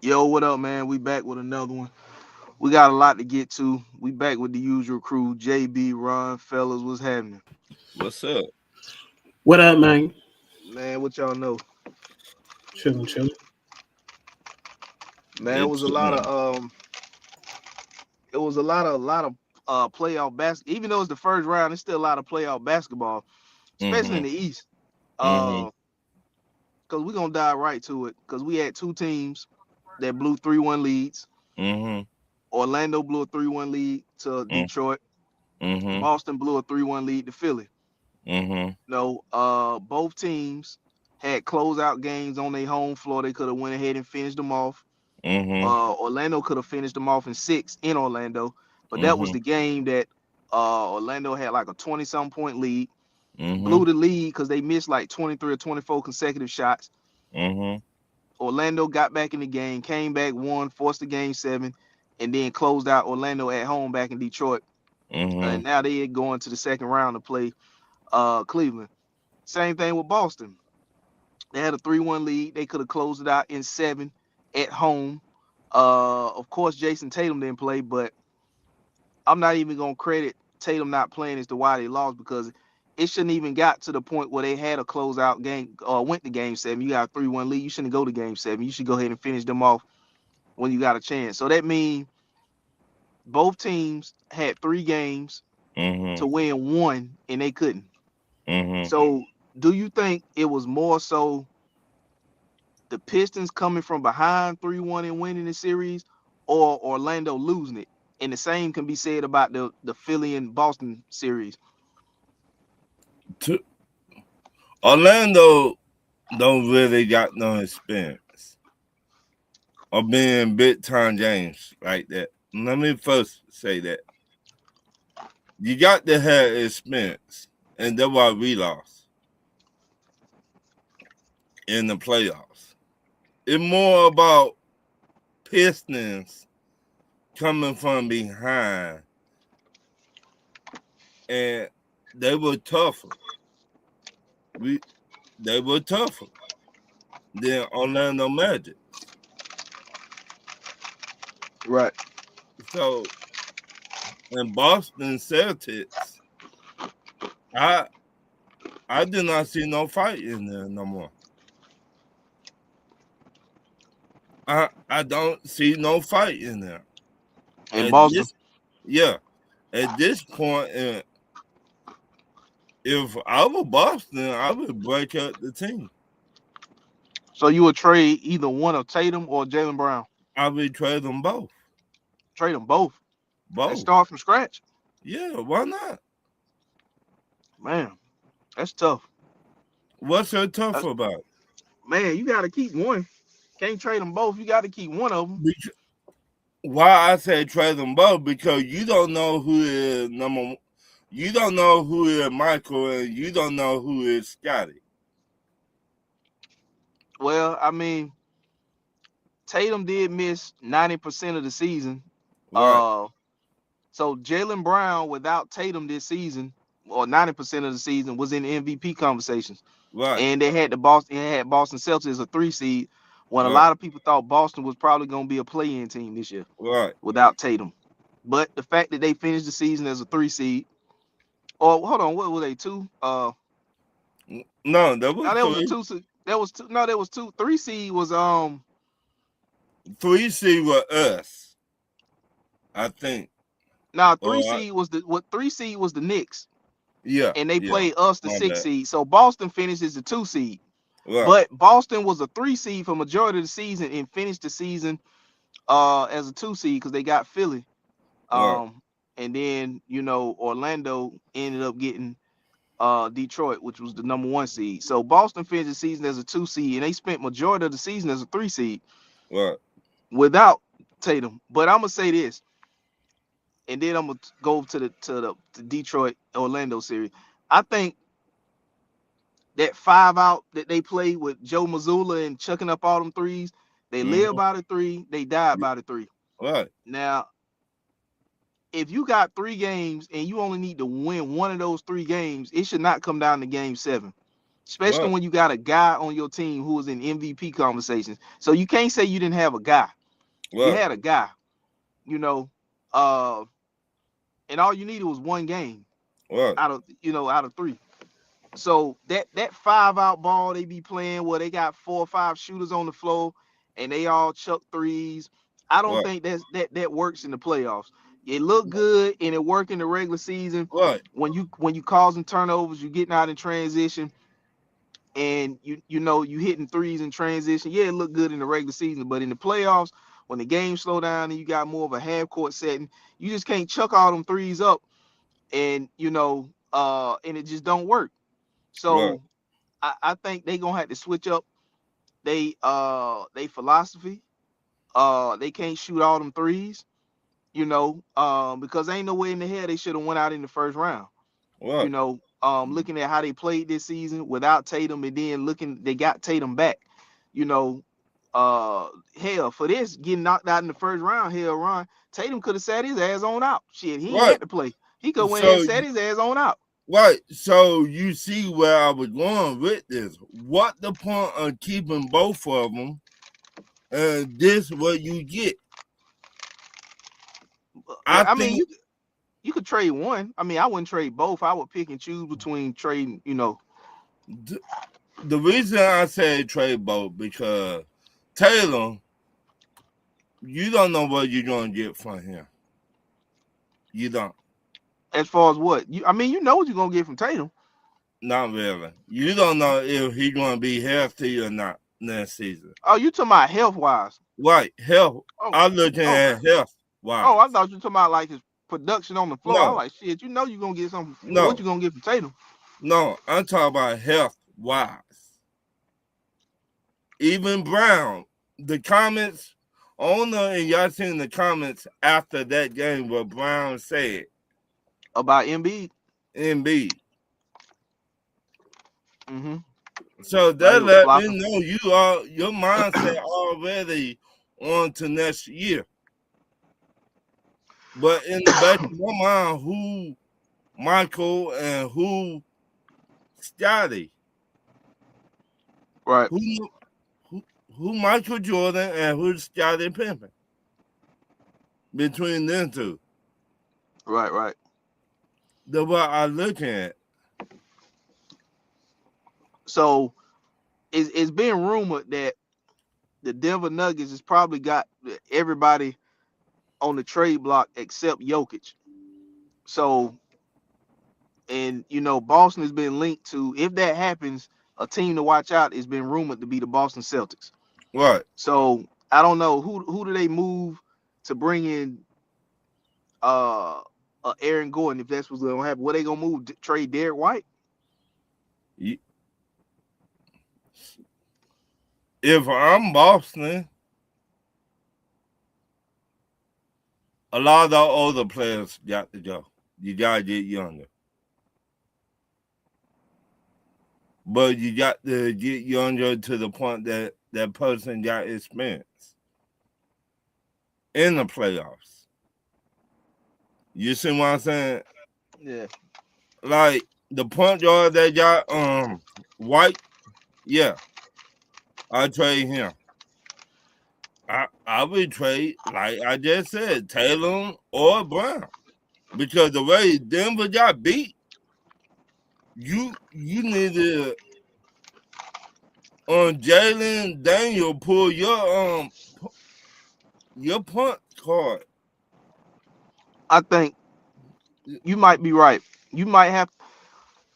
Yo, what up, man? We back with another one. We got a lot to get to. We back with the usual crew. JB, Ron, fellas, what's happening? What's up? What up, man? Man, what y'all know? Chilling, chilling. Man, it It was a lot chilling. of it was a lot of playoff basketball. Even though it's the first round, it's still a lot of playoff basketball, especially in Mm-hmm. the East. Mm-hmm. Cause we're gonna dive right to it. Cause we had two teams that blew 3-1 leads. Mm-hmm. Orlando blew a 3-1 lead to Detroit. Mm-hmm. Boston blew a 3-1 lead to Philly. Mm-hmm. No, both teams had closeout games on their home floor. They could have went ahead and finished them off. Mm-hmm. Orlando could have finished them off in six in Orlando, but that was Mm-hmm. the game that Orlando had like a 20-some point lead, Mm-hmm. blew the lead because they missed like 23 or 24 consecutive shots. Mm-hmm. Orlando got back in the game, came back, won, forced the game seven, and then closed out Orlando at home back in Detroit. And Mm-hmm. now they going to the second round to play Cleveland. Same thing with Boston. They had a 3-1 lead. They could have closed it out in seven at home. Of course, Jason Tatum didn't play, but I'm not even gonna credit Tatum not playing as to why they lost because it shouldn't even got to the point where they had a closeout game or went to game seven. You got a 3-1 lead. You shouldn't go to game seven. You should go ahead and finish them off when you got a chance. So that means both teams had three games to Mm-hmm. win one and they couldn't. Mm-hmm. So do you think it was more so the Pistons coming from behind 3-1 and winning the series, or Orlando losing it? And the same can be said about the Philly and Boston series. Orlando don't really got no experience of being big time games like that. Let me first say that. You got to have experience. And that's why we lost in the playoffs. It's more about Pistons coming from behind, and they were tougher. We they were tougher than Orlando Magic. Right. So in Boston Celtics, I I did not see no fight in there no more. I don't see no fight in there. In At Boston. this yeah, at this point, if I were Boston, I would break up the team. So you would trade either one of Tatum or Jalen Brown. I would trade them both. Trade them both and Both. start from scratch. Yeah, why not? Man, that's tough. What's so tough That's, about man, you got to keep one. Can't trade them both. You got to keep one of them. it? Why I say trade them both? Because you don't know who is number one. You don't know who is Michael, and you don't know who is Scotty. Well, I mean, Tatum did miss 90% of the season. Right, Uh, so Jalen Brown without Tatum this season, or 90% of the season, was in the MVP conversations. right, And they had the Boston had Boston Celtics as a three seed when a right, lot of people thought Boston was probably gonna be a play-in team this year right. without Tatum. But the fact that they finished the season as a three seed, or hold on, what were they two? No, that was Now there was a three. two seed. There was two. No, there was two. Three seed was 3C was us, I think. now three Or seed was the what three seed was the Knicks, yeah, and they yeah. played us the My six bad. seed. So Boston finished as the two seed. Right, But Boston was a three seed for majority of the season and finished the season as a two seed because they got Philly. right, And then Orlando ended up getting Detroit, which was the number one seed. So Boston finished the season as a two seed, and they spent majority of the season as a three seed right. without Tatum. But I'm gonna say this, and then I'm gonna go to Detroit Orlando series. I think that five out that they played with Joe Mazzulla and chucking up all them threes, they live Mm-hmm. by the three, they died by the three. Right. Now, if you got three games and you only need to win one of those three games, it should not come down to game seven. especially Right. when you got a guy on your team who was in MVP conversations. So you can't say you didn't have a guy. You Right. had a guy, you know, uh, and all you needed was one game Right. out of three. So that 5-out ball they be playing where they got 4 or 5 shooters on the floor and they all chuck threes. I don't Right. think that works in the playoffs. It looked good and it worked in the regular season Right. when you causing turnovers, you getting out in transition, and you hitting threes in transition. Yeah, it looked good in the regular season, but in the playoffs, when the game slow down and you got more of a half court setting, you just can't chuck all them threes up, and and it just don't work. Right. So I think they gonna have to switch up they philosophy. They can't shoot all them threes, because ain't no way in the hell they should have went out in the first round. Right. Looking at how they played this season without Tatum, and then they got Tatum back. You know, hell, for this getting knocked out in the first round, hell, Ron Tatum could have sat his ass on out. Shit, he ain't Right. had to play. He could went ahead and So sat his ass on out. right. So you see where I was going with this. What the point of keeping both of them? And this what you get. I mean, you could trade one. I mean, I wouldn't trade both. I would pick and choose between trading. The reason I say trade both because Taylor, you don't know what you're gonna get from him. You don't. As far as what you know what you're gonna get from Tatum. Not really. You don't know if he's gonna be healthy or not next season. Oh, you talking about health wise? Right, health. Oh, I'm looking at health. Wow. oh, I thought you were talking about like his production on the floor. I No. was like, shit, you're gonna get something. No. What you gonna get from Tatum? No, I'm talking about health wise. Even Brown, the comments, owner and y'all seen the comments after that game what Brown said. About Embiid. Embiid. Mm-hmm. So that Like, let flopping. me know your mindset already on to next year. But in the back of my mind, who Michael and who Scotty? Right. Who Michael Jordan and who Scottie Pippen? Between them two. Right. That's what I look at. So it's been rumored that the Denver Nuggets has probably got everybody on the trade block except Jokic. So, and Boston has been linked to, if that happens, a team to watch out has been rumored to be the Boston Celtics. Right. So I don't know who do they move to bring in Aaron Gordon if that's what's gonna happen. What they gonna move? Trade Derek White? If I'm Boston, a lot of the older players got to go. You gotta get younger. But you got to get younger to the point that that person got experience in the playoffs. You see what I'm saying? Yeah. Like the point guard that got White, yeah. I trade him. I would trade, like I just said, Taylor or Brown. Because the way Denver got beat, you need to Jalen Daniel pull your punt card. I think you might be right. You might have.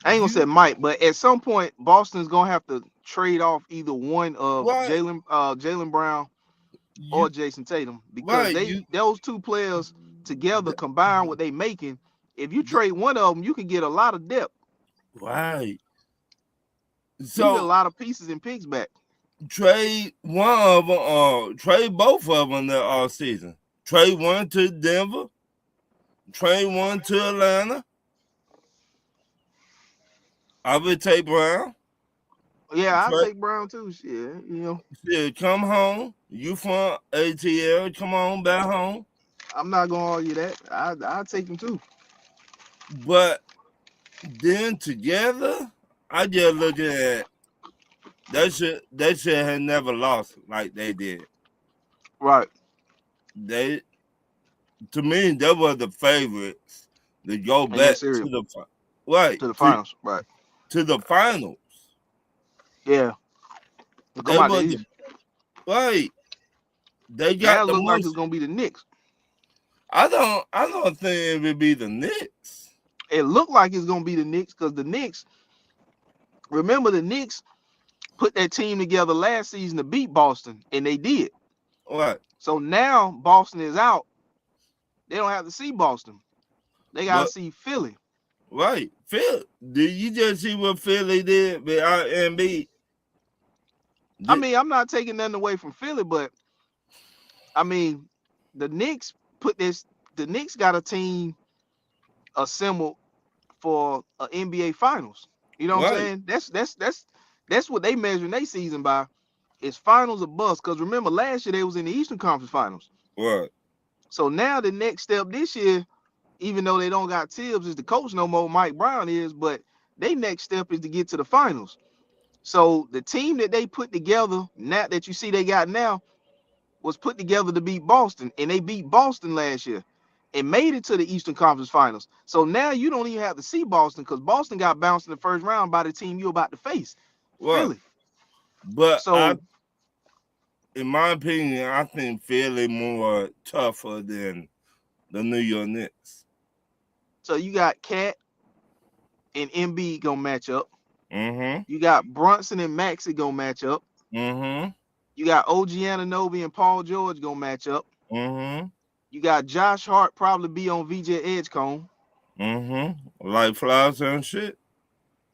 I ain't gonna say might, but at some point Boston's gonna have to trade off either one of Right. Jaylen Brown or Jason Tatum, because those two players together combined what they making. If you trade one of them, you can get a lot of depth. Right. So you get a lot of pieces and picks back. Trade one of them, or trade both of them the all season. Trade one to Denver. Trade one to Atlanta. I would take Brown. Yeah, I'll take Brown too. Shit, Shit, come home. You from ATL? Come on back home. I'm not gonna argue that. I'll take him too. But then together, I just look at they should have never lost like they did. Right. They to me they were the favorites to go In that back series to the right to the finals. Right. to the finals. Yeah. To They come out the were East. right. They Now got it the look like it's most. gonna be the Knicks. I don't think it would be the Knicks. It looked like it's gonna be the Knicks because the Knicks. Remember, the Knicks put that team together last season to beat Boston, and they did. Right. So now Boston is out. They don't have to see Boston. They gotta But see Philly. right. Phil, did you just see what Philly did with Embiid? I mean, I'm not taking nothing away from Philly, but I mean, the Knicks put this. The Knicks got a team assembled for NBA Finals. You know what I'm Right. saying? That's what they measuring their season by. Is finals or bust. Because remember, last year they was in the Eastern Conference Finals. Right. So now the next step this year, even though they don't got Tibbs as the coach no more, Mike Brown is, but their next step is to get to the finals. So the team that they put together, now that you see they got now, was put together to beat Boston, and they beat Boston last year and made it to the Eastern Conference Finals. So now you don't even have to see Boston because Boston got bounced in the first round by the team you're about to face, Right. Philly. But So in my opinion, I think Philly more tougher than the New York Knicks. so you got Cat and Embiid gonna match up. Mm-hmm. You got Brunson and Maxey gonna match up. Mm-hmm. You got OG Anunoby and Paul George gonna match up. Mm-hmm. You got Josh Hart probably be on VJ Edgecombe. Mm-hmm. Like flowers and shit.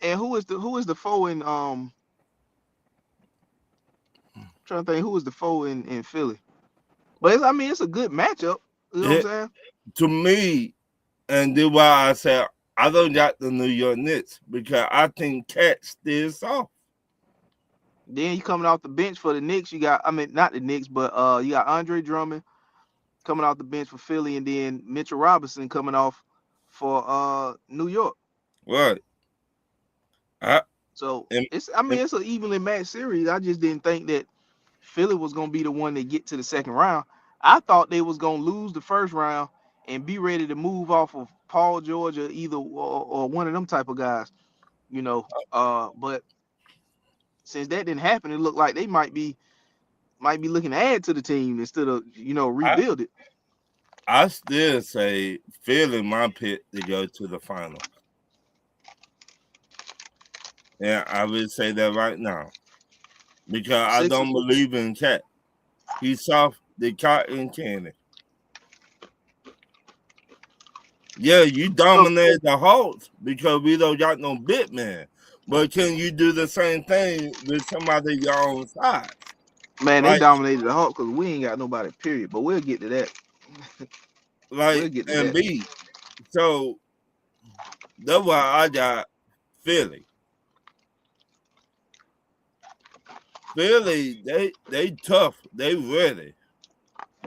And who is the foe in trying to think who is the foe in Philly. But I mean it's a good matchup. You know what I'm saying? To me, and that's why I said I don't got the New York Knicks because I think Cat still soft. Then you coming off the bench for the Knicks. You got, I mean, not the Knicks, but you got Andre Drummond coming off the bench for Philly, and then Mitchell Robinson coming off for New York. Right. So And, it's, I mean, it's an evenly matched series. I just didn't think that Philly was gonna be the one that get to the second round. I thought they was gonna lose the first round and be ready to move off of Paul George or either or one of them type of guys, you know. But since that didn't happen, it looked like they might be looking to add to the team instead of rebuild it. I still say Philly my pick to go to the finals. And I would say that right now. Because I don't believe in Cat. He's soft, the cotton candy. Yeah, you dominate the Hawks because we don't got no big man. But can you do the same thing with somebody your own size? Man, they dominated the Hawks because we ain't got nobody, period. But we'll get to that. We'll get to Embiid. So that's why I got Philly. Philly, they tough. They ready.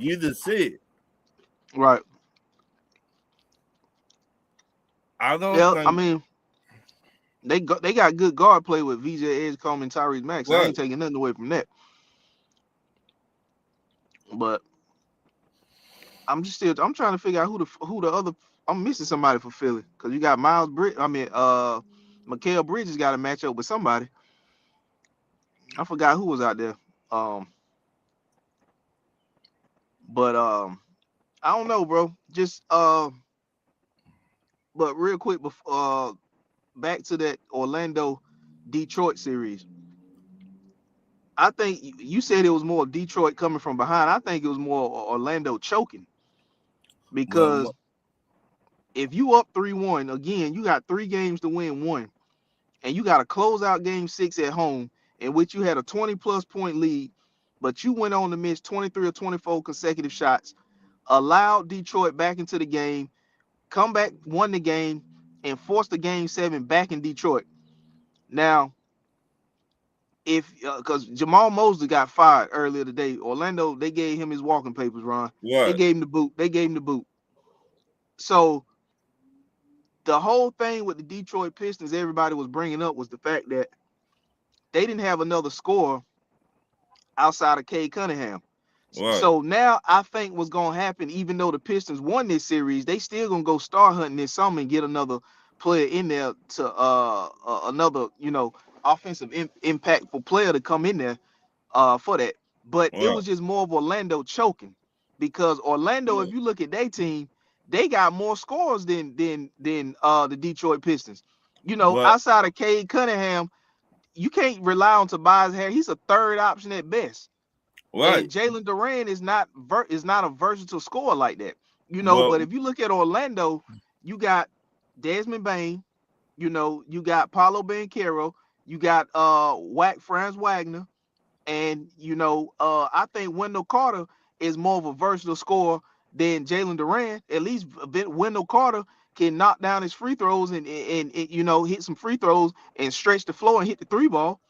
You just see it. Right. I don't think, I mean, they got good guard play with VJ Edgecombe and Tyrese Maxey. Right. I ain't taking nothing away from that. But I'm trying to figure out who the other. I'm missing somebody for Philly because you got Miles Bridges. I mean, Mikal Bridges got to match up with somebody. I forgot who was out there. But I don't know, bro. Just but real quick before back to that Orlando Detroit series. I think you said it was more Detroit coming from behind. I think it was more Orlando choking. Because if you up 3-1, again, you got 3 games to win 1. And you got to close out game 6 at home, in which you had a 20-plus point lead, but you went on to miss 23 or 24 consecutive shots, allowed Detroit back into the game, come back, won the game, and forced the game 7 back in Detroit. Now, because Jamal Mosley got fired earlier today, Orlando, they gave him his walking papers, Ron. Right. They gave him the boot. So the whole thing with the Detroit Pistons, everybody was bringing up was the fact that they didn't have another scorer outside of Cade Cunningham. Right. So now I think what's gonna happen, even though the Pistons won this series, they still gonna go star hunting this summer and get another player in there to another offensive impactful player to come in there for that. But it Right. was just more of Orlando choking because Orlando, if you look at their team, they got more scores than the Detroit Pistons. But Outside of Cade Cunningham, you can't rely on Tobias Harris. He's a third option at best. right. And Jalen Duran is not a versatile scorer like that. But But if you look at Orlando, you got Desmond Bain, you got Paulo Banchero, you got Franz Wagner, and I think Wendell Carter is more of a versatile scorer than Jalen Duran. At least Wendell Carter can knock down his free throws and hit some free throws and stretch the floor and hit the three ball,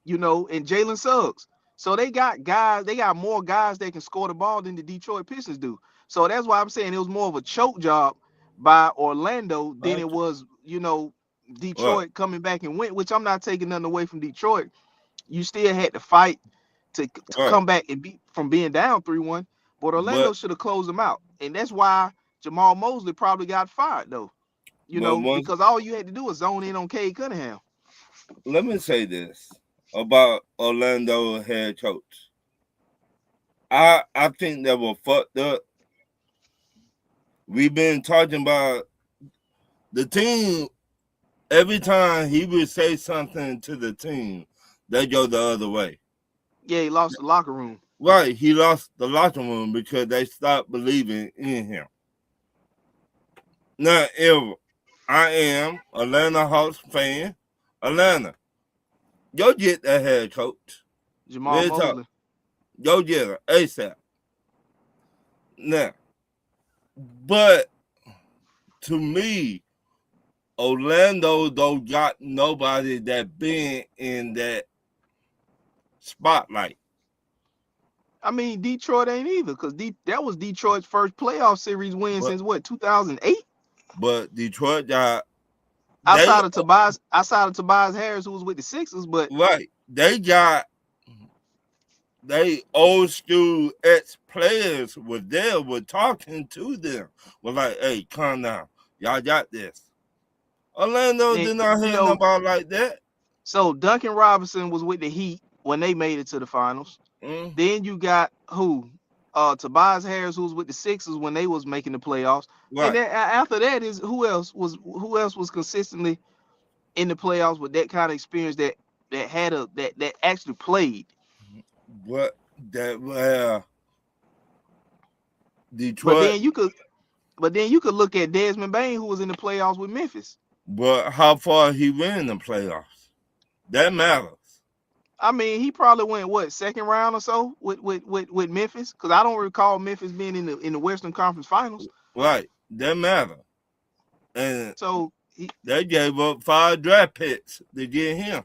and Jalen Suggs. So they got more guys that can score the ball than the Detroit Pistons do. So that's why I'm saying it was more of a choke job by Orlando than it was, right. Detroit coming back and win, which I'm not taking nothing away from Detroit. You still had to fight to Right. come back and beat from being down 3-1, but Orlando But should have closed them out. And that's why Jamal Mosley probably got fired though, once because all you had to do was zone in on Cade Cunningham. let me say this about Orlando head coach. I think they were fucked up. We've been talking about the team. Every time he would say something to the team, they go the other way. Yeah, he lost the locker room. Right, he lost the locker room because they stopped believing in him. Now, if I am Atlanta Hawks fan, Atlanta, go get that head coach. Jamal Mosley. Go get her ASAP. Now, but to me, Orlando don't got nobody that been in that spotlight. I mean, Detroit ain't either, because that was Detroit's first playoff series win since what, 2008? But Detroit got outside of Tobias Harris, who was with the Sixers, but right. They old school ex players were there, were talking to them. Were like, hey, calm down. Y'all got this. Orlando did not hear nobody like that. So Duncan Robinson was with the Heat when they made it to the finals. Then you got who? Tobias Harris, who was with the Sixers when they was making the playoffs. Right. And then after that is who else was consistently in the playoffs with that kind of experience that actually played. What that Detroit. But then you could look at Desmond Bain, who was in the playoffs with Memphis. But how far he went in the playoffs? That matters. I mean, he probably went second round or so with Memphis, because I don't recall Memphis being in the Western Conference Finals. Right, that matter. And so they gave up 5 draft picks to get him.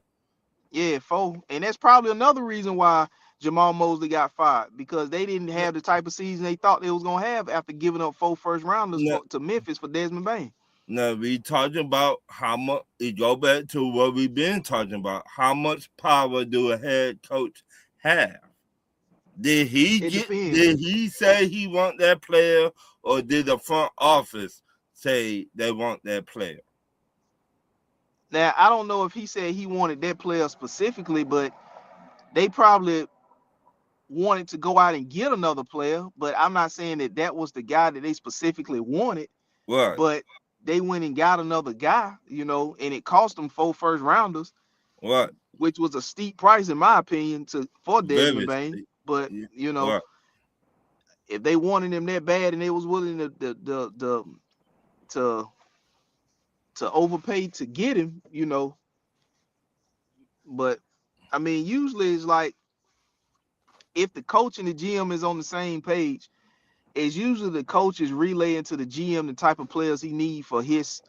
Yeah, 4, and that's probably another reason why Jamal Mosley got fired, because they didn't have the type of season they thought they was gonna have after giving up 4 first rounders to Memphis for Desmond Bain. Now we talking about how much. We go back to what we've been talking about. How much power do a head coach have? Did he say he want that player, or did the front office say they want that player? Now I don't know if he said he wanted that player specifically, but they probably wanted to go out and get another player. But I'm not saying that was the guy that they specifically wanted. Right. But they went and got another guy, and it cost them 4 first rounders, right? Which was a steep price, in my opinion, for Desmond Bain. But right. If they wanted him that bad and they was willing to overpay to get him, But I mean, usually it's like if the coach and the GM is on the same page, it's usually the coach is relaying to the GM the type of players he needs for his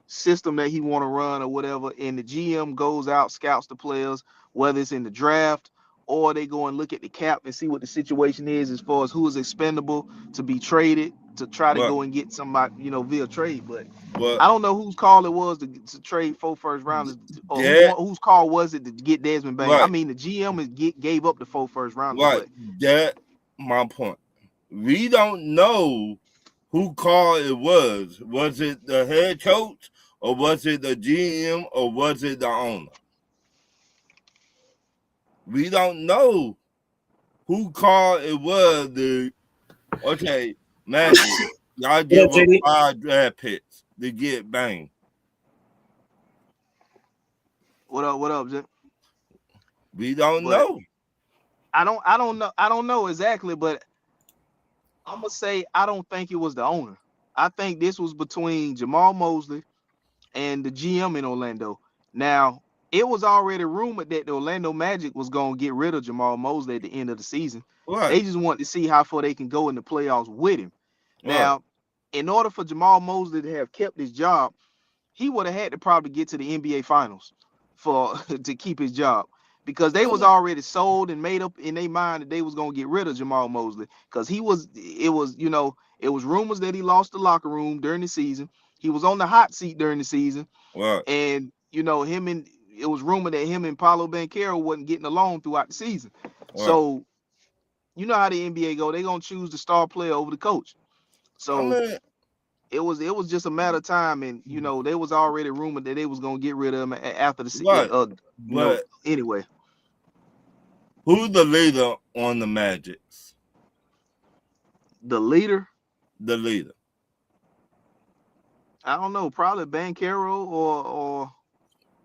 system that he want to run or whatever, and the GM goes out, scouts the players, whether it's in the draft or they go and look at the cap and see what the situation is as far as who is expendable to be traded to try to What? go and get somebody, via trade. But What? I don't know whose call it was to trade 4 first rounders, or That whose call was it to get Desmond Bain. I right, mean, the GM gave up the 4 first rounders, right. but That my point. We don't know who called it was. Was it the head coach, or was it the GM, or was it the owner? We don't know who called it was. Okay, Magic. Y'all What give up, up JD? 5 draft picks to get Bain. what up, Jim? We don't But know. I don't know exactly, but I'm gonna say I don't think it was the owner. I think this was between Jamal Mosley and the GM in Orlando. Now, it was already rumored that the Orlando Magic was gonna get rid of Jamal Mosley at the end of the season. Right, They just want to see how far they can go in the playoffs with him. right. Now, in order for Jamal Mosley to have kept his job, he would have had to probably get to the NBA Finals for to keep his job, because they was already sold and made up in their mind that they was gonna get rid of Jamal Mosley, because it was rumors that he lost the locker room during the season. He was on the hot seat during the season, Right, and it was rumored that him and Paolo Banchero wasn't getting along throughout the season. right. So you know how the NBA go, they gonna choose the star player over the coach. I So mean, it was just a matter of time, and they was already rumored that they was gonna get rid of him after the right. But anyway. who's the leader on the Magics? The leader, The leader. I don't know, probably Banchero or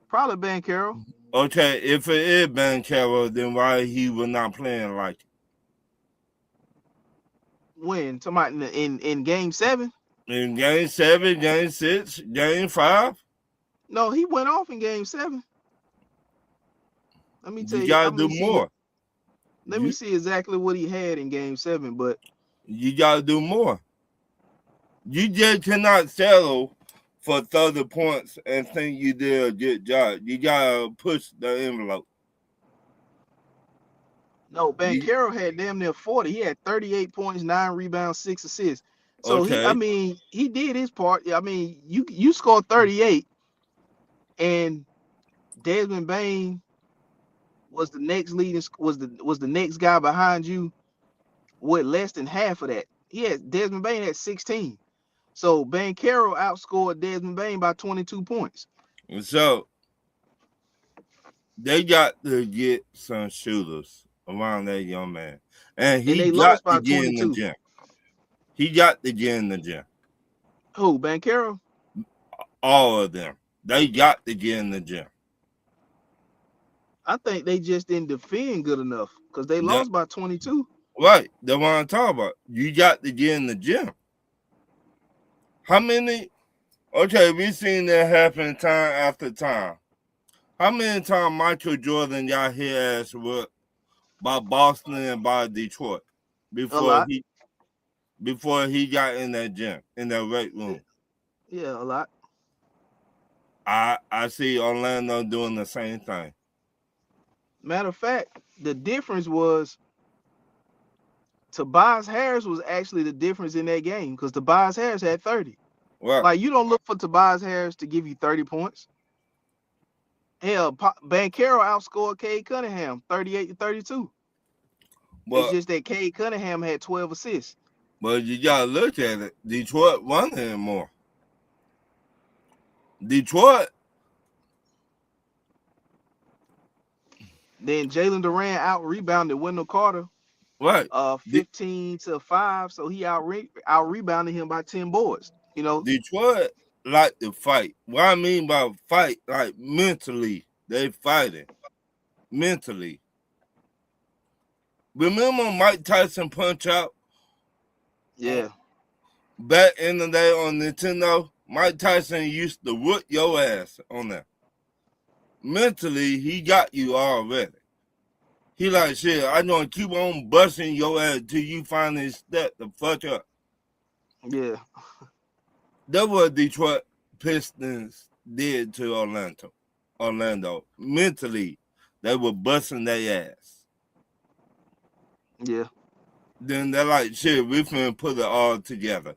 probably Banchero. Okay, if it is Banchero, then why he was not playing like it? When talking about in game 7? In game 7, game 6, game 5? No, he went off in game 7. Let me tell You you. gotta do more. Let me see exactly what he had in game 7, but You gotta do more. You just cannot settle for 30 points and think you did a good job. You gotta push the envelope. no, Banchero had damn near 40. He had 38 points, 9 rebounds, 6 assists. So Okay, he did his part. I mean, you scored 38, and Desmond Bain was the next leading was the next guy behind you with less than half of that. Desmond Bain had 16. So Banchero outscored Desmond Bain by 22 points. so they got to get some shooters around that young man. And And he they got lost to by get in the 22. gym. He got to get in the gym. Who, Banchero? All of them. They got to get in the gym. I think they just didn't defend good enough because they Yeah. lost by 22. Right. That's what I'm talking about. You got to get in the gym. How many? Okay, we've seen that happen time after time. How many times Michael Jordan got his ass whipped by Boston and by Detroit A lot. before he got in that gym, in that weight room? Yeah, a lot. I see Orlando doing the same thing. Matter of fact, the difference was Tobias Harris was actually the difference in that game because Tobias Harris had 30. Well, Like, you don't look for Tobias Harris to give you 30 points. Hell, Banchero outscored Cade Cunningham 38-32. It's just that Cade Cunningham had 12 assists. But you gotta look at it. Detroit won him more. Detroit. Then Jalen Durant out rebounded Wendell Carter, Right. 15-5. So he out rebounded him by 10 boards. Detroit like to fight. What I mean by fight, like mentally, they fighting. Mentally. Remember Mike Tyson Punch Out? Yeah. Back in the day on Nintendo, Mike Tyson used to whoop your ass on that. Mentally, he got you already. He like, shit, I'm gonna keep on busting your ass till you finally step the fuck up. Yeah. That's what Detroit Pistons did to Orlando. Mentally, they were busting their ass. Yeah. then they're like, shit, we finna put it all together.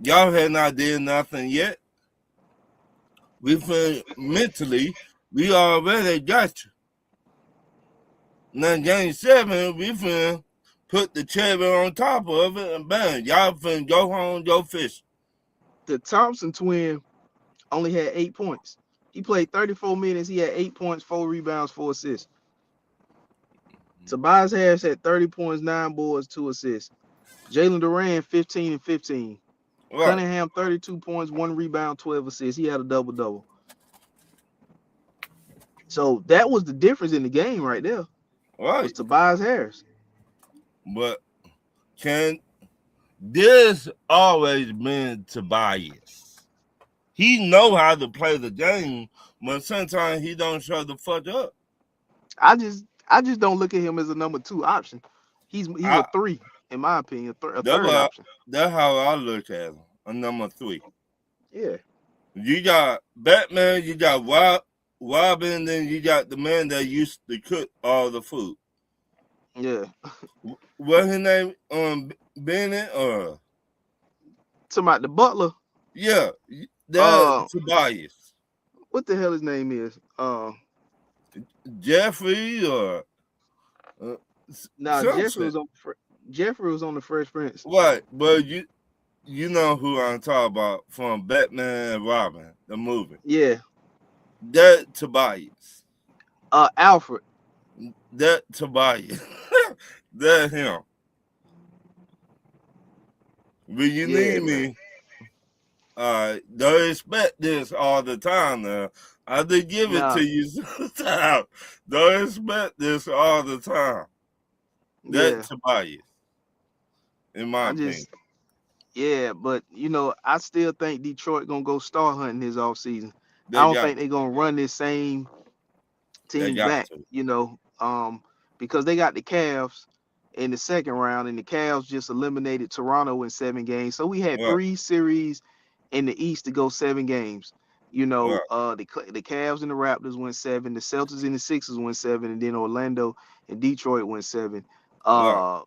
Y'all had not did nothing yet. We finna mentally, we already got you. Now game 7, we finna put the cherry on top of it and bang, y'all finna go home, go fish. The Thompson twin only had 8 points. He played 34 minutes. He had 8 points, 4 rebounds, 4 assists. Tobias Harris had 30 points, 9 boards, 2 assists. Jalen Duran, 15 and 15. Right. Cunningham, 32 points, 1 rebound, 12 assists. He had a double-double. So that was the difference in the game right there. Right. Was Tobias Harris. But can this always been Tobias? He know how to play the game, but sometimes he don't show the fuck up. I just don't look at him as a number 2 option. He's a 3, in my opinion, a third option. That's how I look at him, a number 3. Yeah. You got Batman, you got Robin, then you got the man that used to cook all the food. Yeah. What his name? Bennett or Talking about the butler. Yeah, that's Tobias. What the hell his name is? Jeffrey or Jeffrey was on the Fresh Prince. Right, but you know who I'm talking about from Batman and Robin, the movie. Yeah. That Tobias. Alfred. That Tobias. That him. But you need me. Don't expect this all the time now. I did give it to you sometimes. Don't expect this all the time. That Tobias. In my opinion. Yeah, but I still think Detroit gonna go star hunting this offseason. I don't think they're gonna run this same team back, because they got the Cavs in the second round, and the Cavs just eliminated Toronto in 7 games. So we had 3 series in the East to go 7 games. The Cavs and the Raptors went 7, the Celtics and the Sixers went 7, and then Orlando and Detroit went 7. The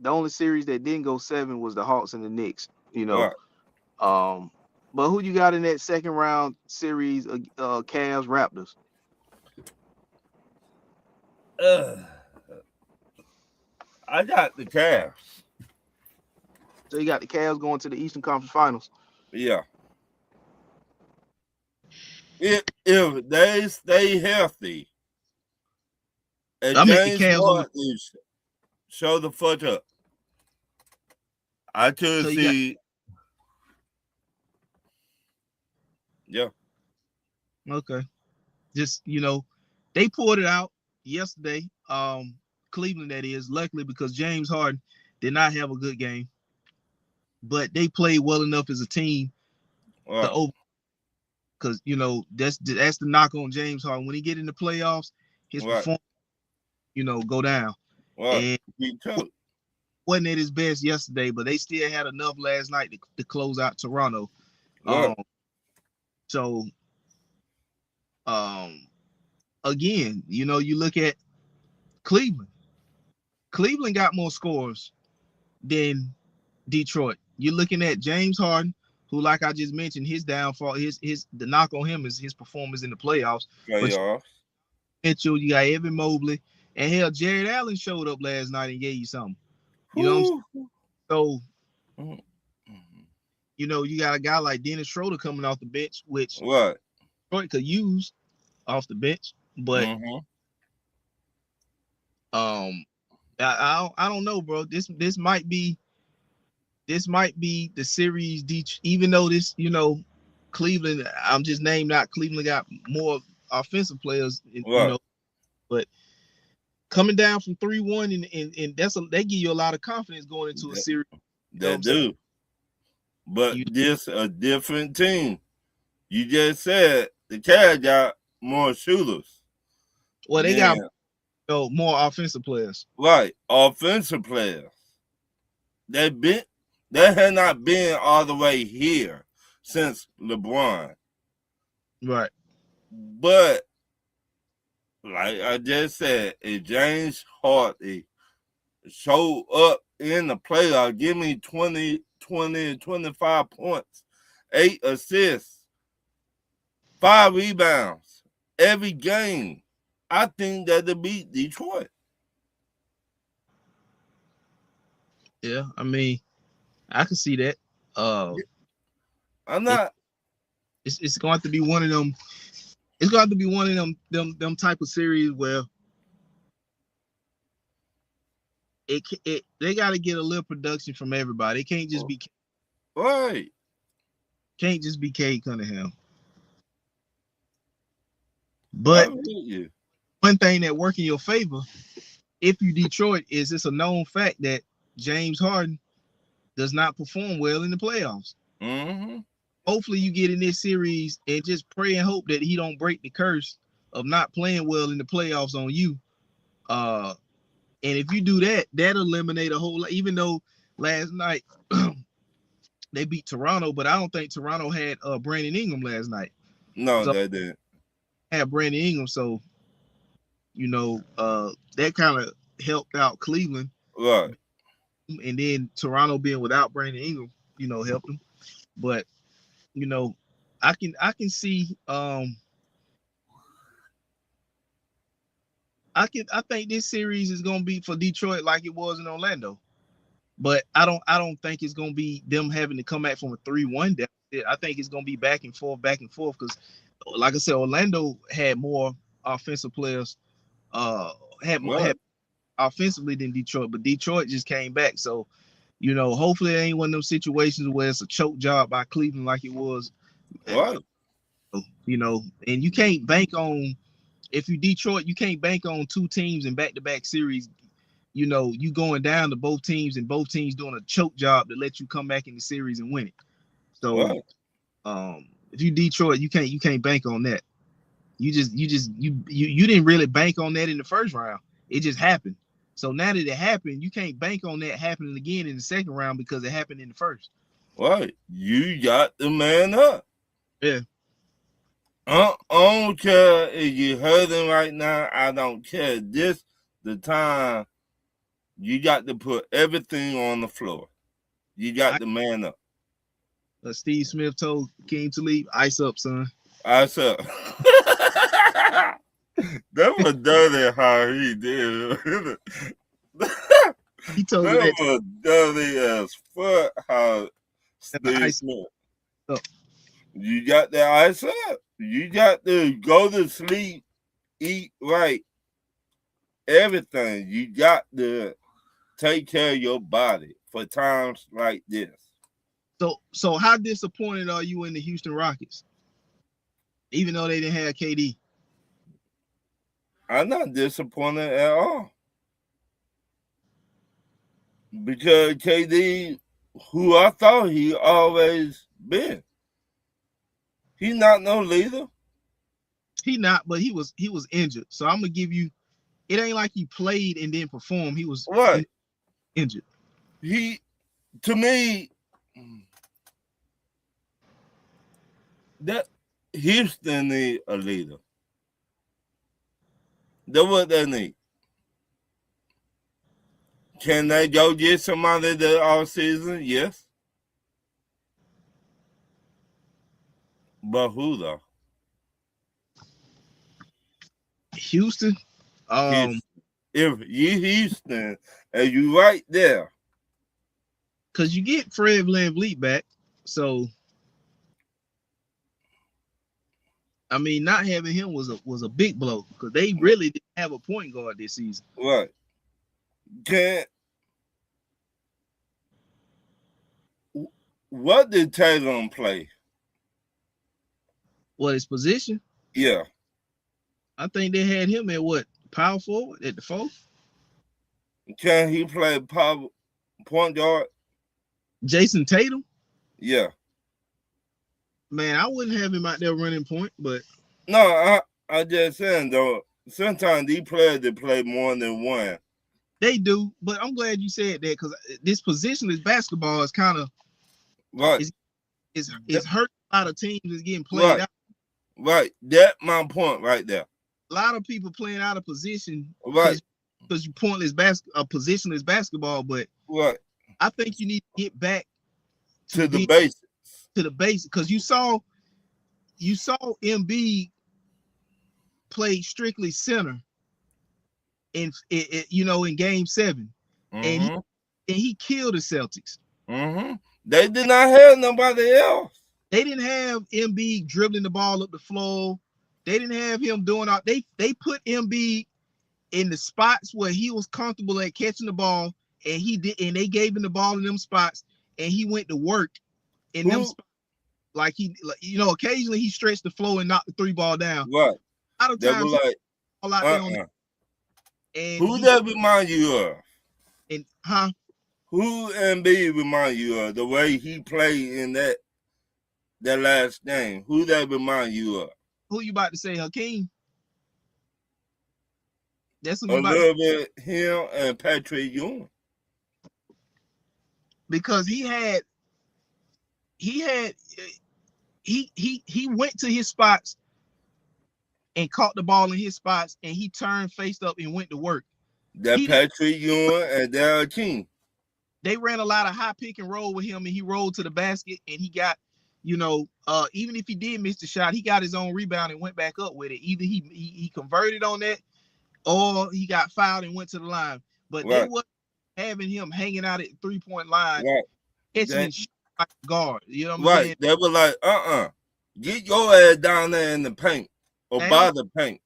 only series that didn't go 7 was the Hawks and the Knicks. But who you got in that second round series? Cavs Raptors. I got the Cavs. So you got the Cavs going to the Eastern Conference Finals. Yeah. If they stay healthy, and James Harden show the fuck up, I could see. Yeah. Okay. Just they pulled it out yesterday. Cleveland, that is, luckily, because James Harden did not have a good game, but they played well enough as a team to over. Because that's the knock on James Harden. When he get in the playoffs, his performance, go down. And wasn't at his best yesterday, but they still had enough last night to close out Toronto. Again, you look at Cleveland. Cleveland got more scores than Detroit. You're looking at James Harden, who, like I just mentioned, his downfall, the knock on him is his performance in the playoffs. Mitchell, you got Evan Mobley, and hell, Jared Allen showed up last night and gave you something. You know what I'm saying? So, you got a guy like Dennis Schroeder coming off the bench, which Detroit could use off the bench, but I don't know, bro. This might be the series, even though this, Cleveland, I'm just named out. Cleveland got more offensive players, but coming down from 3-1 and they give you a lot of confidence going into a series. They do. But this a different team. You just said the Cavs got more shooters. Well, they got more offensive players. Right, offensive players. They had not been all the way here since LeBron. Right. But like I just said, if James Harden show up in the playoff, give me 20, 25 points, 8 assists, 5 rebounds every game, I think that'll beat Detroit. Yeah, I mean, I can see that. I'm not. It's going to be one of them. It's going to be one of them type of series where they got to get a little production from everybody. It can't just be right. Can't just be Cade Cunningham. But one thing that work in your favor, if you Detroit, is it's a known fact that James Harden does not perform well in the playoffs. Mm-hmm. Hopefully you get in this series and just pray and hope that he don't break the curse of not playing well in the playoffs on you. And if you do that, that'll eliminate a whole lot. Even though last night they beat Toronto, but I don't think Toronto had Brandon Ingram last night. No, they didn't. Had Brandon Ingram, so that kind of helped out Cleveland. Right. And then Toronto being without Brandon Ingram, helped them. But I can see I think this series is gonna be for Detroit like it was in Orlando. But I don't think it's gonna be them having to come back from a 3-1 deficit. I think it's gonna be back and forth because like I said, Orlando had more offensive players, had offensively than Detroit, but Detroit just came back. So, hopefully it ain't one of those situations where it's a choke job by Cleveland like it was. Right. And you can't bank on, if you Detroit, you can't bank on two teams in back-to-back series. You going down to both teams and both teams doing a choke job to let you come back in the series and win it. So, right. If you Detroit, you can't bank on that. You didn't really bank on that in the first round. It just happened. So now that it happened, you can't bank on that happening again in the second round because it happened in the first. Right. You got the man up. Yeah. I don't care if you're hurting right now. I don't care. This the time you got to put everything on the floor. You got the man up. Steve Smith told King Talib, ice up, son. Ice up. That was dirty how he did. He told that me was dirty as fuck how Steve Smith. Oh. You got the ice up. You got to go to sleep, eat right, everything. You got to take care of your body for times like this. So how disappointed are you in the Houston Rockets? Even though they didn't have KD? I'm not disappointed at all. Because KD, who I thought he always been. He's not no leader. He not, but he was injured. So I'm gonna give you, it ain't like he played and then performed. He was right injured. He, to me, that Houston need a leader. That's what they need. Can they go get somebody the all season? Yes. But who though? Houston. If you Houston and you right there, because you get Fred VanVleet back, so I mean, not having him was a big blow because they really didn't have a point guard this season. Right? What did Tatum play? What, his position? Yeah. I think they had him at what, power forward at the 4? Can he play power point guard? Jason Tatum? Yeah. Man, I wouldn't have him out there running point, but no, I just saying though, sometimes these players they play more than one. They do, but I'm glad you said that because this positionless basketball is kind of right. It's hurt a lot of teams is getting played out. Right. That's my point right there. A lot of people playing out of position. Right. because you pointless positionless basketball, but Right. I think you need to get back To the basics. To the basics, because you saw Embiid play strictly center in Game 7, Mm-hmm. and he killed the Celtics. Mm-hmm. They did not have nobody else. They didn't have Embiid dribbling the ball up the floor. They didn't have him doing all. They put Embiid in the spots where he was comfortable at catching the ball, and he did, and they gave him the ball in them spots, and he went to work in them spots. Like occasionally he stretched the floor and knocked the 3 ball down. Right. A lot of times, like, all out there on the, and who that remind you of? And Who Embiid remind you of the way he played in that last game? Who that remind you of? Who you about to say, Hakeem? That's a little bit him and Patrick Ewing. Because he went to his spots and caught the ball in his spots, and he turned faced up and went to work. Patrick Ewing and Darrell King. They ran a lot of high pick and roll with him, and he rolled to the basket, and he got, even if he did miss the shot, he got his own rebound and went back up with it. Either he converted on that, or he got fouled and went to the line. But they wasn't having him hanging out at the 3-point line, catching like a guard. You know what I'm saying? They were like, get your ass down there in the paint or by the paint.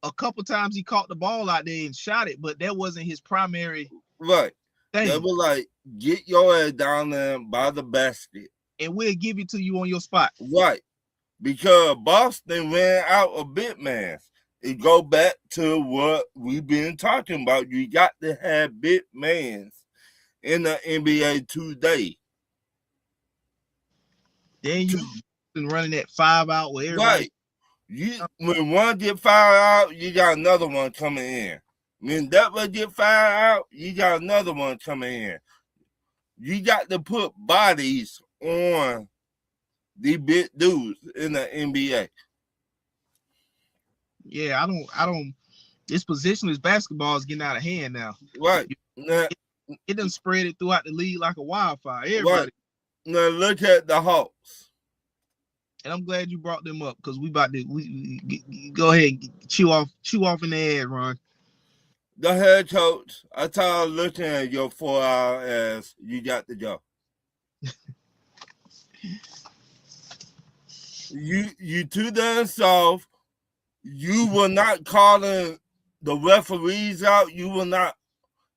A couple times he caught the ball out there and shot it, but that wasn't his primary thing. They were like, get your ass down there by the basket, and we'll give it to you on your spot. Right. Because Boston ran out of big man. It go back to what we've been talking about. You got to have big men in the NBA today. Then you been running that 5 out with everybody. Right. When one get 5 out, you got another one coming in. When that one get 5 out, you got another one coming in. You got to put bodies on the big dudes in the NBA. Yeah, I don't. This positionless basketball is getting out of hand now. Right. It done spread it throughout the league like a wildfire. Everybody. Right. Now look at the Hawks. And I'm glad you brought them up because we about to go ahead and chew off in the head, Ron. The head coach, I started looking at your 4-hour ass. You got the job. you too damn soft. You were not calling the referees out. You were not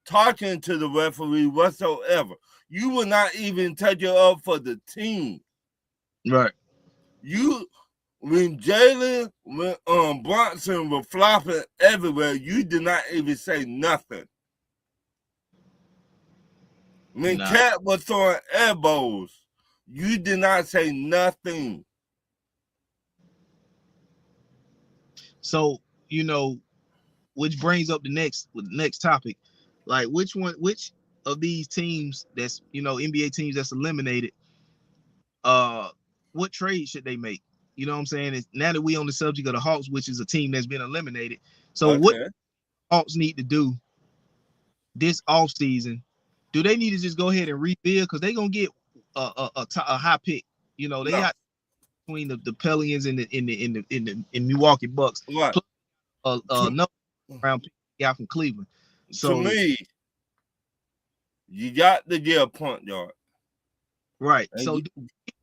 talking to the referee whatsoever. You were not even taking up for the team. Right. When Jalen, Brunson were flopping everywhere, you did not even say nothing. When Cat was throwing elbows, you did not say nothing. So, which brings up the next topic. Like which of these teams that's, NBA teams that's eliminated, what trade should they make? You know what I'm saying? It's, now that we on the subject of the Hawks, which is a team that's been eliminated. So what Hawks need to do this offseason? Do they need to just go ahead and rebuild? Because they're gonna get a high pick. They got between the Pelicans and the Milwaukee Bucks. Right. Another round pick got from Cleveland. So to me, you got to get a point guard. Right. So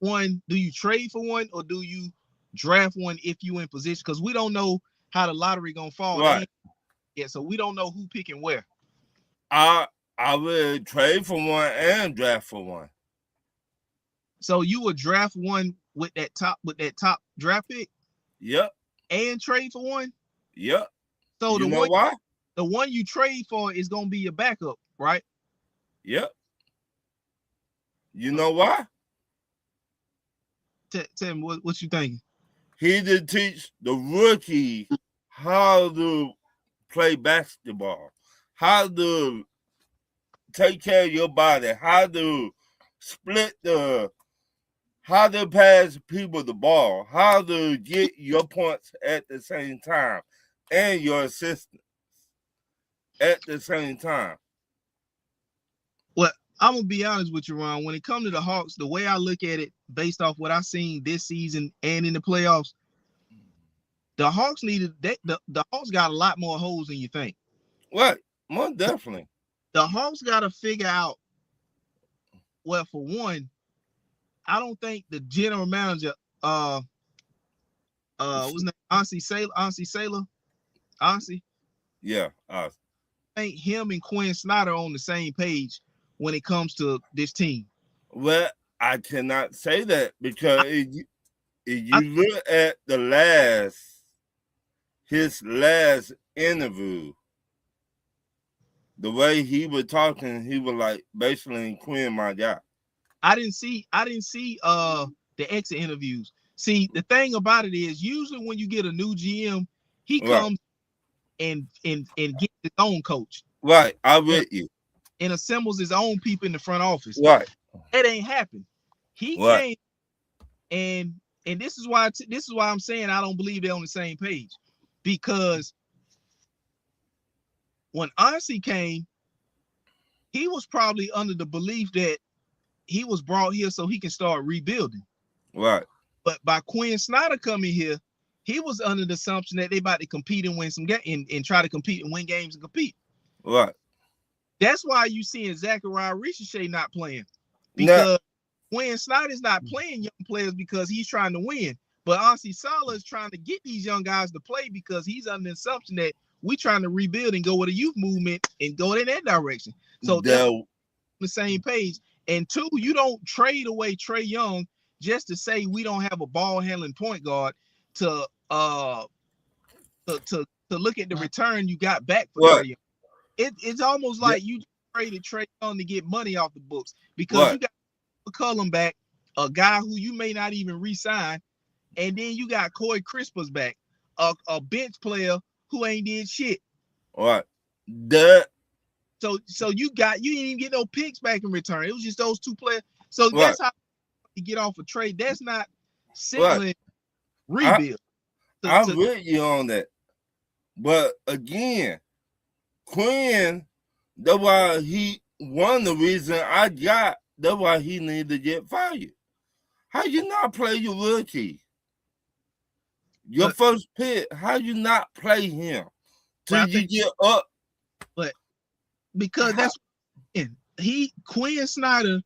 do you trade for one or do you draft one if you in position? Because we don't know how the lottery gonna fall. Right. Yeah, so we don't know who picking where. I would trade for one and draft for one. So you would draft one with that top draft pick? Yep. And trade for one? Yep. So why? The one you trade for is gonna be your backup, right? Yep. You know why? Tell me what you thinking. He did teach the rookie how to play basketball, how to take care of your body, how to how to pass people the ball, how to get your points at the same time, and your assistants. at the same time. Well, I'm gonna be honest with you, Ron. When it comes to the Hawks, the way I look at it, based off what I've seen this season and in the playoffs, the Hawks the Hawks got a lot more holes than you think. Right, more definitely. The Hawks got to figure out. Well, for one, I don't think the general manager, what's his name, Ansi Sailor, Yeah, I think him and Quinn Snyder are on the same page when it comes to this team. Well, I cannot say that because if you look at his last interview, the way he was talking, he was like basically Quinn, my guy. I didn't see the exit interviews. See, the thing about it is usually when you get a new GM, he comes and gets his own coach. Right, I'm with you. And assembles his own people in the front office. Right. That ain't happened. He came and this is why I'm saying I don't believe they're on the same page. Because when Ansi came, he was probably under the belief that he was brought here so he can start rebuilding. Right. But by Quinn Snyder coming here, he was under the assumption that they about to compete and win some games and try to compete and win games and compete. Right. That's why you seeing Zachariah Ricochet not playing. Because Quinn Snyder's not playing young players because he's trying to win. But Ansi Salah is trying to get these young guys to play because he's under the assumption that we're trying to rebuild and go with a youth movement and go in that direction. So they're on the same page. And two, you don't trade away Trae Young just to say we don't have a ball handling point guard to look at the return you got back for Trae Young. It's almost like you traded Trae Young to get money off the books because you got McCollum back, a guy who you may not even re-sign, and then you got Corey Crispers back, a bench player who ain't did shit. Right. So you didn't even get no picks back in return. It was just those two players. So that's how you get off a trade. That's not signaling rebuild. I'm with you on that. But again, Quinn, that's why one of the reasons that's why he needed to get fired. How you not play your rookie? Your first pick, how you not play him till you get up? But because Quinn Snyder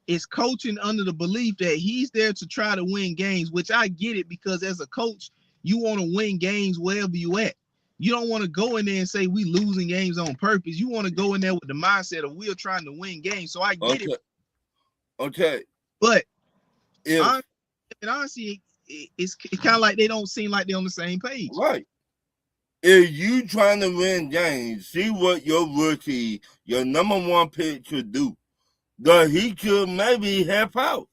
is coaching under the belief that he's there to try to win games, which I get it because as a coach, you want to win games wherever you at. You don't want to go in there and say we losing games on purpose. You want to go in there with the mindset of we're trying to win games. So I get it. Okay. But honestly, it's kind of like they don't seem like they're on the same page. Right. If you trying to win games, see what your rookie, your number one pick could do. That he could maybe help out.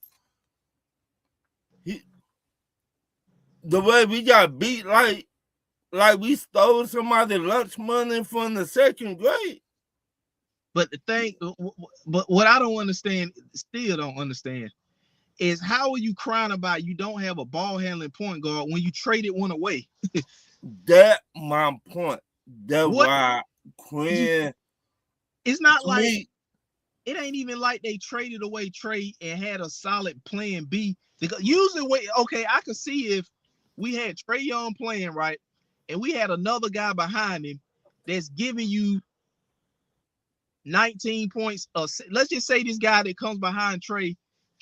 The way we got beat like we stole somebody's lunch money from the second grade. But what I don't understand, is how are you crying about you don't have a ball handling point guard when you traded one away? That's my point. That's why Quinn. It's not like it ain't even like they traded away Trae and had a solid plan B. Because usually, I could see if we had Trae Young playing right, and we had another guy behind him that's giving you 19 points. Let's just say this guy that comes behind Trae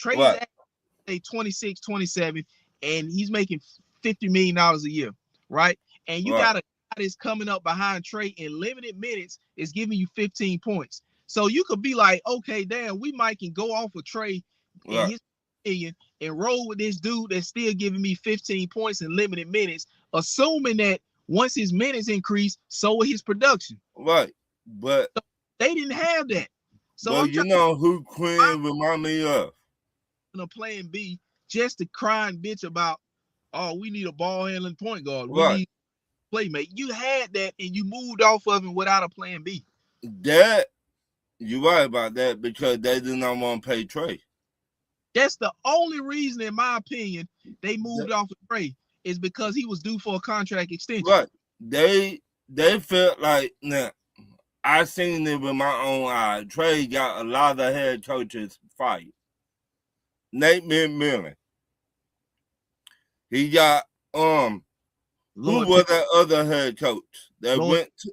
is at 26, 27, and he's making $50 million a year, right? And you got a guy that's coming up behind Trae in limited minutes is giving you 15 points. So you could be like, okay, damn, we might can go off with Trae and his million and roll with this dude that's still giving me 15 points in limited minutes, assuming that once his minutes increase, so will his production. Right. But so they didn't have that. So you know who Quinn remind me of? A plan B just to cry and bitch about, oh, we need a ball handling point guard. We need playmate. You had that and you moved off of it without a plan B. You're right about that because they did not want to pay Trae. That's the only reason, in my opinion, they moved off of Trae is because he was due for a contract extension. Right. They felt like, I seen it with my own eye. Trey got a lot of head coaches fired. Nate McMillan. He got who was that other head coach that went to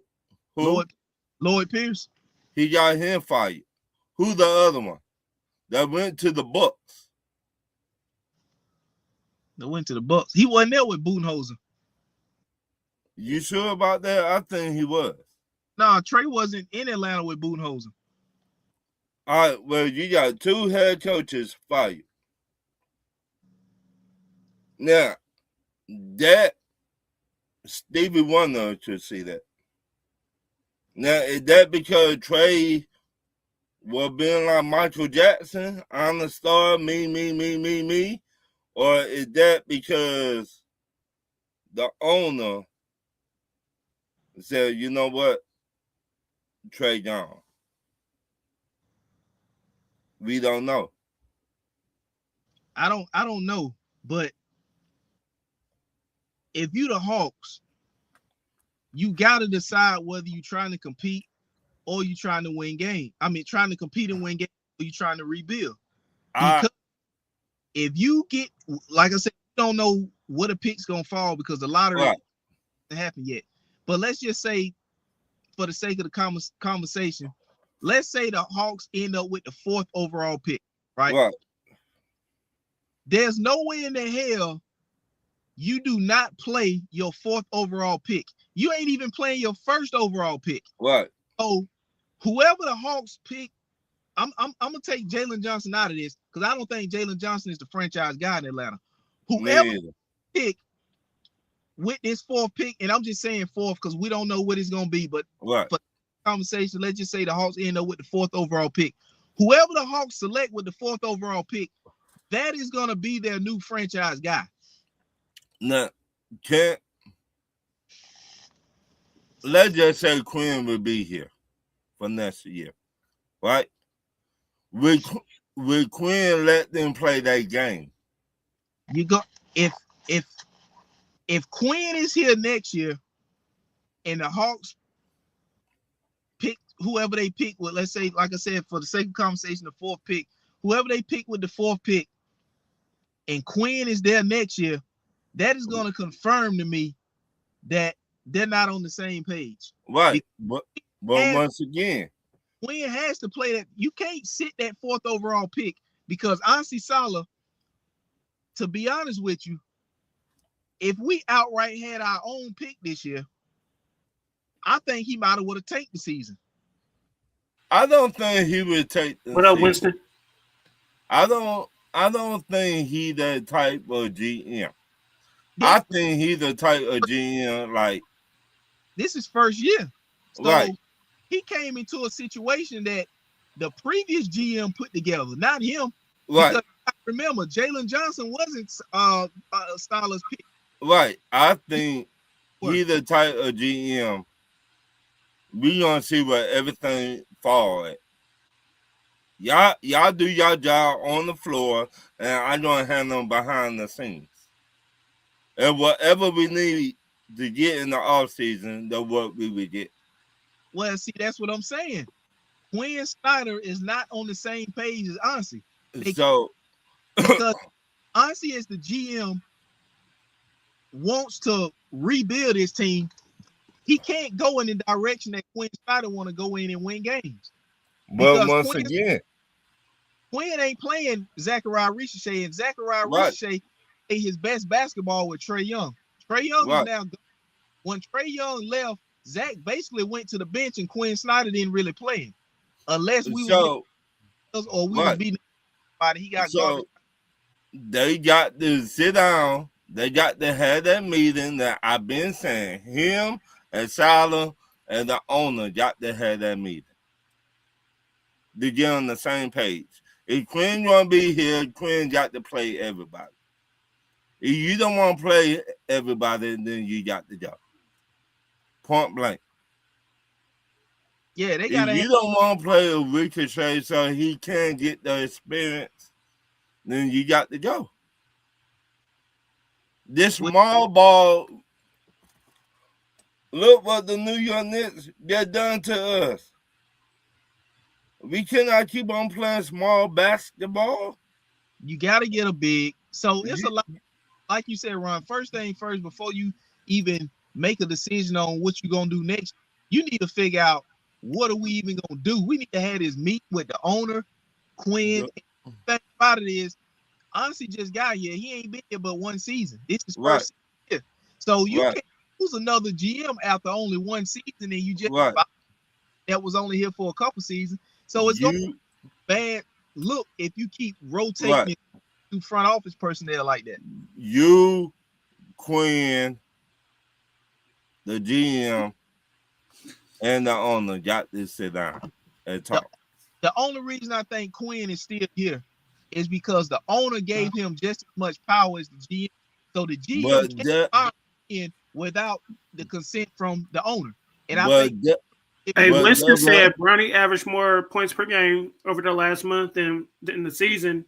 who? Lloyd Pierce. He got him fired. Who the other one that went to the Bucks? That went to the Bucks. He wasn't there with Budenholzer. You sure about that? I think he was. Nah, Trey wasn't in Atlanta with Budenholzer. All right, well, you got 2 head coaches fired. Now, that Stevie Wonder should see that. Now, is that because Trey was being like Michael Jackson, I'm the star, me? Or is that because the owner said, you know what, Trey gone? We don't know. I don't know, but if you the Hawks, you got to decide whether you're trying to compete or you're trying to win games. I mean, trying to compete and win games, or you're trying to rebuild. Because if you get, like I said, you don't know what a pick's going to fall because the lottery hasn't happened yet. But let's just say, for the sake of the conversation, let's say the Hawks end up with the 4th overall pick, right? There's no way in the hell you do not play your 4th overall pick. You ain't even playing your 1st overall pick. Right. So whoever the Hawks pick, I'm gonna take Jalen Johnson out of this because I don't think Jalen Johnson is the franchise guy in Atlanta. Whoever pick with this 4th pick, and I'm just saying 4th because we don't know what it's gonna be, but for the conversation, let's just say the Hawks end up with the 4th overall pick. Whoever the Hawks select with the 4th overall pick, that is gonna be their new franchise guy. Now, let's just say Quinn will be here for next year, right? Will Quinn let them play that game? You go if Quinn is here next year, and the Hawks pick whoever they pick with, let's say, like I said, for the sake of conversation, the 4th pick, whoever they pick with the 4th pick, and Quinn is there next year, that is going to confirm to me that they're not on the same page. Right. But once again, Quinn has to play that. You can't sit that 4th overall pick because Ansi Salah, to be honest with you, if we outright had our own pick this year, I think he might have would have taken the season. I don't think he would take the What up, Winston? I don't think he that type of GM. I think he's the type of GM like this is first year. So right. He came into a situation that the previous GM put together, not him. Right. Because remember, Jalen Johnson wasn't Salah's pick. Right. I think he's the type of GM. We gonna see where everything fall at. Y'all do your job on the floor, and I'm gonna handle them behind the scenes. And whatever we need to get in the off season, that's what we would get. Well, see, that's what I'm saying. Quinn Snyder is not on the same page as Ansi. So because Ansi as the GM wants to rebuild his team, he can't go in the direction that Quinn Snyder want to go in and win games. But once again, Quinn ain't playing Zachariah Ricochet, and Zachariah Ricochet played his best basketball with Trae Young. Trae Young is now, when Trae Young left, Zach basically went to the bench, and Quinn Snyder didn't really play him, unless we would be somebody. He got garbage. They got to sit down. They got to have that meeting that I've been saying. Him and Salah and the owner got to have that meeting to get on the same page. If Quinn want to be here, Quinn got to play everybody. If you don't want to play everybody, then you got to go. Point blank. Yeah, they got. If you don't want to play a Ricochet so he can get the experience, then you got to go. This small ball Look what the New York Knicks got done to us. We cannot keep on playing small basketball. You got to get a big. So it's a lot. Like you said, Ron, first thing first, before you even make a decision on what you're going to do next, you need to figure out what are we even going to do. We need to have this meet with the owner, Quinn. Yep. The thing about it is, honestly, just got here. He ain't been here but one season. This is Right. first year. So you Right. can't use another GM after only one season, and you just Right. that was only here for a couple seasons. So it's going to be a bad look if you keep rotating Right. it through front office personnel like that. You, Quinn, the GM, and the owner got to sit down and talk. The only reason I think Quinn is still here is because the owner gave him just as much power as the GM. So the GM can't fire in without the consent from the owner. And I think hey, Winston said Bronny averaged more points per game over the last month than the season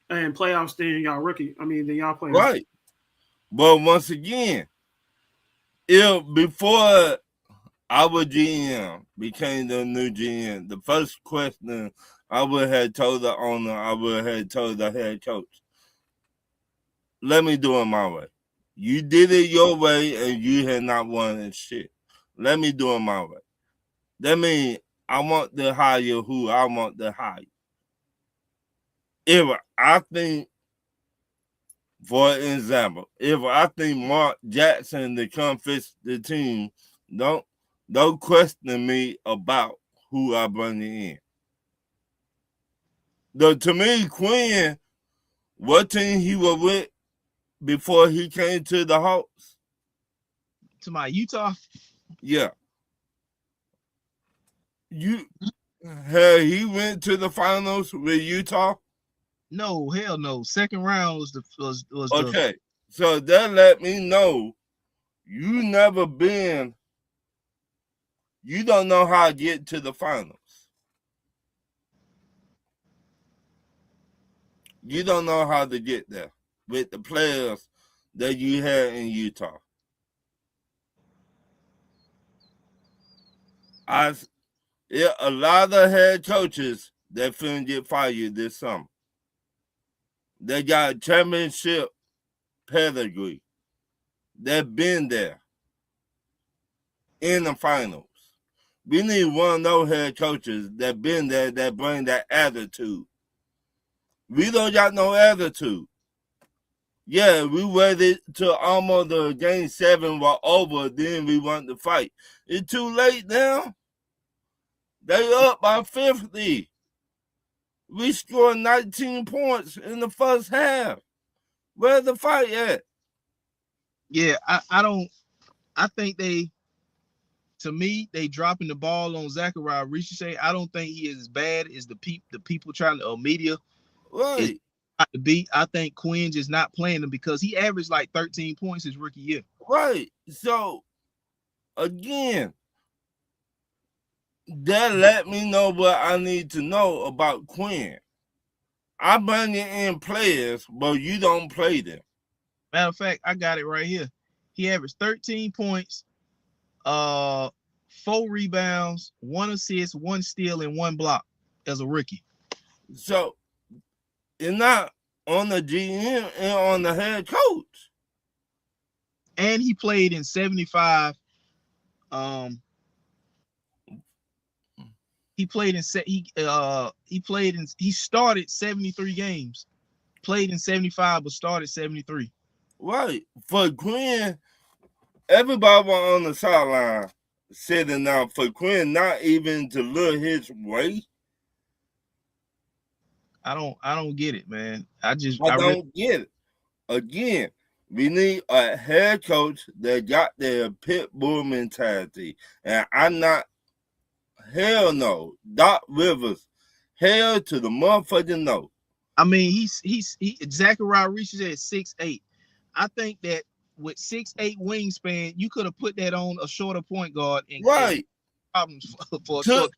and playoffs than y'all rookie. I mean, than y'all playing. Right. But once again, if before our GM became the new GM, the first question I would have told the owner, I would have told the head coach, let me do it my way. You did it your way and you had not won shit. Let me do it my way. That means I want to hire who I want to hire. If I think, for example, if I think Mark Jackson to come fix the team, don't question me about who I bring in. To me, Quinn, what team he was with before he came to the Hawks? To my Utah? Yeah. He went to the finals with Utah? No, hell no. Second round was okay. So that let me know you never been. You don't know how to get to the finals. You don't know how to get there with the players that you had in Utah. A lot of head coaches that finna get fired this summer. They got championship pedigree. They've been there in the finals. We need one of those head coaches that been there that bring that attitude. We don't got no attitude. Yeah, we waited till almost the game 7 was over, then we want to fight. It's too late now. They up by 50. We scored 19 points in the first half. Where's the fight at? Yeah, I think to me, they dropping the ball on Zachariah Richardson. I don't think he is as bad as the people trying to media. Right. To be. I think Quinn just not playing him because he averaged like 13 points his rookie year. Right. So, again, that let me know what I need to know about Quinn. I bring in players, but you don't play them. Matter of fact, I got it right here. He averaged 13 points, 4 rebounds, 1 assist, 1 steal, and 1 block as a rookie. So, it's not on the GM and on the head coach. And he played in 75. He started 73 games, played in 75, but started 73. Right. For Quinn, everybody was on the sideline sitting down. For Quinn not even to look his way. I don't get it, man. I don't get it. Again, we need a head coach that got their pit bull mentality. And I'm not, hell no. Doc Rivers, hell to the motherfucking no. I mean, he's Zachariah Richardson at 6'8". I think that with 6'8" wingspan, you could have put that on a shorter point guard and right problems for a short.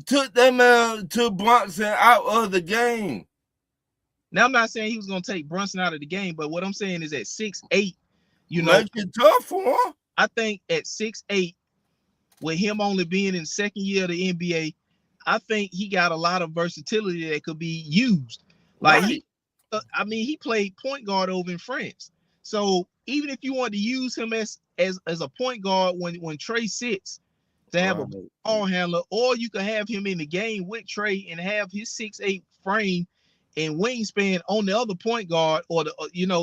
Took that man to Brunson out of the game. Now, I'm not saying he was going to take Brunson out of the game, but what I'm saying is at 6'8", you know. Make it tough for him. I think at 6'8", with him only being in second year of the NBA, I think he got a lot of versatility that could be used. Like Right. he played point guard over in France. So even if you want to use him as a point guard when Trey sits to have a ball handler, or you can have him in the game with Trey and have his 6'8" frame and wingspan on the other point guard, or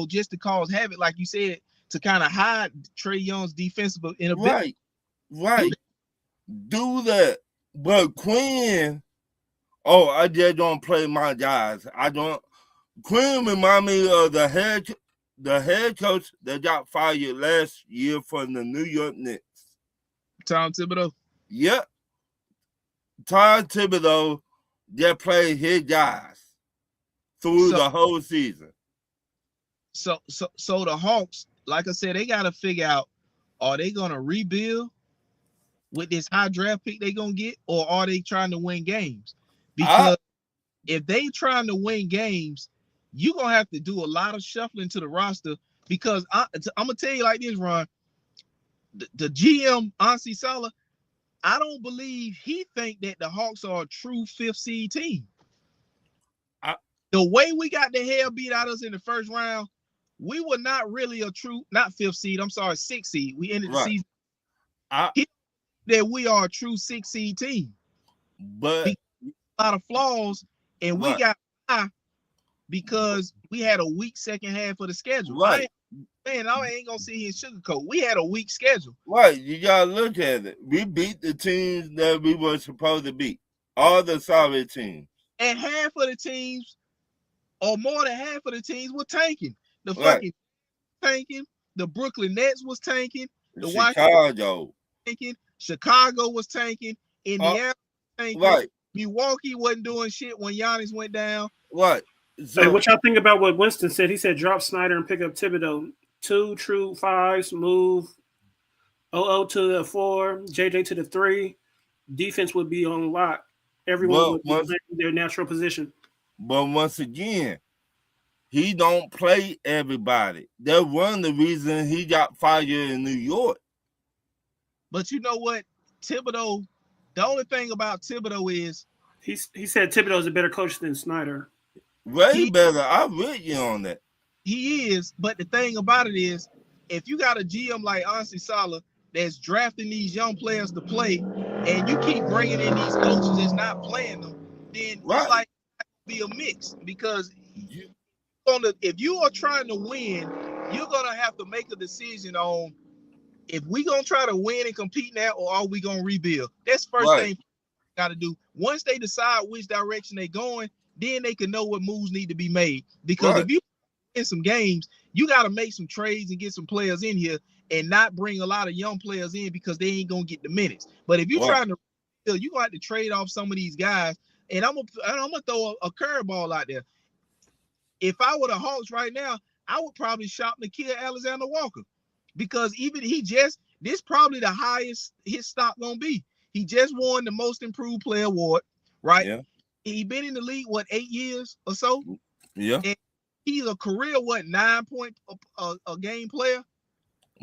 just to cause havoc, like you said, to kind of hide Trae Young's defensive inability. Right. Do that. But Quinn, I just don't play my guys. I don't. Quinn remind me of the head coach that got fired last year from the New York Knicks. Tom Thibodeau. Yep. Tom Thibodeau just played his guys through the whole season. So the Hawks, like I said, they got to figure out, are they going to rebuild with this high draft pick they're going to get, or are they trying to win games? Because if they trying to win games, you're going to have to do a lot of shuffling to the roster, because I'm going to tell you like this, Ron, the GM, Ansi Salah, I don't believe he think that the Hawks are a true 5th seed team. The way we got the hell beat out of us in the first round, we were not really a true, not 5th seed, I'm sorry, 6th seed. We ended the season. That we are a true 6th seed team. But a lot of flaws, and we got high because we had a weak second half of the schedule. Right. I ain't gonna sit here and sugarcoat. We had a weak schedule. Right. You gotta look at it. We beat the teams that we were supposed to beat. All the solid teams. And half of the teams, or more than half of the teams, were tanking. The fucking tanking. The Brooklyn Nets was tanking. The Chicago tanking. Chicago was tanking. Indiana was tanking. Right. Milwaukee wasn't doing shit when Giannis went down. Right. So, hey, what y'all think about what Winston said? He said drop Snyder and pick up Thibodeau. 2 true 5s, move OO to the 4, JJ to the 3. Defense would be on lock. Everyone would be in their natural position. But once again, he don't play everybody. That's one of the reasons he got fired in New York. But you know what? Thibodeau, the only thing about Thibodeau is he said Thibodeau is a better coach than Snyder. Way better. I'm with you on that. He is, but the thing about it is, if you got a GM like Ansi Salah that's drafting these young players to play, and you keep bringing in these coaches that's not playing them, then it's like be a mix. Because if you are trying to win, you're gonna have to make a decision on if we gonna try to win and compete now, or are we gonna rebuild? That's the first thing got to do. Once they decide which direction they're going, then they can know what moves need to be made. Because if you in some games, you got to make some trades and get some players in here, and not bring a lot of young players in because they ain't gonna get the minutes. But if you're trying to, you gonna have to trade off some of these guys. And I'm gonna throw a curveball out there. If I were the Hawks right now, I would probably shop Nickeil Alexander-Walker, because this probably the highest his stock gonna be. He just won the Most Improved Player award, right? Yeah. He been in the league 8 years or so. Yeah. And he's a career 9 point a game player.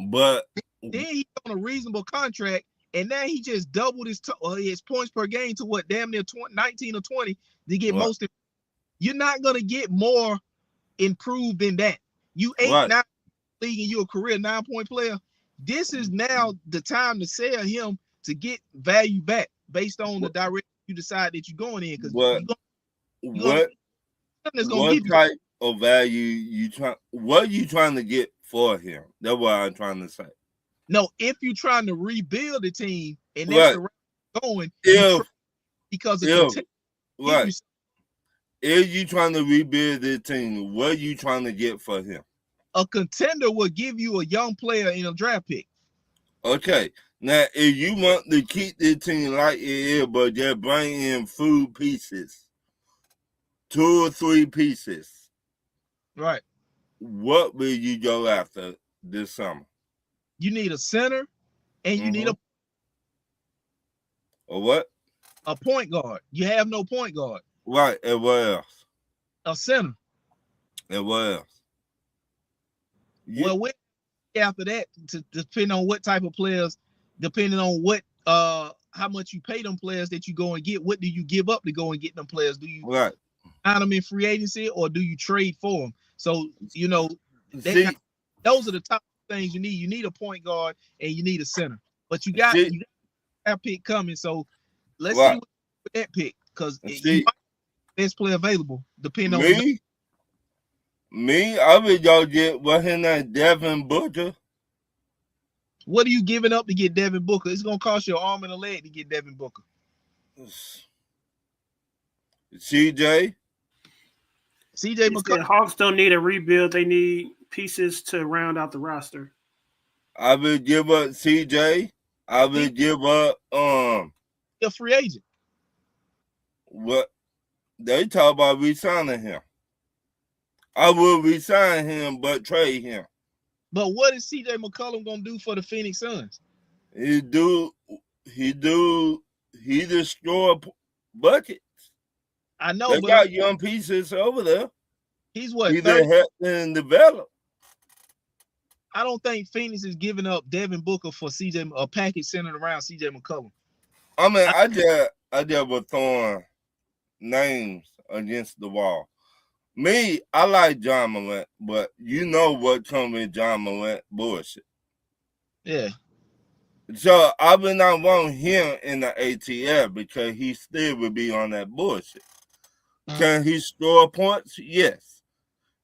But then he's on a reasonable contract, and now he just doubled his points per game to damn near 19 or 20 to get most. You're not gonna get more improved than that. You ain't not league and you're a career 9-point player. This is now the time to sell him to get value back based on the direction you decide that you're going in. Because what type of value what are you trying to get for him? That's what I'm trying to say. No, if you're trying to rebuild the team and that's the route going, because of if you're trying to rebuild the team, what are you trying to get for him? A contender will give you a young player in a draft pick. Okay. Now, if you want to keep the team like it is, but just bring in few pieces, 2 or 3 pieces, right? What will you go after this summer? You need a center, and you need a what? A point guard. You have no point guard. Right. And what else? A center. And what else? Well, after that, to depend on what type of players, depending on what how much you pay them players that you go and get, what do you give up to go and get them players? Do you Right. sign them in free agency or do you trade for them? So See, those are the top things you need. You need a point guard and you need a center. But you got that pick coming. So let's see what that pick, because you might be the best player available, depending on me. I would y'all get his name, Devin Booker. What are you giving up to get Devin Booker? It's gonna cost you an arm and a leg to get Devin Booker. CJ McCollum. Hawks don't need a rebuild. They need pieces to round out the roster. I would give up CJ. I would give up a free agent. What they talk about resigning him. I will resign him, but trade him. But what is CJ McCollum gonna do for the Phoenix Suns? He destroy buckets. I know, they got young pieces over there. He's what? He's help and develop. I don't think Phoenix is giving up Devin Booker for CJ, a package centered around CJ McCollum. I mean, I just was throwing names against the wall. Me, I like John Morant, but you know what comes with John Morant? Bullshit. Yeah. So I would not want him in the ATL because he still would be on that bullshit. Can he score points? Yes.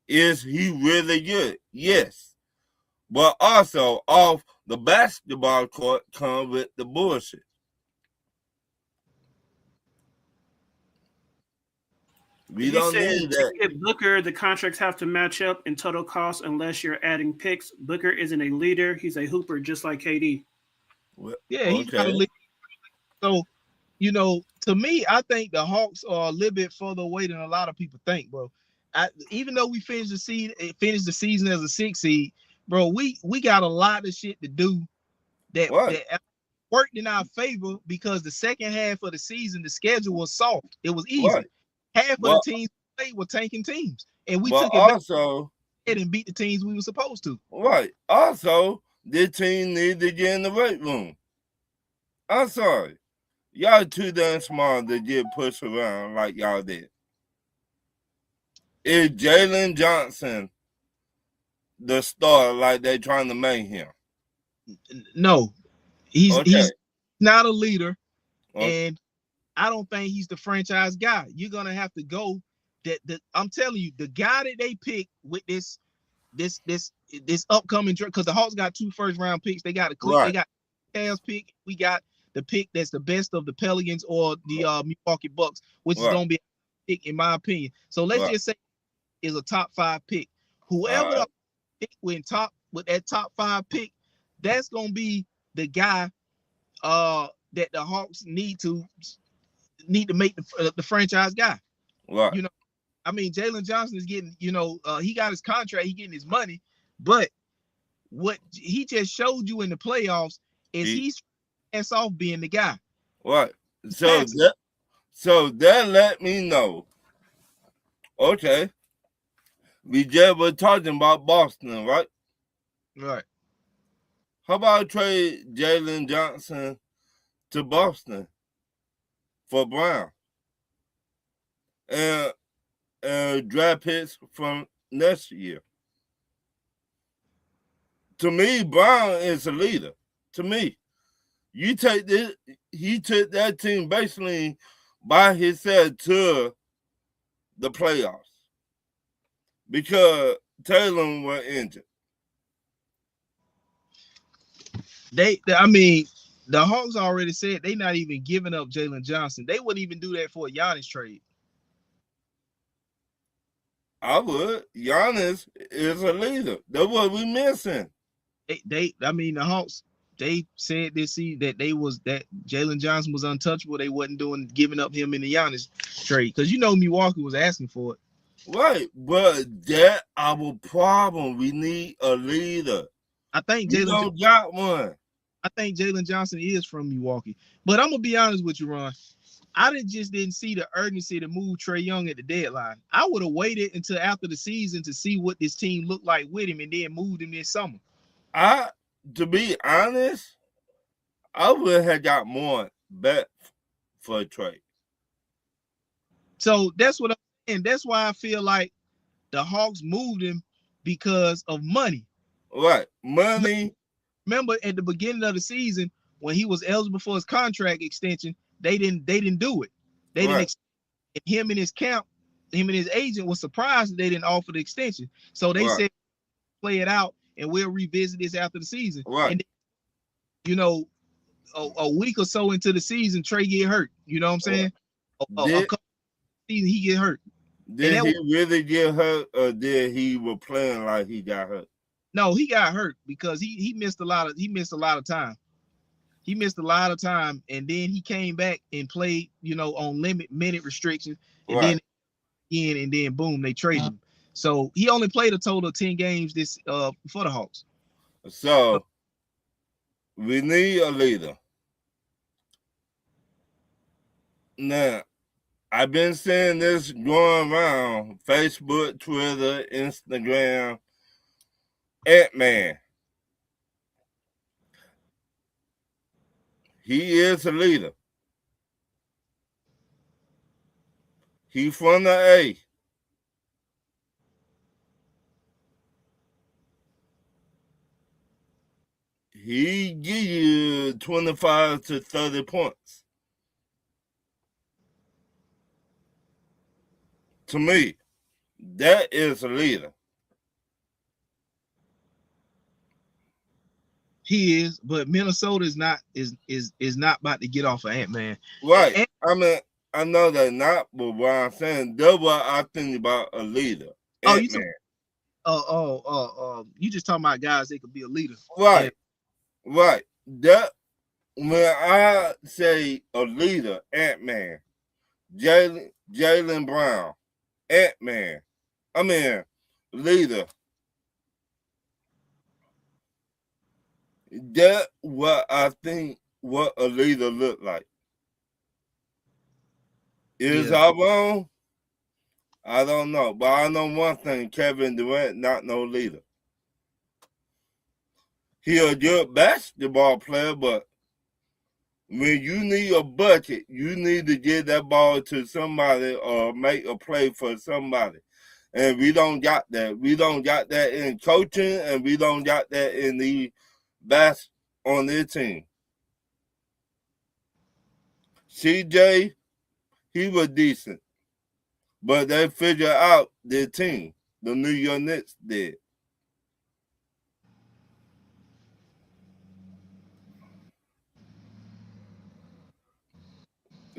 Is he really good? Yes. But also, off the basketball court comes with the bullshit. We don't need that. To get Booker, the contracts have to match up in total cost unless you're adding picks. Booker isn't a leader. He's a hooper just like KD. Well, yeah, he's not a leader. So, to me, I think the Hawks are a little bit further away than a lot of people think, bro. Even though we finished the season as a 6 seed, bro, we got a lot of shit to do that worked in our favor, because the second half of the season, the schedule was soft. It was easy. Right. Half of the teams played were tanking teams, and we took it also back and beat the teams we were supposed to. Right. Also, this team needs to get in the weight room. I'm sorry. Y'all too damn small to get pushed around like y'all did. Is Jalen Johnson the star like they trying to make him? No. He's not a leader, and I don't think he's the franchise guy. You're gonna have to go. I'm telling you, the guy that they picked with this upcoming draft, because the Hawks got 2 first-round picks. They got they got Cavs pick. We got the pick that's the best of the Pelicans or the Milwaukee Bucks, which is gonna be a pick in my opinion. So let's just say is a top 5 pick. Whoever the pick with that top 5 pick, that's gonna be the guy that the Hawks need to make the franchise guy. Right. I mean, Jalen Johnson is getting, he got his contract, he getting his money, but what he just showed you in the playoffs is he's off being the guy. Right. So that let me know. Okay. We just were talking about Boston, right? Right. How about trade Jalen Johnson to Boston for Brown and draft picks from next year? To me, Brown is a leader. To me, you take this. He took that team basically by himself to the playoffs because Taylor was injured. The Hawks already said they're not even giving up Jalen Johnson. They wouldn't even do that for a Giannis trade. I would. Giannis is a leader. That's what we missing. The Hawks, they said this season that Jalen Johnson was untouchable. They wasn't giving up him in the Giannis trade because Milwaukee was asking for it. Right, but that's our problem. We need a leader. I think Jalen got one. I think Jalen Johnson is from Milwaukee. But I'm gonna be honest with you, Ron. I just didn't see the urgency to move Trae Young at the deadline. I would have waited until after the season to see what this team looked like with him and then moved him this summer. To be honest, I would have got more bet for a trade. So that's what I'm saying. That's why I feel like the Hawks moved him because of money. Right, money. Remember at the beginning of the season when he was eligible for his contract extension, they didn't do it. They Right. didn't. Him and his agent was surprised that they didn't offer the extension. So they said, play it out and we'll revisit this after the season. Right. And you know, a week or so into the season, Trey get hurt. You know what I'm saying? A couple season he get hurt. Did he really get hurt, or did he was playing like he got hurt? No, he got hurt because he missed a lot of time. He missed a lot of time, and then he came back and played, on minute restrictions, and then boom, they traded him. So he only played a total of 10 games this for the Hawks. So we need a leader. Now, I've been seeing this going around Facebook, Twitter, Instagram. Ant-Man. He is a leader. He from the A. He give you 25 to 30 points. To me, that is a leader. He is, but Minnesota is not about to get off of Ant-Man. Right. I mean, I know they're not, but what I'm saying, that's what I think about a leader. Ant-Man. You just talking about guys that could be a leader. Right. Right. That when I say a leader, Ant-Man, Jaylen Brown, Ant-Man. I mean, leader. That's what I think what a leader look like. Is I wrong? I don't know. But I know one thing, Kevin Durant not no leader. He a good basketball player, but when you need a bucket, you need to get that ball to somebody or make a play for somebody. And we don't got that. We don't got that in coaching, and we don't got that in the best on their team. CJ, he was decent, but they figured out their team. The New York Knicks did.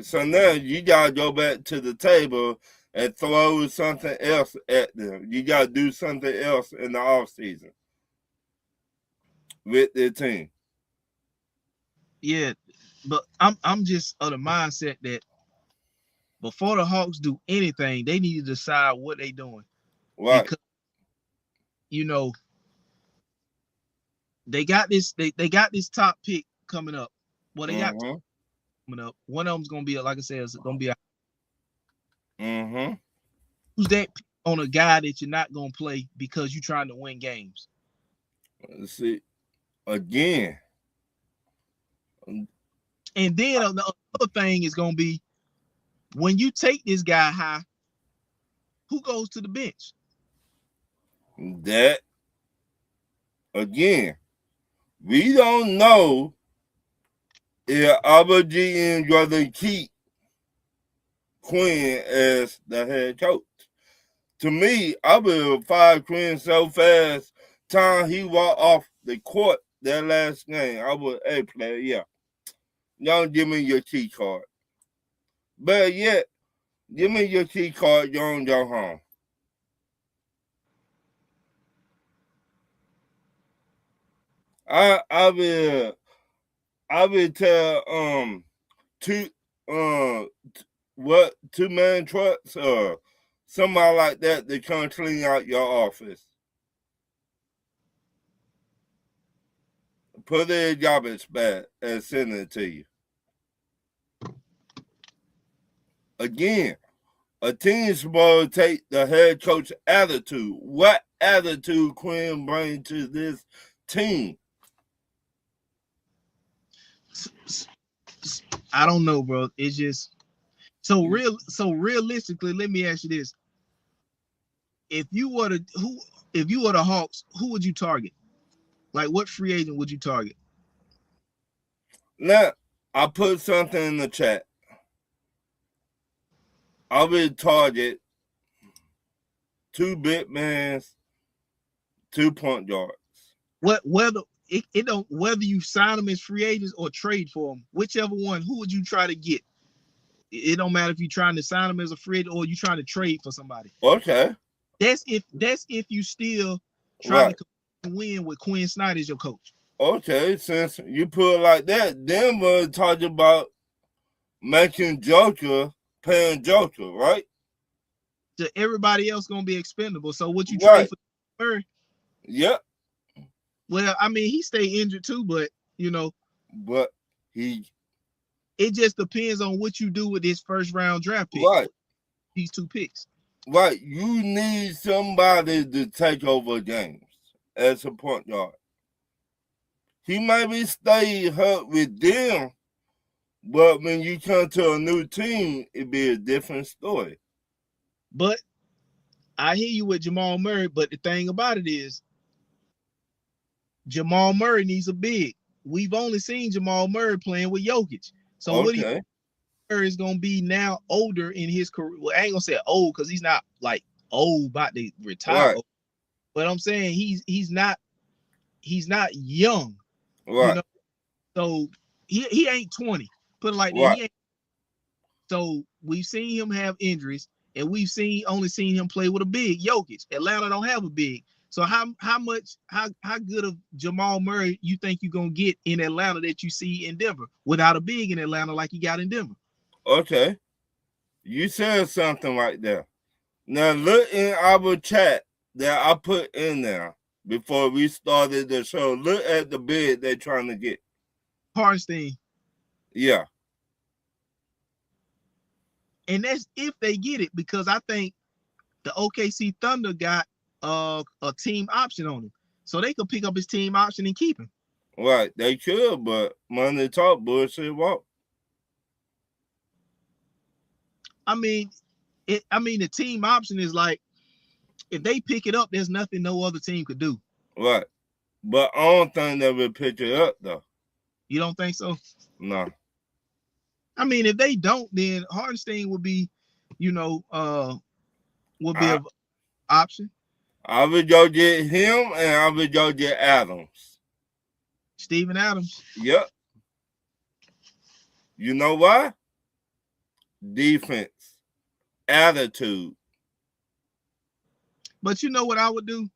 So now you gotta go back to the table and throw something else at them. You gotta do something else in the offseason with their team. Yeah, but I'm just of the mindset that before the Hawks do anything, they need to decide what they're doing. Right. Because, they got this top pick coming up. Well, they got coming up. One of them's gonna be, like I said, it's gonna be who's that on a guy that you're not gonna play because you're trying to win games? Let's see. Again. And then the other thing is gonna be when you take this guy high, who goes to the bench? That again, we don't know if our GM gonna keep Quinn as the head coach. To me, I will fire Quinn so fast. Time he walked off the court that last game, I would, hey player, yeah. Y'all give me your key card. But yet, give me your key card, you don't go home. I will tell two-man trucks or somebody like that to come clean out your office. Put it in garbage bag and send it to you. Again, a team's supposed to take the head coach attitude. What attitude Quinn brings to this team. I don't know, bro. It's just so real. So realistically, let me ask you this: if you were the Hawks, who would you target? Like, what free agent would you target? Now, I put something in the chat. I would target 2 big mans, 2 point guards. Whether it don't whether you sign them as free agents or trade for them, whichever one, who would you try to get? It don't matter if you're trying to sign them as a free agent or you trying to trade for somebody. Okay. That's if you still trying to win with Quinn Snyder as your coach. Okay, since you put it like that, then we're talking about making Joker paying Joker, right? So everybody else gonna be expendable. So what you trade for Murray? Yep. Well, I mean, he stay injured too, but you know, but it just depends on what you do with this first round draft pick. Right. These 2 picks. Right. You need somebody to take over games as a point guard. He maybe stay hurt with them, but when you come to a new team, it'd be a different story. But I hear you with Jamal Murray, but the thing about it is Jamal Murray needs a big. We've only seen Jamal Murray playing with Jokic. So what do you think Murray is gonna be now older in his career? Well, I ain't gonna say old because he's not like old about to retire. Right. But I'm saying he's not young. Right. You know? So he ain't 20. Put it like that. He ain't. So we've seen him have injuries, and we've only seen him play with a big Jokic. Atlanta don't have a big. So how good of Jamal Murray you think you're gonna get in Atlanta that you see in Denver without a big in Atlanta like you got in Denver? Okay. You said something right there. Now look in our chat that I put in there before we started the show. Look at the bid they're trying to get. Hartenstein. Yeah. And that's if they get it, because I think the OKC Thunder got a team option on him. So they could pick up his team option and keep him. Right. They could, but money talk, bullshit walk. I mean, the team option is like, if they pick it up, there's nothing no other team could do. Right. But I don't think they will pick it up, though. You don't think so? No. I mean, if they don't, then Hartenstein would be, would be an option. I would go get him, and I would go get Adams. Steven Adams. Yep. You know why? Defense. Attitude. But you know what I would do?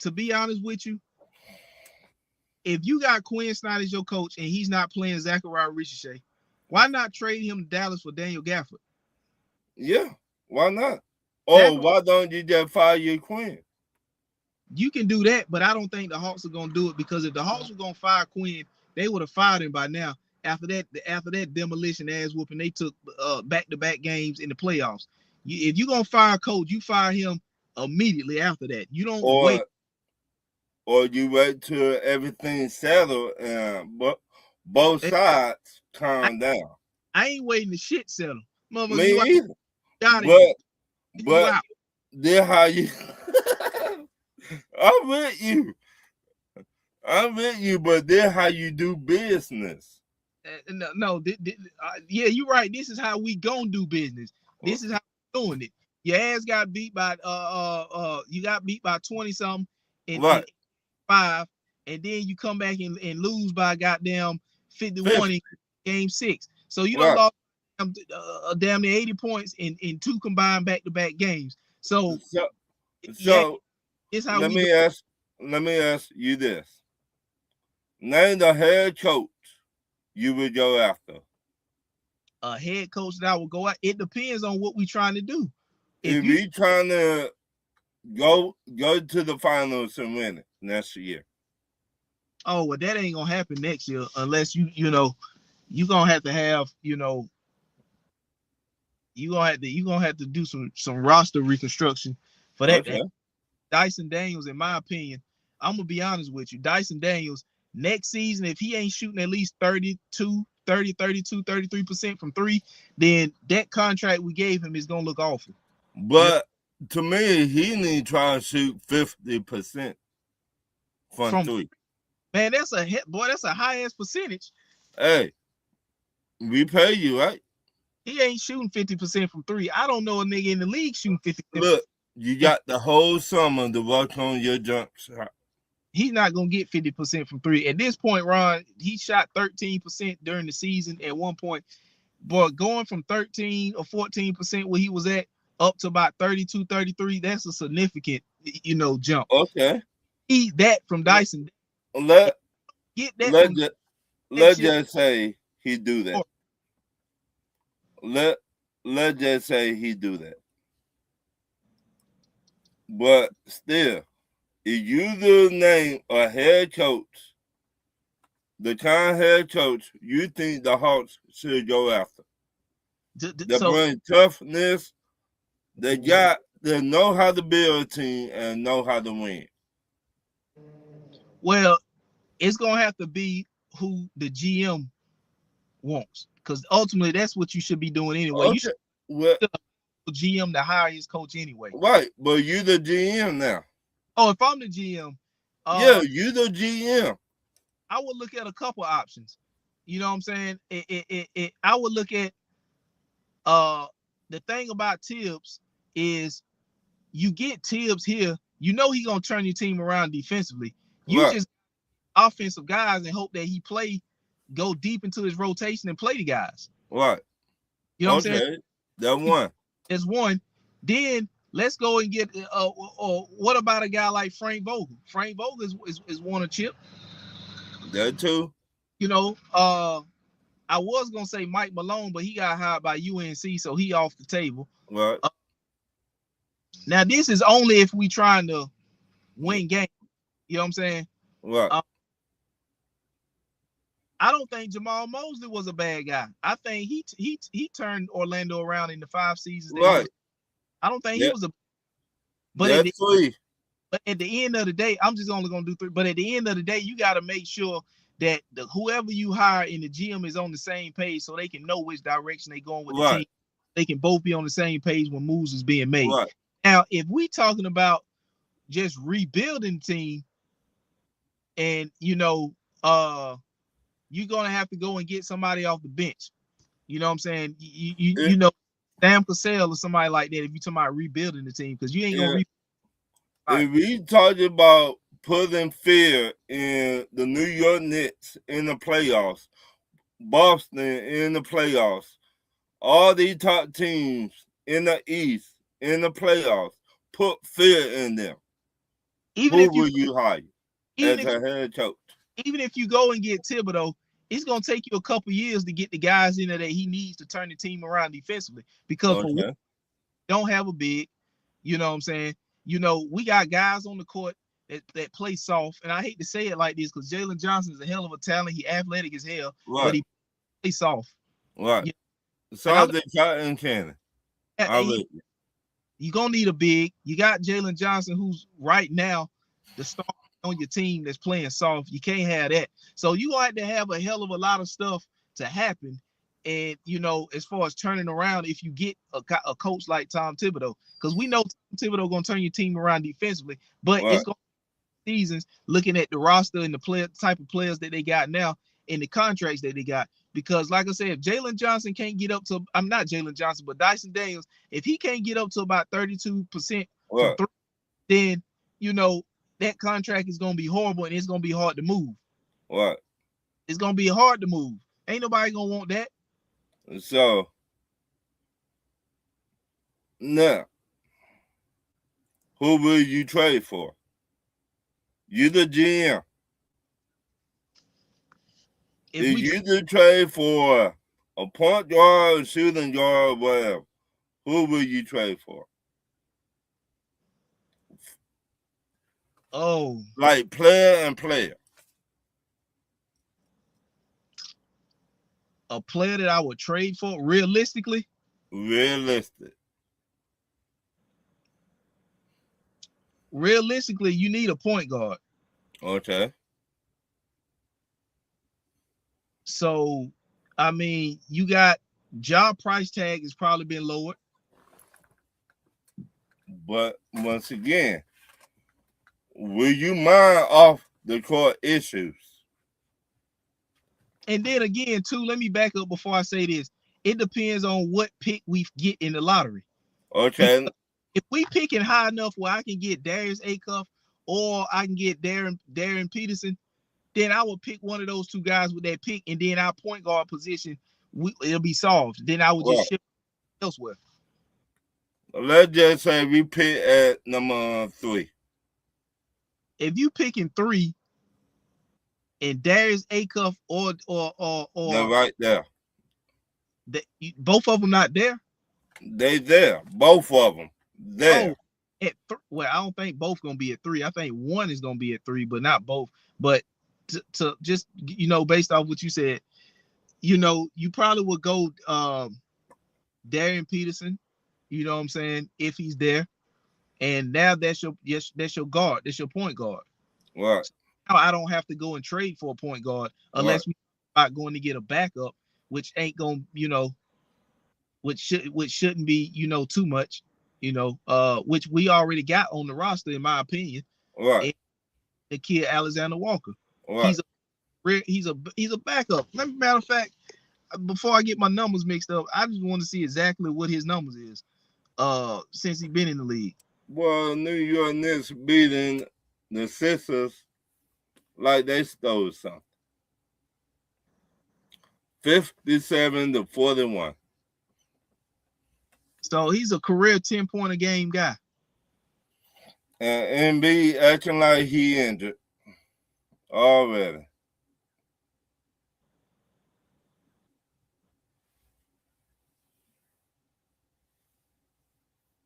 To be honest with you, if you got Quinn Snyder as your coach and he's not playing Zachariah Ricochet, why not trade him to Dallas for Daniel Gafford? Yeah, why not? Or why don't you just fire your Quinn? You can do that, but I don't think the Hawks are gonna do it, because if the Hawks were gonna fire Quinn, they would have fired him by now. After that demolition ass whooping they took back-to-back games in the playoffs. If you're gonna fire a coach, you fire him immediately after that. You don't wait. Or you wait till everything's settled and both sides calm down. I ain't waiting to shit settle. Me either. But then how you I'm with you, but then how you do business. Yeah, you're right. This is how we gonna do business. This is how we're doing it. Your ass got beat by 20 something in 5, and then you come back and lose by goddamn 51 in game 6. So you don't lost damn near 80 points in 2 combined back-to-back games. So it's how let me ask you this. Name the head coach you would go after. A head coach that I would go out. It depends on what we're trying to do. If we trying to go to the finals and win it next year. Oh, well, that ain't gonna happen next year unless you're gonna have to have, you're gonna have to do some roster reconstruction for that. Okay. Dyson Daniels, in my opinion, I'm gonna be honest with you. Dyson Daniels, next season, if he ain't shooting at least 33% from three, then that contract we gave him is gonna look awful. But to me, he need to try and shoot 50% from three. Man, that's a high ass percentage. Hey, we pay you, right? He ain't shooting 50% from three. I don't know a nigga in the league shooting 50%. Look, you got the whole summer to work on your jump shot. He's not gonna get 50% from three. At this point, Ron, he shot 13% during the season at one point. But going from 13 or 14% where he was at up to about 32, 33, that's a significant, jump. Okay. Eat that from Dyson. Let's Get just say he do that. Let's just say he do that. But still, if you do name a head coach, the kind of head coach you think the Hawks should go after, they bring toughness, they know how to build a team and know how to win. Well, it's gonna have to be who the GM wants, because ultimately that's what you should be doing anyway. Okay. You should GM to hire his coach anyway. Right, but you the GM now. Oh, if I'm the GM, yeah, you the GM. I would look at a couple options. You know what I'm saying? I would look at the thing about Tibbs is you get Tibbs here, he's gonna turn your team around defensively. You just offensive guys and hope that he go deep into his rotation and play the guys. Right. You know what I'm saying? That one. That's one. Then let's go and get what about a guy like Frank Vogel? Frank Vogel is won a chip. That too. I was gonna say Mike Malone, but he got hired by UNC, so he off the table. Right. Now this is only if we trying to win games. You know what I'm saying? Right. I don't think Jamal Mosley was a bad guy. I think he turned Orlando around in the 5 seasons. Right. I don't think he was a. But at the end of the day, I'm just only gonna do 3. But at the end of the day, you got to make sure that whoever you hire in the GM is on the same page, so they can know which direction they're going with the team. They can both be on the same page when moves is being made. Right. Now, if we talking about just rebuilding the team, and you're gonna have to go and get somebody off the bench. You know what I'm saying? Sam Cassell or somebody like that. If you're talking about rebuilding the team, because you ain't gonna. If we talking about putting fear in the New York Knicks in the playoffs, Boston in the playoffs, all these top teams in the East in the playoffs, put fear in them. Who will you hire as a head coach? Even if you go and get Thibodeau, it's going to take you a couple years to get the guys in there that he needs to turn the team around defensively, because we don't have a big, you know what I'm saying? We got guys on the court that play soft, and I hate to say it like this because Jalen Johnson is a hell of a talent. He athletic as hell, but he plays soft. Right. Soft as cotton candy. You're going to need a big. You got Jalen Johnson, who's right now the star on your team that's playing soft. You can't have that. So you have to have a hell of a lot of stuff to happen. And, as far as turning around, if you get a coach like Tom Thibodeau, because we know Tom Thibodeau going to turn your team around defensively, but it's going to be seasons looking at the roster and the type of players that they got now and the contracts that they got. Because like I said, if Jalen Johnson can't get up to, I'm not Jalen Johnson, but Dyson Daniels, if he can't get up to about 32% from 3, then, that contract is going to be horrible and it's going to be hard to move. What? It's going to be hard to move. Ain't nobody going to want that. So, now, who will you trade for? You the GM. If you could trade for a point guard, shooting guard, whatever, who will you trade for? Oh. Like player and player. A player that I would trade for, realistically? Realistically, you need a point guard. Okay. So, I mean, you got job price tag has probably been lowered. But once again, will you mind off the court issues? And then again, too, let me back up before I say this. It depends on what pick we get in the lottery. Okay. Because if we picking high enough where I can get Darius Acuff or I can get Darren Peterson, then I will pick one of those two guys with that pick, and then our point guard position, it'll be solved. Then I would just ship elsewhere. Let's just say we pick at number 3. If you picking 3 and Darius Acuff or They're right there. Both of them not there. They there. Both of them there. Oh, well, I don't think both gonna be at 3. I think one is gonna be at 3, but not both. But to just based off what you said, you probably would go Darren Peterson. You know what I'm saying? If he's there, and now that's your guard. That's your point guard. Right. So now I don't have to go and trade for a point guard unless we are going to get a backup, which ain't gonna, which shouldn't be, too much, which we already got on the roster, in my opinion. Right. And the kid Alexander Walker. Right. He's a backup. Matter of fact, before I get my numbers mixed up, I just want to see exactly what his numbers is. Since he's been in the league. Well, New York Knicks beating the Sixers like they stole something. 57-41. So he's a career 10-point a game guy. And Embiid acting like he injured already.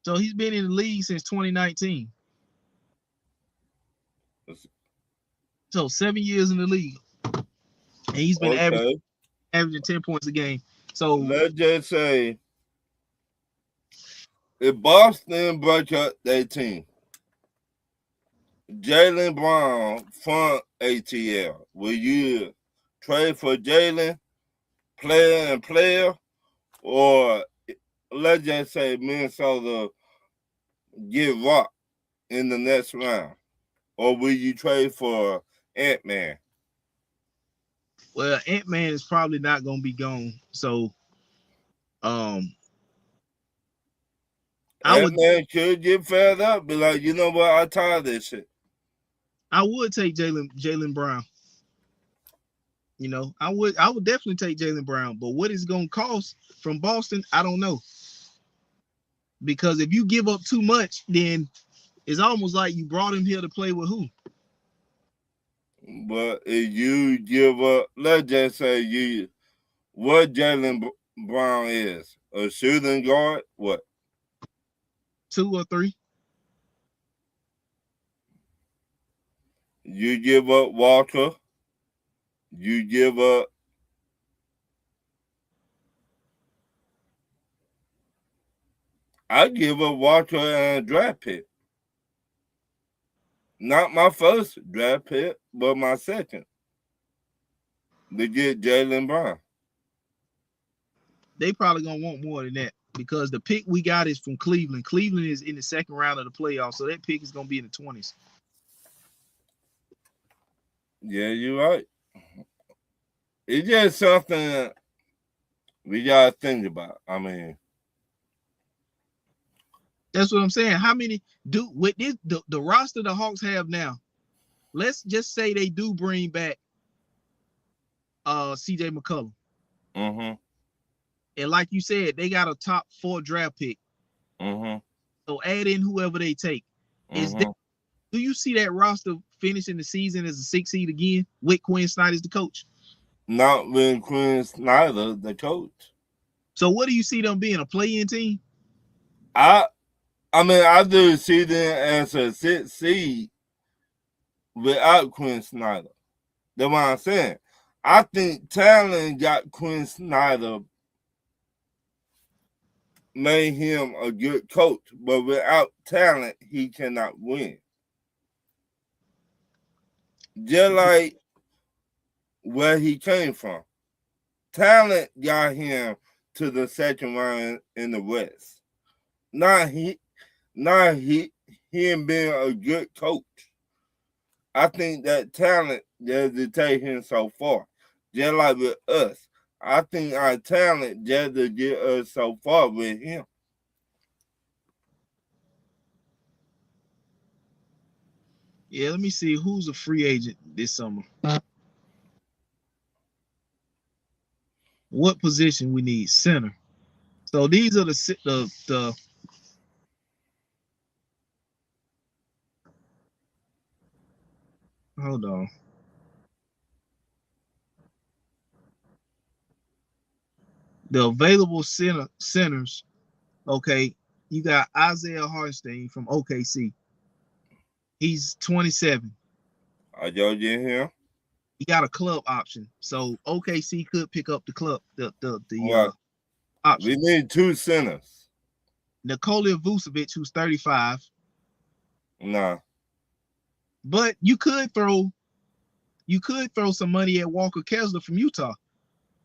So he's been in the league since 2019. So 7 years in the league. And he's been averaging 10 points a game. So let's just say if Boston break up their team, Jaylen Brown from ATL, will you trade for Jaylen, player, or let's just say Minnesota get rocked in the next round? Or will you trade for Ant-Man? Well, Ant-Man is probably not going to be gone. So, Ant-Man could get fed up, be like, you know what, I'm tired of this shit. I would take Jaylen Brown. I would definitely take Jaylen Brown. But what it's going to cost from Boston, I don't know. Because if you give up too much, then it's almost like you brought him here to play with who? But if you give up, let's just say what Jaylen Brown is, a shooting guard, what? 2 or 3. You give up Walker. You give up I give up Walker and a draft pick. Not my first draft pick, but my second. To get Jaylen Brown. They probably gonna want more than that because the pick we got is from Cleveland. Cleveland is in the second round of the playoffs, so that pick is gonna be in the 20s. Yeah, you're right. It's just something we gotta think about. I mean, that's what I'm saying. How many do with this the roster the Hawks have now? Let's just say they do bring back CJ McCollum. Mm-hmm. And like you said, they got a top 4 draft pick. Mm-hmm. So add in whoever they take. Do you see that roster finishing the season as a 6 seed again with Quinn Snyder as the coach? Not with Quinn Snyder, the coach. So what do you see them being, a play-in team? I mean, I do see them as a 6 seed without Quinn Snyder. That's what I'm saying. I think talent got Quinn Snyder, made him a good coach, but without talent, he cannot win. just like where he came from. Talent got him to the second round in the West. Not him being a good coach. I think that talent does to take him so far. Just like with us. I think our talent just to get us so far with him. Yeah, let me see who's a free agent this summer. What position we need? Center. So these are the hold on. The available centers. Okay, you got Isaiah Hartenstein from OKC. He's 27. Are y'all getting him? He got a club option, so OKC could pick up the club Well, option. we need 2 centers. Nikola Vucevic, who's 35. Nah. But you could throw some money at Walker Kessler from Utah,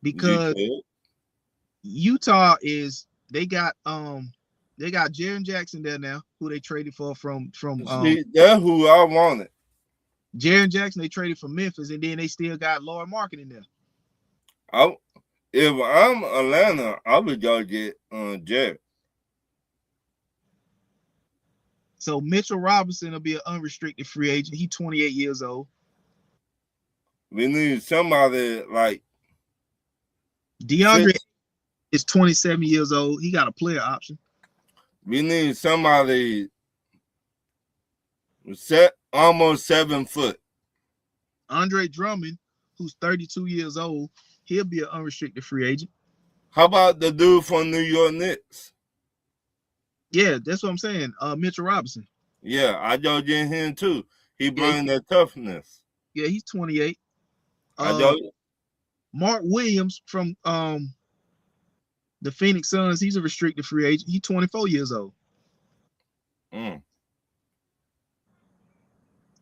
because Utah they got Jaren Jackson there now, who they traded for from See, that's who I wanted. Jaren Jackson they traded from Memphis, and then they still got Lauri Markkanen in there. If I'm Atlanta, I would go get Jared. So Mitchell Robinson will be an unrestricted free agent. He's 28 years old. We need somebody like DeAndre is 27 years old. He got a player option. We need somebody almost 7 foot. Andre Drummond, who's 32 years old, he'll be an unrestricted free agent. How about the dude from New York Knicks? Yeah, that's what I'm saying. Mitchell Robinson. Yeah, I go get him too. He brings that toughness. Yeah, he's 28. Mark Williams from the Phoenix Suns, he's a restricted free agent. He's 24 years old.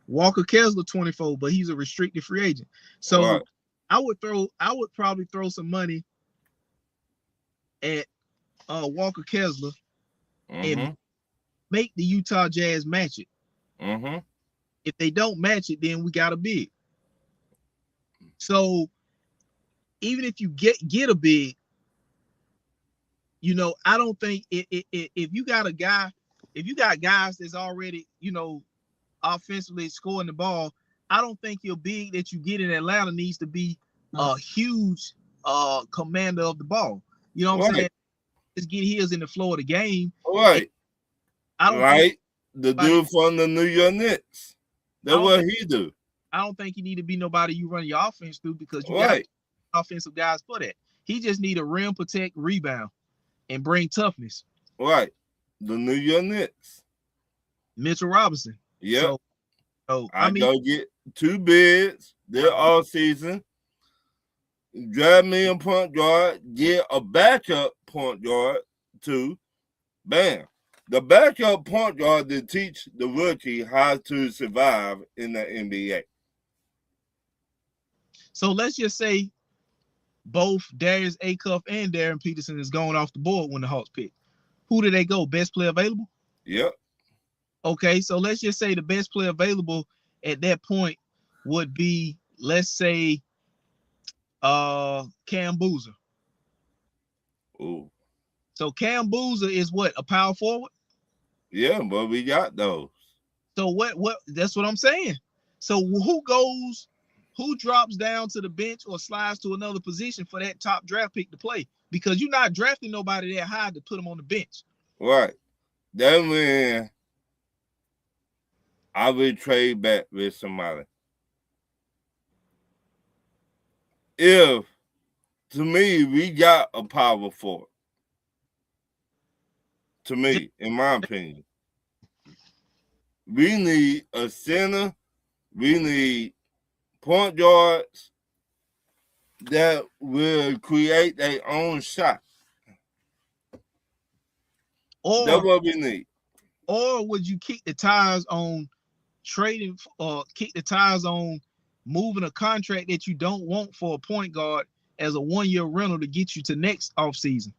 Walker Kessler, 24, but he's a restricted free agent. So right. I would probably throw some money at Walker Kessler and make the Utah Jazz match it. If they don't match it, then we got a bid. So even if you get a bid, you know, I don't think if you got guys that's already, you know, offensively scoring the ball, I don't think your big that you get in Atlanta needs to be a huge commander of the ball. You know what I'm saying? Just get his in the flow of the game. Right. I don't think the dude from the New York Knicks. That's what he do. I don't think you need to be nobody you run your offense through, because you got offensive guys for that. He just need a rim protect, rebound, and bring toughness. Right. The New York Knicks. Mitchell Robinson. Yeah. So I go get 2 bids this all season. Grab me a point guard, get a backup point guard too. Bam. The backup point guard to teach the rookie how to survive in the NBA. So let's just say both Darius Acuff and Darren Peterson is going off the board when the Hawks pick. Who do they go? Best player available? Yep. Okay, so let's just say the best player available at that point would be, let's say, Cam Boozer. Ooh. So Cam Boozer is what, a power forward? Yeah, but we got those. So what that's what I'm saying. So who drops down to the bench or slides to another position for that top draft pick to play? Because you're not drafting nobody that high to put them on the bench. Right. Then when I would trade back with somebody. If, to me, we got a power forward. To me, in my opinion. We need a center. We need point guards that will create their own shot. That's what we need. Or would you kick the tires on trading, or kick the tires on moving a contract that you don't want for a point guard as a 1-year rental to get you to next offseason.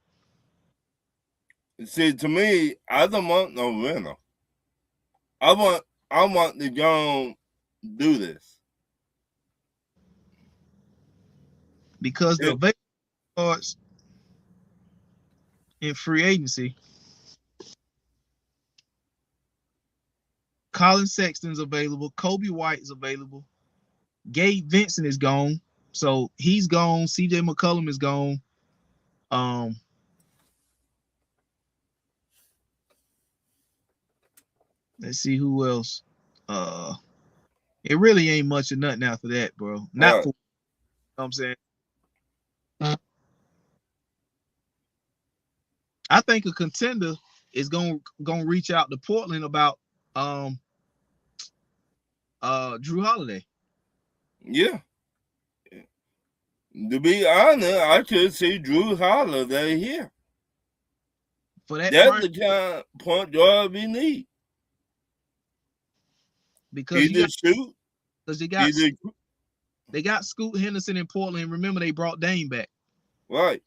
See, to me, I don't want no rental. I want to go and do this. Because the available guards in free agency, Colin Sexton's available, Kobe White is available, Gabe Vincent is gone, so he's gone. CJ McCollum is gone. Let's see who else. It really ain't much of nothing after that, bro. Not Right. for, you know what I'm saying. I think a contender is gonna reach out to Portland about Drew Holiday. Yeah. To be honest, I could see Drew Holiday here. For that That's price, the kind of point guard we need. because He did shoot. they got Scoot Henderson in Portland. Remember, they brought Dame back. Right.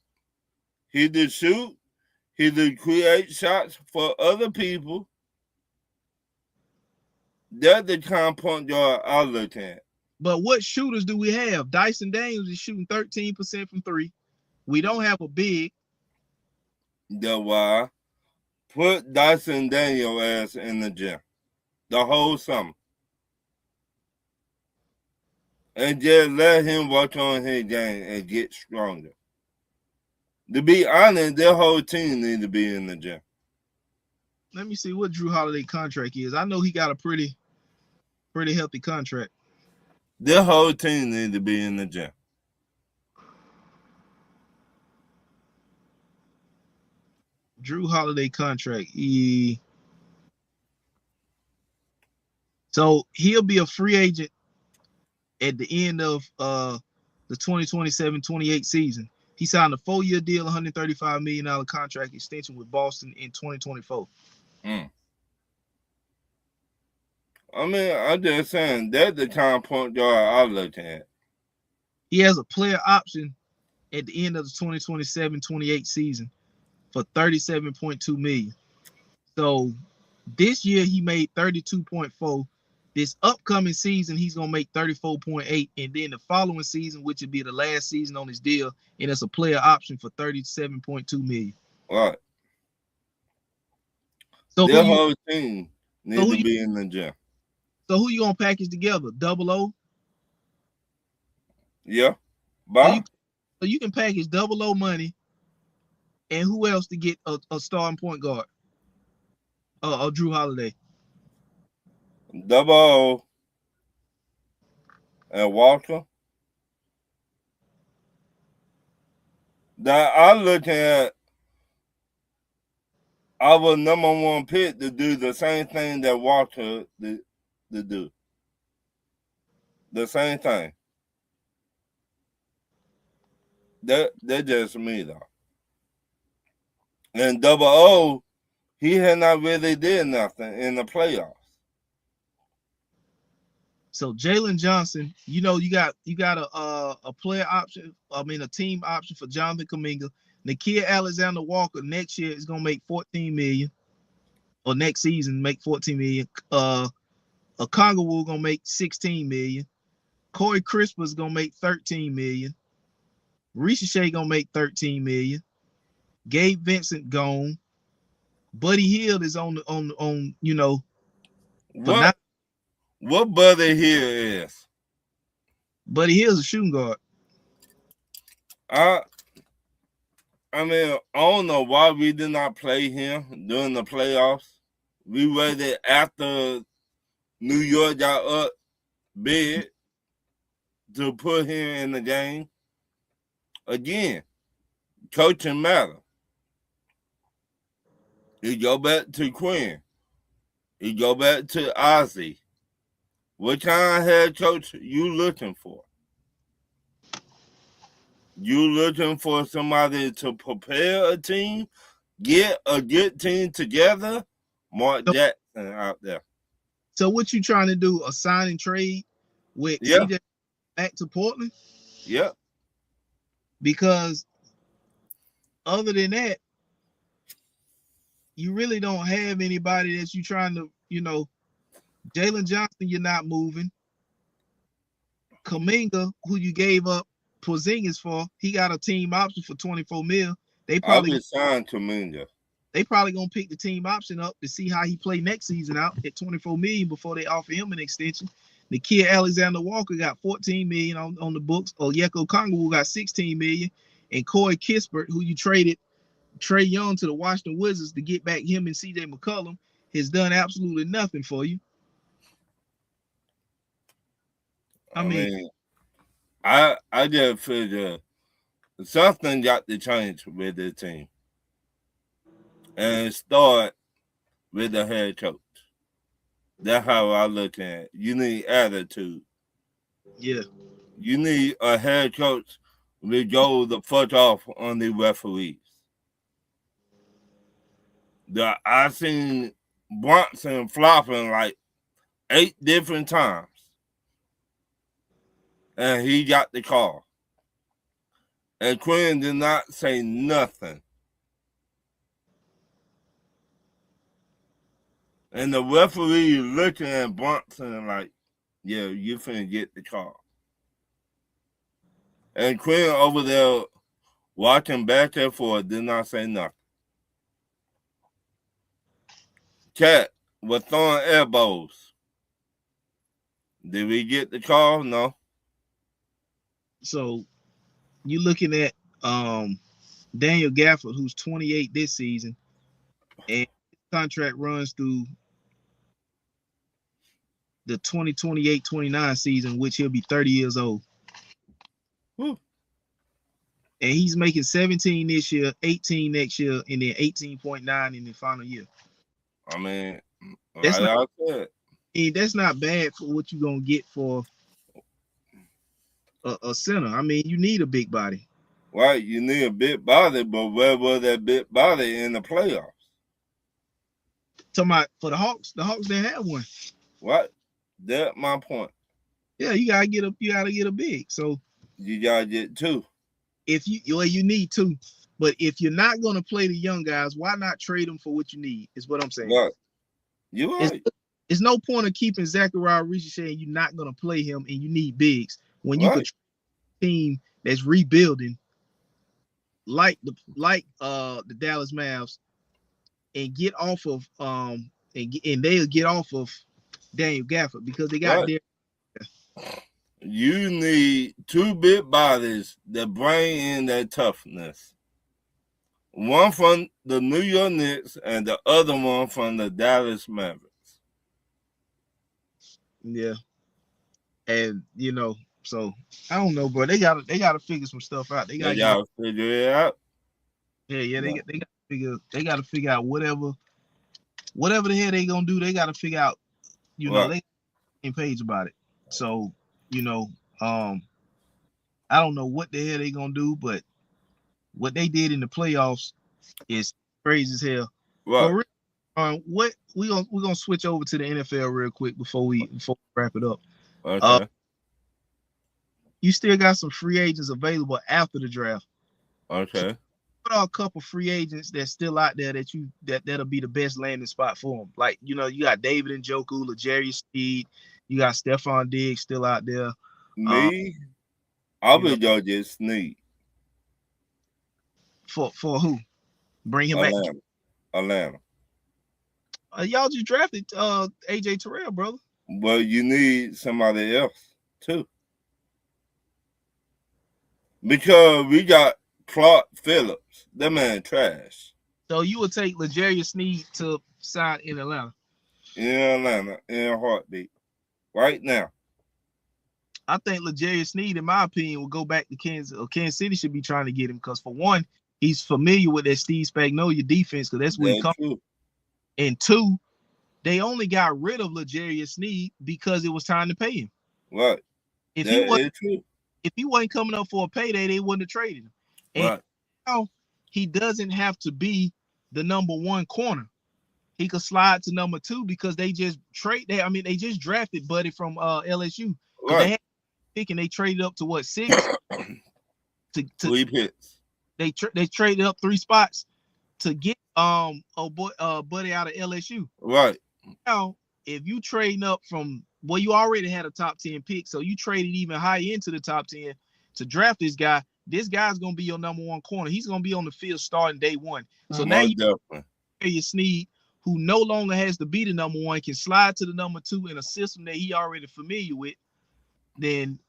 He did shoot. He did create shots for other people. That's the kind of point guard I look at. But what shooters do we have? Dyson Daniels is shooting 13% from three. We don't have a big. That's why put Dyson Daniel ass in the gym the whole summer. And just let him work on his game and get stronger. To be honest, their whole team need to be in the gym. Let me see what Drew Holiday contract is. I know he got a pretty healthy contract. Their whole team need to be in the gym. Drew Holiday contract. So he'll be a free agent at the end of the 2027-28 season. He signed a 4-year deal, $135 million contract extension with Boston in 2024. I mean, I'm just saying that's the kind of point guard I look at. He has a player option at the end of the 2027-28 season for $37.2 million. So this year he made 32.4. This upcoming season he's gonna make 34.8, and then the following season, which would be the last season on his deal, and it's a player option for $37.2 million. Right. So their whole team needs to be in the gym. So who you gonna package together? Double O? Yeah. Bye. So you can package Double O money, and who else to get a starting point guard? Drew Holiday. Double O and Walker. That I look at our number one pick to do the same thing that Walker to do. The same thing. That's just me though. And Double O, he had not really did nothing in the playoffs. So Jalen Johnson, you got a player option. I mean, a team option for Jonathan Kuminga. Nickeil Alexander-Walker next year is gonna make $14 million, or next season make $14 million. Okongwu gonna make $16 million. Corey Crisper is gonna make $13 million. Ricochet gonna make $13 million. Gabe Vincent gone. Buddy Hield is on What Buddy Hield is? Buddy Hield's a shooting guard. I mean, I don't know why we did not play him during the playoffs. We waited after New York got up big to put him in the game. Again, coaching matter. You go back to Quinn. You go back to Ozzie. What kind of head coach you looking for? You looking for somebody to prepare a team, get a good team together? Mark Jackson out there. So what you trying to do? A sign and trade with Yeah. CJ back to Portland? Yep. Because other than that, you really don't have anybody that you trying to, Jalen Johnson, you're not moving. Kuminga, who you gave up Porzingis for, he got a team option for $24 million. I would sign Kuminga. They probably gonna pick the team option up to see how he play next season out at $24 million before they offer him an extension. The kid Alexander Walker got $14 million on the books. Onyeka Okongwu got $16 million, and Corey Kispert, who you traded Trae Young to the Washington Wizards to get back him and CJ McCollum, has done absolutely nothing for you. I mean, I just figure something got to change with the team, and start with the head coach. That's how I look at it. You need attitude. Yeah. You need a head coach to go the fuck off on the referees. I seen Brunson flopping like 8 different times, and he got the call. And Quinn did not say nothing. And the referee looking at Brunson like, yeah, you finna get the call. And Quinn over there watching back and forth did not say nothing. Cat was throwing elbows. Did we get the call? No. So you looking at Daniel Gafford, who's 28 this season, and his contract runs through the 2028-29 season, which he'll be 30 years old. Whew. And he's making 17 this year, 18 next year, and then 18.9 in the final year. I mean, that's not, said. That's not bad for what you're gonna get for a center. I mean, you need a big body. Right, you need a big body, but where was that big body in the playoffs? Talking about for the Hawks didn't have one. What? That's my point. Yeah, you gotta get a big. So you gotta get 2. If you need 2. But if you're not going to play the young guys, why not trade them for what you need? Is what I'm saying. Right. You're right. It's no point of keeping Zachariah Richie saying you're not going to play him and you need bigs when you could team that's rebuilding like the Dallas Mavs and get off of and they'll get off of Daniel Gafford because they got their. You need 2 big bodies that bring in that toughness. One from the New York Knicks and the other one from the Dallas Mavericks. Yeah. And so I don't know, bro. They gotta figure some stuff out. They gotta figure it out. Yeah. They gotta figure out whatever the hell they gonna do. They gotta figure out. They ain't page about it. So I don't know what the hell they gonna do, but what they did in the playoffs is crazy as hell. Right. What we're gonna switch over to the NFL real quick before we wrap it up. Okay. You still got some free agents available after the draft. Okay. What are a couple free agents that's still out there that'll be the best landing spot for them? Like you got David Njoku, L'Jarius Sneed, you got Stephon Diggs still out there. Me, I would go get Sneed. For who? Bring him back. Atlanta. Y'all just drafted AJ Terrell, brother. Well, you need somebody else too. Because we got Clark Phillips. That man trash. So you would take L'Jarius Sneed to sign in Atlanta? In Atlanta, in a heartbeat. Right now. I think L'Jarius Sneed, in my opinion, will go back to Kansas. Or Kansas City should be trying to get him because, for one, he's familiar with that Steve Spagnuolo defense because that's where he comes from. And 2, they only got rid of L'Jarius Sneed because it was time to pay him. Right. If he wasn't coming up for a payday, they wouldn't have traded him. And now he doesn't have to be the number 1 corner. He could slide to number 2 because they just drafted Buddy from LSU. Right. pick, and they traded up to what, 6? to 3 picks. They traded up 3 spots to get Buddy out of LSU. Right. Now, if you trading up from, well, you already had a top 10 pick, so you traded even high into the top 10 to draft this guy. This guy's gonna be your number 1 corner. He's gonna be on the field starting day 1. So now you your Snead, who no longer has to be the number 1, can slide to the number 2 in a system that he already familiar with. Then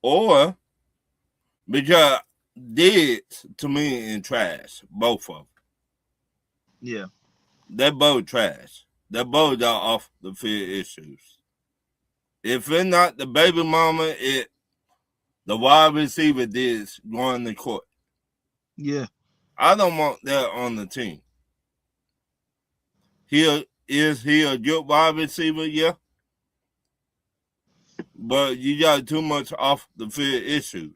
or because Diggs to me in trash, both of them. Yeah. They're both trash. They're both got off the field issues. If it's not the baby mama, the wide receiver Diggs going to court. Yeah. I don't want that on the team. Is he a good wide receiver? Yeah. But you got too much off the field issues.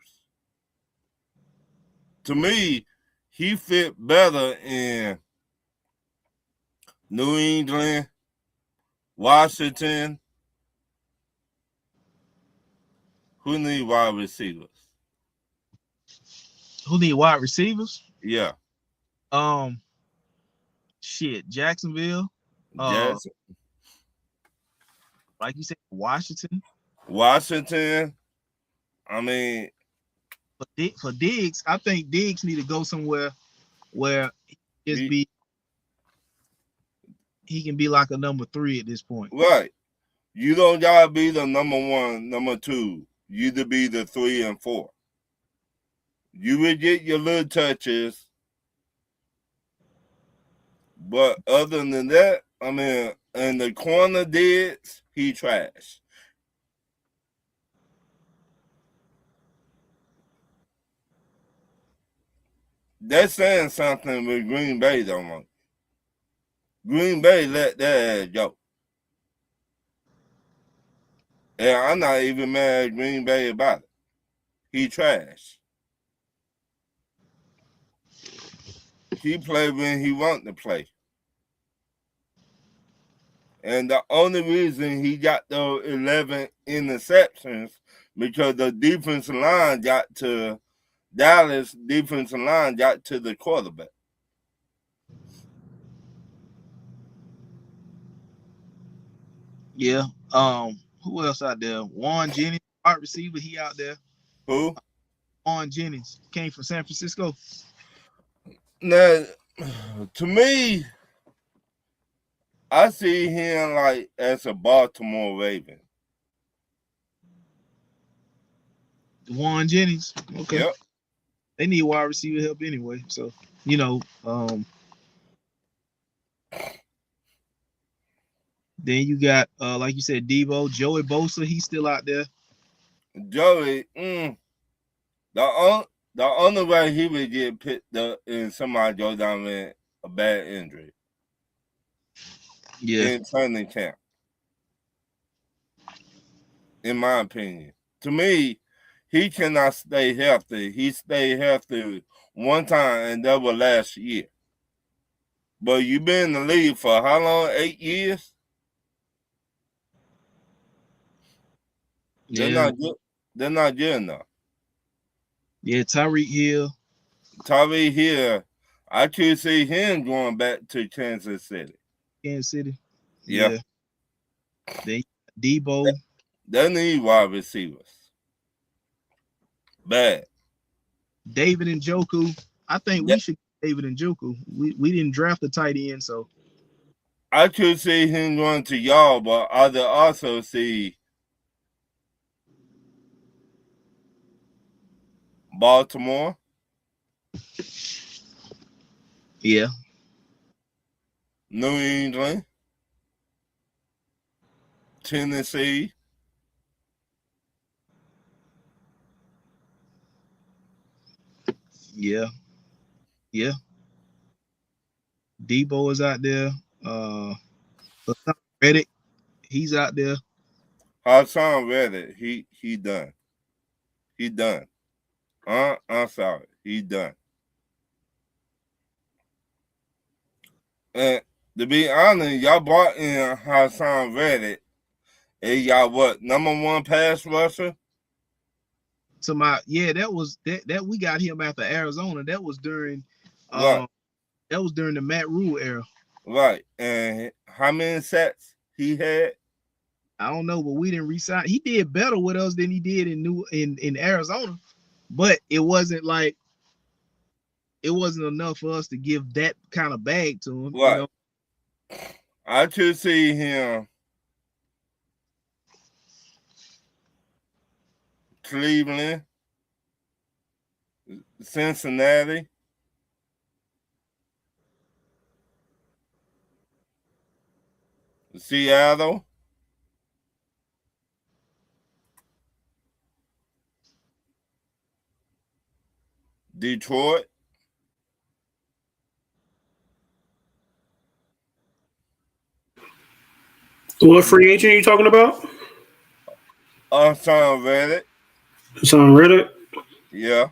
To me, he fit better in New England, Washington. Who need wide receivers? Who need wide receivers? Yeah. Jacksonville. Jackson. Like you said, Washington. I mean, for Diggs, I think Diggs need to go somewhere where he can be like a number 3 at this point. Right. You don't gotta be the number 1, number 2. You to be the 3 and 4. You would get your little touches. But other than that, I mean, and the corner Diggs, he trash. They're saying something with Green Bay, don't want. Green Bay let that go. And I'm not even mad at Green Bay about it. He trash. He played when he wanted to play. And the only reason he got those 11 interceptions because the defensive line got to Dallas defensive line got to the quarterback. Yeah. Who else out there? Warren Jennings, wide receiver, he out there. Who? Warren Jennings came from San Francisco. Now, to me, I see him like as a Baltimore Raven. Warren Jennings. Okay. Yep. They need wide receiver help anyway. So, then you got like you said, Debo, Joey Bosa, he's still out there. Joey, the only way he would get picked up and somebody go down with a bad injury. Yeah. In training camp. In my opinion. To me, he cannot stay healthy. He stayed healthy one time, and that was last year. But you've been in the league for how long? 8 years? Yeah. They're not good enough. Yeah, Tyreek Hill. I could see him going back to Kansas City. Kansas City. Yeah. They Debo. They need wide receivers. Bad. David Njoku. I think we should get David Njoku. We didn't draft the tight end, so I could see him going to y'all, but I could also see Baltimore. Yeah. New England. Tennessee. Yeah. Debo is out there. Reddick, he's out there. Hassan Reddick, he done. He done. I'm sorry. He done. And to be honest, y'all brought in Hassan Reddick He got what? #1 pass rusher? To my that was that we got him after Arizona. That was during Right. the Matt Rule era. Right. And how many sacks he had? I don't know, but we didn't resign. He did better with us than he did in Arizona, but it wasn't enough for us to give that kind of bag to him. Right. You know? I should see him Cleveland, Cincinnati, Seattle. Detroit. What free agent are you talking about? Haason Reddick. It's on Reddit. Yeah.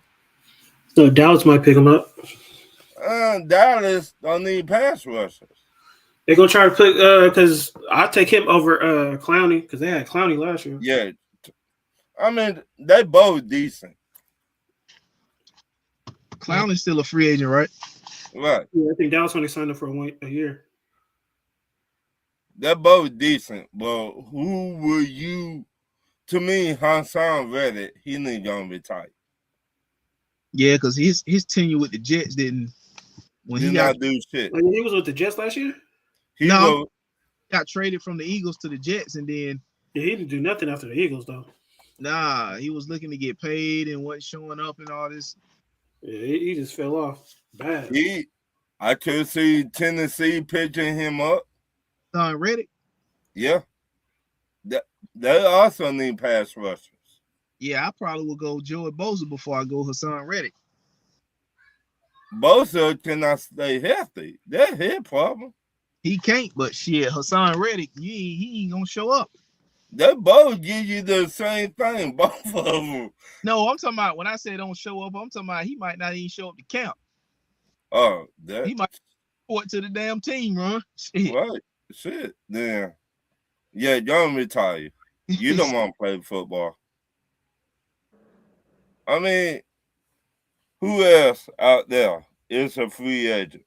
So Dallas might pick him up. Dallas don't need pass rushers. They're gonna try to pick because I take him over Clowney because they had Clowney last year. Yeah. I mean, they both decent. Clowney's still a free agent, right? Right. Yeah, I think Dallas only signed him for a year. They're both decent, but who will you? To me, Haason Reddick, he ain't gonna retire. Yeah, because his tenure with the Jets didn't. When Did he not do shit. Like, he was with the Jets last year. He got traded from the Eagles to the Jets, and then Yeah, he didn't do nothing after the Eagles though. Nah, he was looking to get paid and wasn't showing up and all this. Yeah, he just fell off bad. I could see Tennessee pitching him up. Reddick. Yeah. They also need pass rushers. Yeah, I probably would go Joey Bosa before I go Haason Reddick. Bosa cannot stay healthy. That's his problem. He can't, but shit, Haason Reddick, he ain't gonna show up. They both give you the same thing, both of them. No, I'm talking about when I say don't show up, I'm talking about he might not even show up to camp. Oh, he might report to the damn team, Ron. Shit. Right. Shit. Then yeah, don't retire. You don't want to play football. I mean, who else out there is a free agent?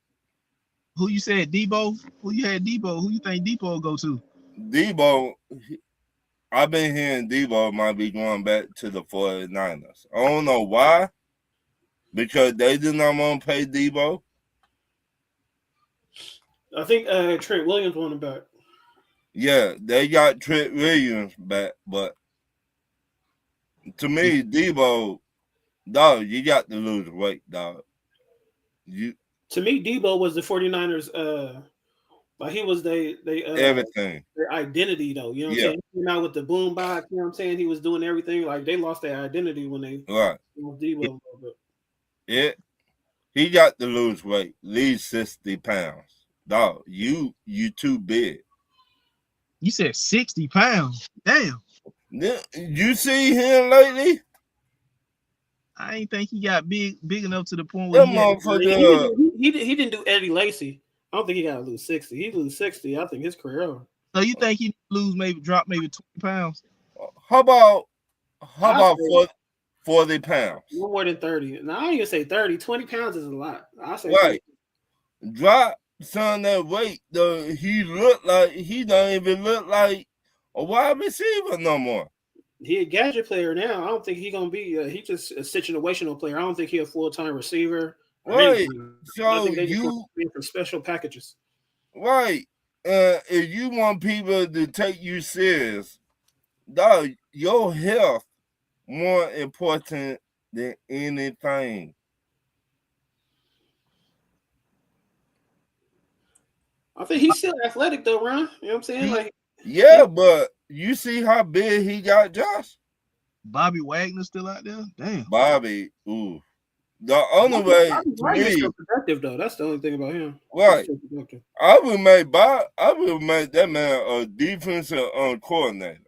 Who you said, Debo? Who you had Debo? Who you think Debo will go to? Debo, I've been hearing Debo might be going back to the 49ers. I don't know why. Because they do not want to pay Debo. I think Trent Williams wanted back. Yeah, they got Trent Williams back, but to me, Debo, dog, you got to lose weight, dog. To me, Debo was the 49ers, like he was everything. Their identity, though. You know what I'm saying? He came out with the boom box, you know what I'm saying? He was doing everything. Like they lost their identity when they Debo. He got to lose weight, at least 60 pounds. Dog, you too big. You said 60 pounds. Damn. You see him lately? I ain't think he got big enough to the point where he didn't do Eddie Lacy. I don't think he got to lose 60. He lose 60. I think his career over. So you think he drop maybe 20 pounds? How about 40 pounds? No more than 30. Now I don't even say 30. 20 pounds is a lot. I say right. Drop some that weight though. He don't even look like a wide receiver no more. He a gadget player now. I don't think he's gonna be. He's just a situational player. I don't think he's a full-time receiver. Right. So I think they just for special packages. Right. If you want people to take you serious, dog, your health more important than anything. I think he's still athletic though, Ron. You know what I'm saying? Like, yeah, but you see how big he got, Josh? Bobby Wagner still out there? Damn. Bobby, ooh. The only way to me, still productive though. That's the only thing about him. Right. I would make that man a defensive coordinator.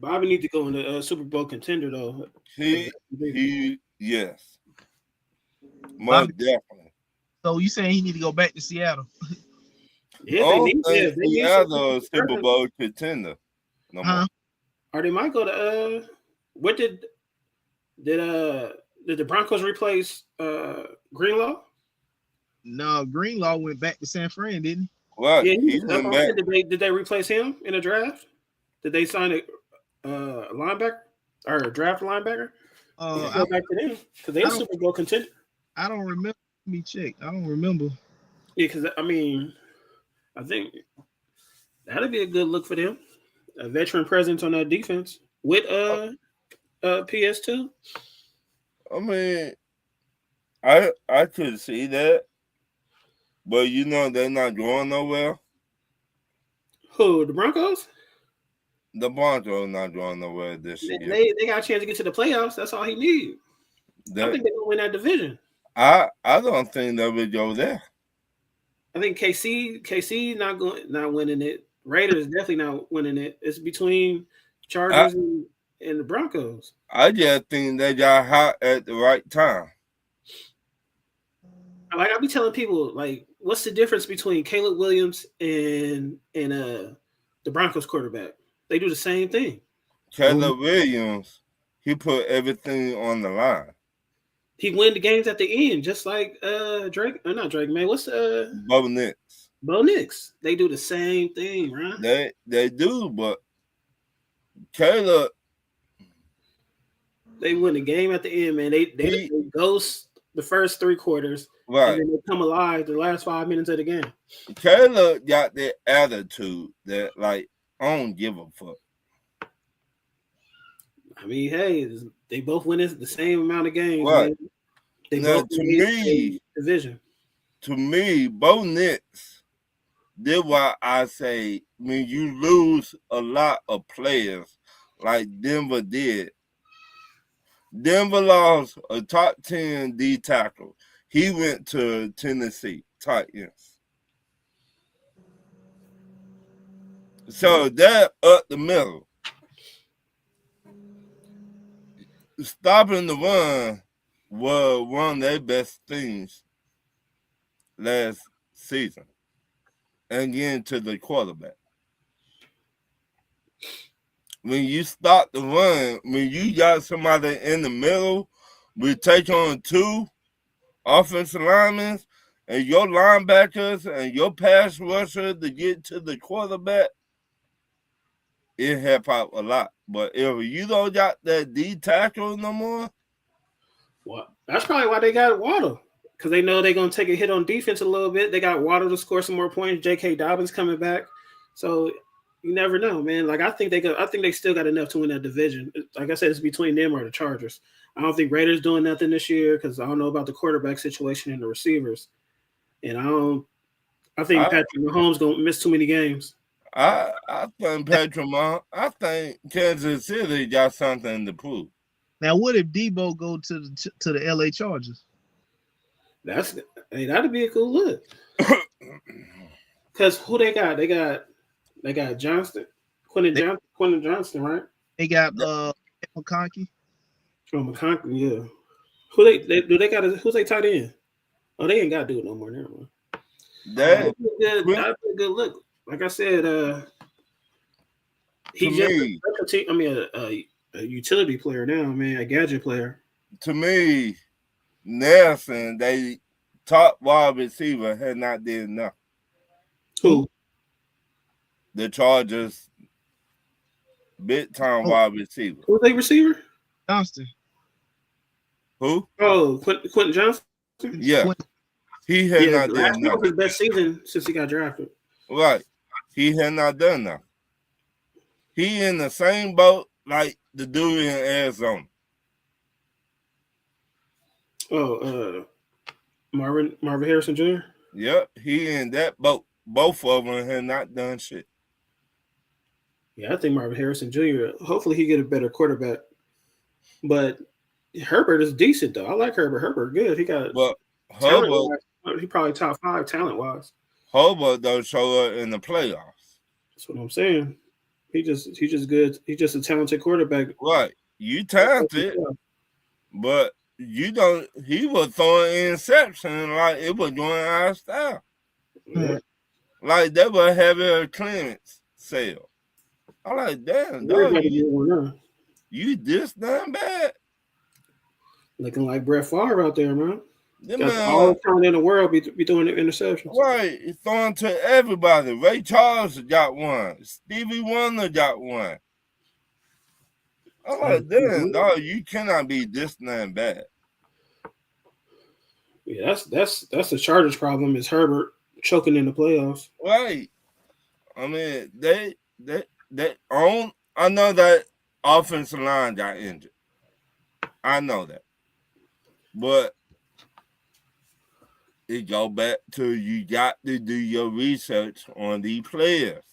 Bobby needs to go in the Super Bowl contender though. He yes. Most definitely. So you saying he need to go back to Seattle? If they need, think if they need Seattle a Super presence, Bowl contender. No more. or they might go to what did the Broncos replace Greenlaw? No, Greenlaw went back to San Fran, didn't he? Right. Yeah, He went back. Did they replace him in a draft? Did they sign a linebacker or a draft linebacker? Go back to them because they're Super Bowl contender. I don't remember. Let me check. I don't remember. Yeah, because I think that'd be a good look for them. A veteran presence on that defense with PS2. I mean, I could see that, but they're not going nowhere. Who, the Broncos? The Broncos not going nowhere this year. They got a chance to get to the playoffs. That's all he needs. I think they're gonna win that division. I don't think they will go there. I think KC not winning it. Raiders definitely not winning it. It's between Chargers and the Broncos. I just think they got hot at the right time. Like I be telling people, like, what's the difference between Caleb Williams and the Broncos quarterback? They do the same thing. Caleb Williams, he put everything on the line. He win the games at the end, just like Drake. Not Drake, man. What's Bo Nix. Bo Nix. They do the same thing, right? They do, but Caleb, they win the game at the end, man. They ghost the first 3 quarters, right? And then they come alive the last 5 minutes of the game. Caleb got that attitude that, like, I don't give a fuck. I mean, hey, they both win the same amount of games. Right. They now, both win division. To me, Bo Nix did why I say when you lose a lot of players like Denver did. Denver lost a top 10 D tackle. He went to Tennessee Titans. So that up the middle. Stopping the run was one of their best things last season. And getting to the quarterback. When you stop the run, when you got somebody in the middle, we take on 2 offensive linemen and your linebackers and your pass rusher to get to the quarterback, it help out a lot. But if you don't got that D tackle no more, well, that's probably why they got Waddle, because they know they're gonna take a hit on defense a little bit. They got Waddle to score some more points. J.K. Dobbins coming back, so you never know, man. Like I think they still got enough to win that division. Like I said, it's between them or the Chargers. I don't think Raiders doing nothing this year because I don't know about the quarterback situation and the receivers, and I think Patrick Mahomes gonna miss too many games. I think Patrick Mahomes. I think Kansas City got something to prove. Now, what if Debo go to the LA Chargers? That'd be a cool look. Because who they got? They got Johnston, Quentin Johnston, right? They got McConkey. Oh, McConkey, yeah. Who's they tight end? Oh, they ain't got to do it no more. Never mind. That'd be a good look. Like I said, he's just a utility player now, man, a gadget player. To me, Nelson, they top wide receiver, had not did enough. Who? The Chargers, big time wide receiver. Who's they receiver? Johnston. Who? Oh, Quentin Johnston? Yeah. Quentin. He had not done enough. That was his best season since he got drafted. Right. He had not done enough. He in the same boat like the dude in Arizona. Oh, Marvin Harrison Jr.? Yep, he in that boat. Both of them had not done shit. Yeah, I think Marvin Harrison Jr., hopefully he get a better quarterback. But Herbert is decent, though. I like Herbert. Herbert good. He got Herbert, he probably top 5 talent-wise. Herbert don't show up in the playoffs. That's what I'm saying. He just good. He's just a talented quarterback. Right. You talented, but you don't. He was throwing interception like it was going out of style. Yeah. Like they were having a clearance sale. I'm like, damn, dog, Everybody get one now. you this damn bad? Looking like Brett Favre out there, man. Them Got man, all the talent in the world be doing the interceptions. right, it's throwing to everybody. Ray Charles got one. Stevie Wonder got one. I'm like, damn, dog, you cannot be this damn bad. Yeah, that's the Chargers' problem is Herbert choking in the playoffs. Right. I mean, they own. I know that offensive line got injured. I know that, but it go back to you got to do your research on these players.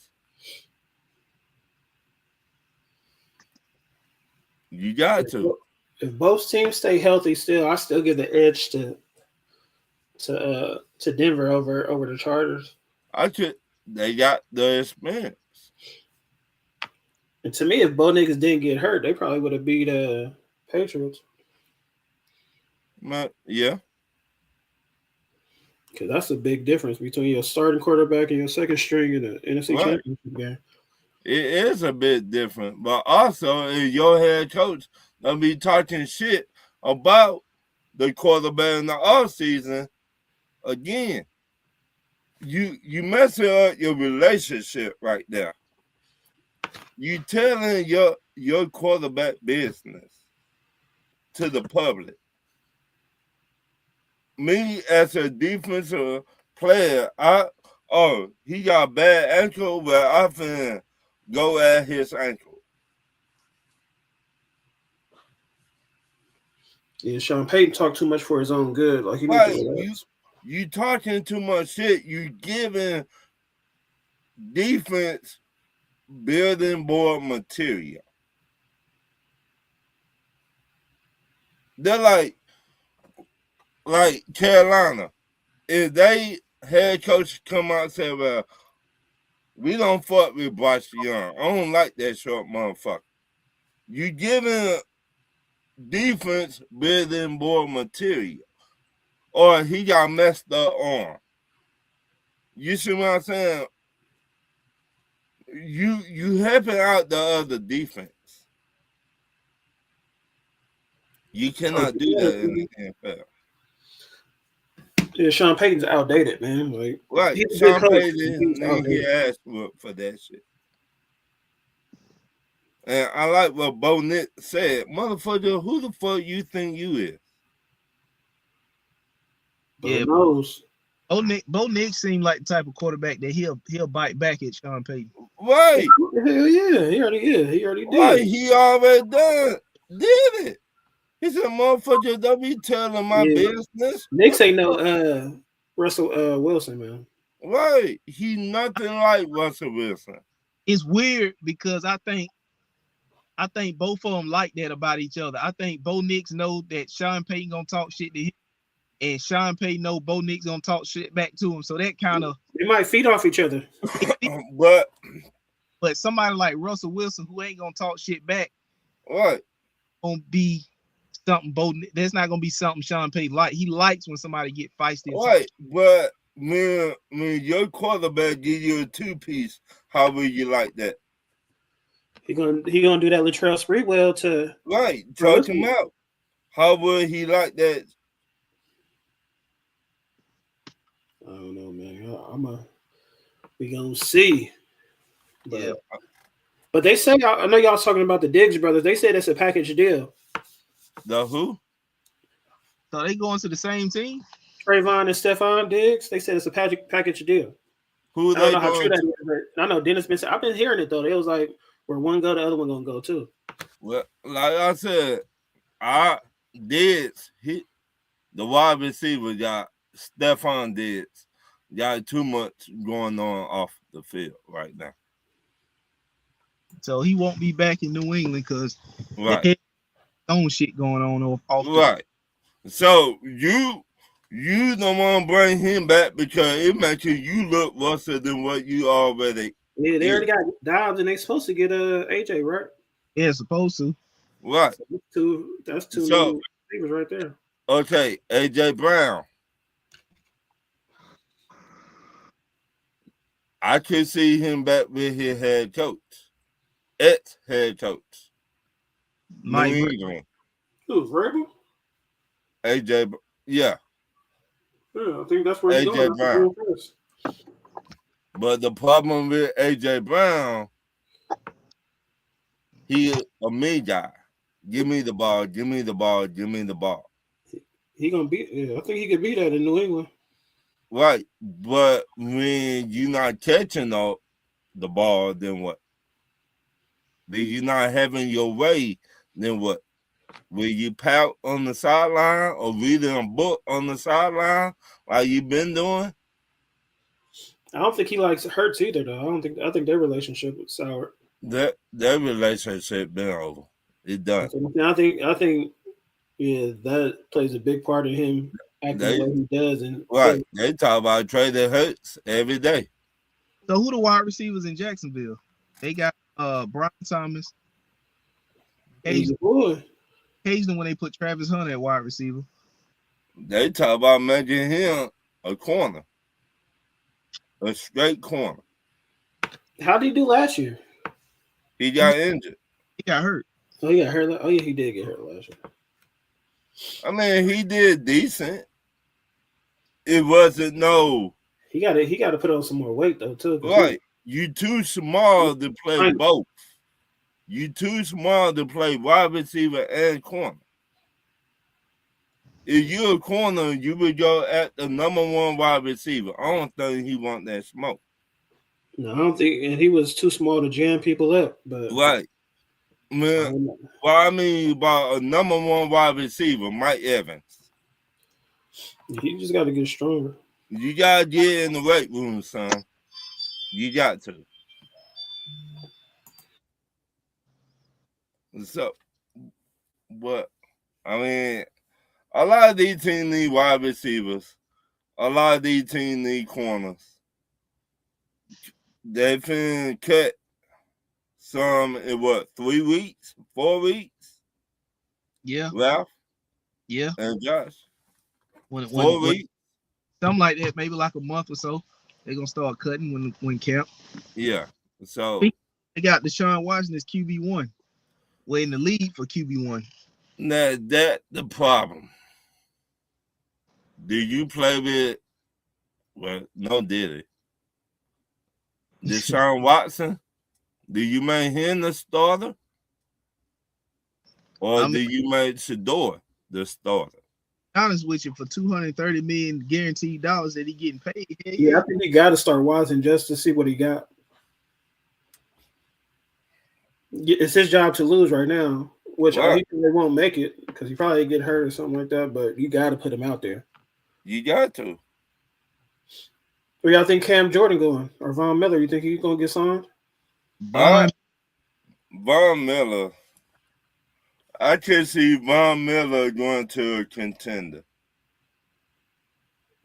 You got to. If both teams stay healthy, I still give the edge to Denver over the Chargers. They got the experience. And to me, if Bo Nix didn't get hurt, they probably would have beat Patriots. Yeah. Because that's a big difference between your starting quarterback and your second string in the NFC Championship game. It is a bit different, but also if your head coach gonna be talking shit about the quarterback in the offseason, again, you messing up your relationship right there. You telling your quarterback business to the public. Me as a defensive player, he got a bad ankle, but I finna go at his ankle. Yeah, Sean Payton talked too much for his own good. Like he you talking too much shit. You giving defense building board material. They're like Carolina. If they head coach come out and say, well, we don't fuck with Bryce Young. I don't like that short motherfucker. You giving defense building board material. Or he got messed up arm. You see what I'm saying? You helping out the other defense. You cannot do that in the NFL. Yeah, Sean Payton's outdated, man. Like, right, Sean Payton didn't get asked for that shit. And I like what Bo Nix said. Motherfucker, who the fuck you think you is? Yeah, knows. Bo Nix seemed like the type of quarterback that he'll bite back at Sean Payton. Right. Hell yeah, he already did. Right, he already did it. He said, motherfucker, don't be telling my business. Nix ain't no Russell Wilson, man. Right. He nothing like Russell Wilson. It's weird because I think both of them like that about each other. I think Bo Nix know that Sean Payton gonna talk shit to him, and Sean Payton know Bo Nix gonna talk shit back to him. So that kind of they might feed off each other. But somebody like Russell Wilson who ain't gonna talk shit back, right, gonna be something that's not gonna be something Sean Payton like. He likes when somebody get feisty. Right, but when your quarterback give you a 2-piece, how will you like that? He gonna do that Latrell Sprewell to talk him out. How would he like that? I don't know, man. We gonna see. But they say I know y'all talking about the Diggs brothers. They say that's a package deal. The who? So they going to the same team? Trayvon and Stephon Diggs. They said it's a package deal. Who I don't know how true that is. I know Dennis been saying. I've been hearing it though. They was like, where one go, the other one gonna go too. Well, like I said, Diggs, the wide receiver got Stephon Diggs. Got too much going on off the field right now. So he won't be back in New England because right. Own shit going on off right. So you don't want to bring him back because it makes you look worse than what you already. Yeah, they already got Dobbs and they supposed to get AJ, right? Yeah, supposed to. Right. So that's two receivers right there. Okay, AJ Brown. I could see him back with his head coach, ex-head coach, Mike New Vrabel. England, Who's Vrabel? AJ. Yeah, Yeah, I think that's where he's AJ going. That's Brown. going first. But the problem with AJ Brown, he a me guy. Give me the ball. Give me the ball. Give me the ball. He gonna beat. Yeah, I think he could beat that in New England. Right, but when you're not catching the ball, then what? Then you're not having your way, then what? Will you pout on the sideline or reading a book on the sideline like you've been doing? I don't think he likes Hurts either, though. I think their relationship was sour. That relationship been over. It done. I think, yeah, that plays a big part in him acting the way he does. And Right, they talk about trading Hurts every day. So who the wide receivers in Jacksonville? They got Brian Thomas. he's a boy. Occasionally when they put Travis Hunter at wide receiver. They talk about making him a corner, a straight corner. How did he do last year? He got injured. He got hurt. Oh, he got hurt. Oh, yeah, he did get hurt last year. I mean, he did decent. It wasn't no. He got to put on some more weight though too. Right, you too small to play both. You too small to play wide receiver and corner. If you're a corner, you would go at the number one wide receiver. I don't think he want that smoke. No, I don't think, and he was too small to jam people up. But Right, man. Well, I mean about a number one wide receiver, Mike Evans. He just got to get stronger. You gotta get in the weight room, son. You got to. So, but I mean, a lot of these teams need wide receivers. A lot of these teams need corners. They can cut some in what, 3 weeks, 4 weeks? Yeah. Ralph? Yeah. And Josh? 4 weeks? Something like that, maybe like a month or so. They're gonna start cutting when camp. Yeah. So they got Deshaun Watson as QB1. We're in the lead for QB1. That the problem. Do you play with? Well, no, did it? Deshaun Watson? Do you make him the starter, or do you make Shador the starter? Honest with you, for $230 million guaranteed dollars that he getting paid. Yeah, I think he got to start Watson just to see what he got. It's his job to lose right now, which I think they won't make it because he probably get hurt or something like that. But you got to put him out there. You got to. Where y'all think Cam Jordan going or Von Miller? You think he's gonna get signed? Von Miller. I could see Von Miller going to a contender.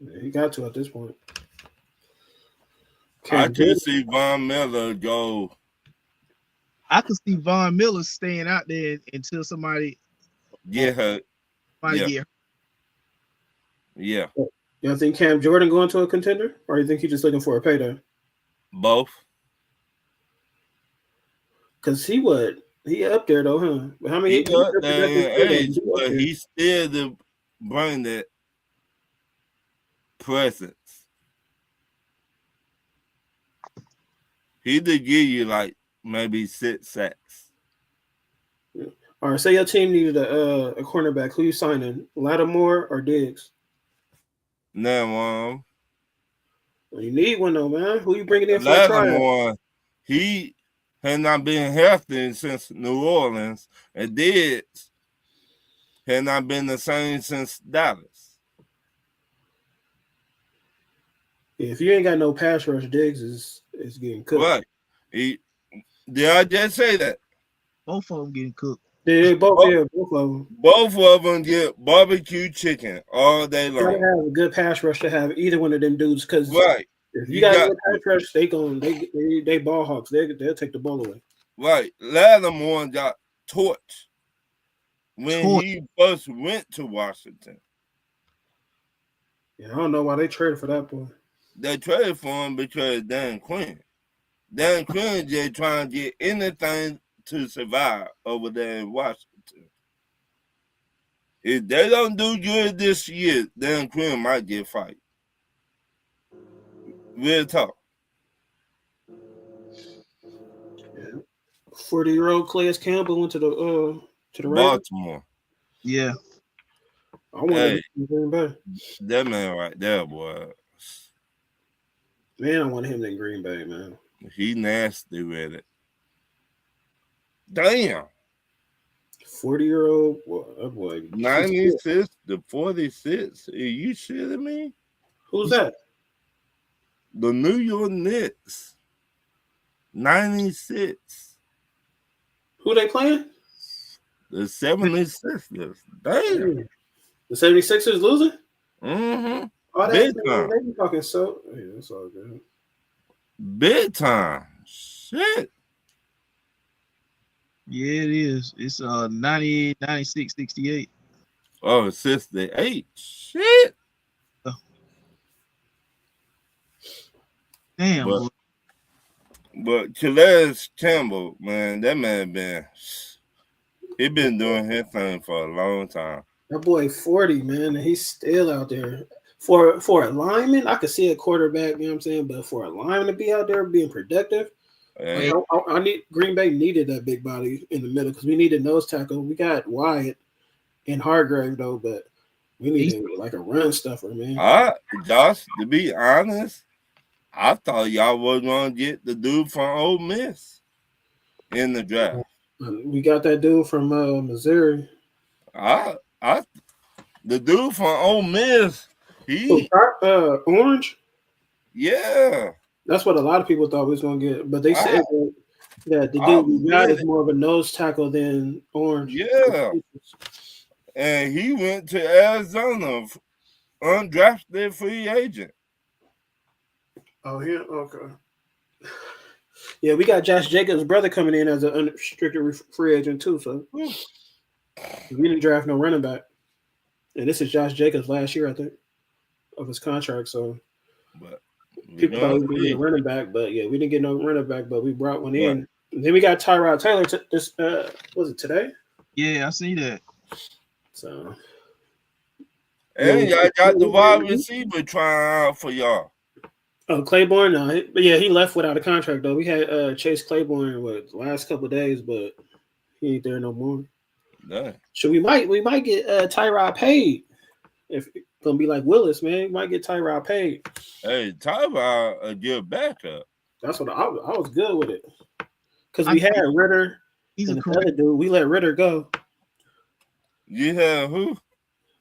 Yeah, he got to at this point. I could see Von Miller go. I could see Von Miller staying out there until somebody get hurt. Yeah. Y'all think Cam Jordan going to a contender, or you think he's just looking for a payday? Both. Cause he up there though, huh? But how many? He up there in age, but he still to bring that presence. He did give you like maybe 6 sacks. Yeah. All right, say your team needed a cornerback. Who you signing? Lattimore or Diggs? Now, well, you need one though, man. Who you bringing in for Lattimore? He had not been healthy since New Orleans, and Diggs had not been the same since Dallas. If you ain't got no pass rush, Diggs is getting cooked. Right. Did I just say that? Both of them getting cooked. Yeah, both of them. Both of them get barbecue chicken all day long. You gotta have a good pass rush to have either one of them dudes, because if you got a good pass rush, they ball hawks. They'll take the ball away. Right. Lattimore got torched when he first went to Washington. Yeah, I don't know why they traded for that boy. they traded for him because of Dan Quinn. Dan Quinn just trying to get anything to survive over there in Washington. If they don't do good this year, Dan Quinn might get fired. Real talk. 40-year-old Calais Campbell went to the Ravens. Baltimore. Yeah. I want Hey. him in Green Bay. That man right there, boy. Man, I want him in Green Bay, man. He nasty with it. Damn. 40-year-old boy. 96 to 46. Are you shitting me? Who's that? The New York Knicks. 96. Who they playing? The 76ers. Damn. The 76ers losing? Mm-hmm. Oh, Big time. they be talking so. Yeah, that's all good. Big time. Shit. Yeah, it is. It's 98, 96, 68. Oh, 68. Shit. Damn. But- boy. But Calais Campbell, man, that man he been doing his thing for a long time. That boy 40, man, and he's still out there. For a lineman, I could see a quarterback, you know what I'm saying? But for a lineman to be out there being productive, And I need Green Bay needed that big body in the middle because we needed nose tackle. We got Wyatt and Hargrave though, but we needed like a run stuffer, man. Josh, to be honest, I thought y'all was gonna get the dude from Ole Miss in the draft. We got that dude from Missouri. The dude from Ole Miss, Orange. yeah. That's what a lot of people thought we was gonna get, but they said that the dude we got is more of a nose tackle than Orange. Yeah. And he went to Arizona, undrafted free agent. Oh, yeah, okay. Yeah, we got Josh Jacobs' brother coming in as an unrestricted free agent too. So we didn't draft no running back, and this is Josh Jacobs last year, I think, of his contract. So But people thought we were going to get a running back, but yeah, we didn't get no running back, but we brought one in. And then we got Tyrod Taylor. Was it today? Yeah, I see that. So and y'all got the wide receiver trying out for y'all. Oh, Claiborne, no, he left without a contract though. We had Chase Claiborne the last couple of days, but he ain't there no more. Dang. So we might get Tyrod paid. If it's gonna be like Willis, man, we might get Tyrod paid. Hey, Tyrod a good backup. That's what I was good with it because we had Ritter. He's and a the other dude. We let Ritter go. You have who?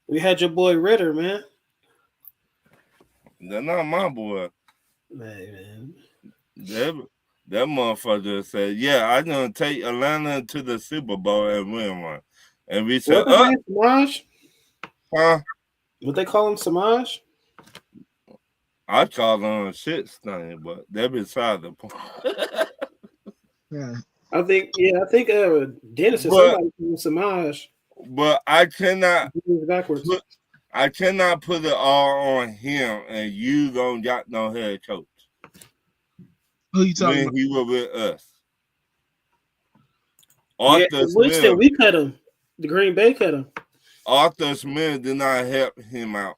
We had your boy Ritter, man. They're not my boy. Man. That motherfucker said, "Yeah, I'm gonna take Atlanta to the Super Bowl and win one." And we said, Samaj? Huh? What they call him, Samaj? I call him a shit stain, but that beside the point. Yeah. I think Dennis is somebody called Samaj. But I cannot backwards. I cannot put it all on him, and you don't got no head coach. Who you talking When about? he was with us. Winston, we cut him. The Green Bay cut him. Arthur Smith did not help him out.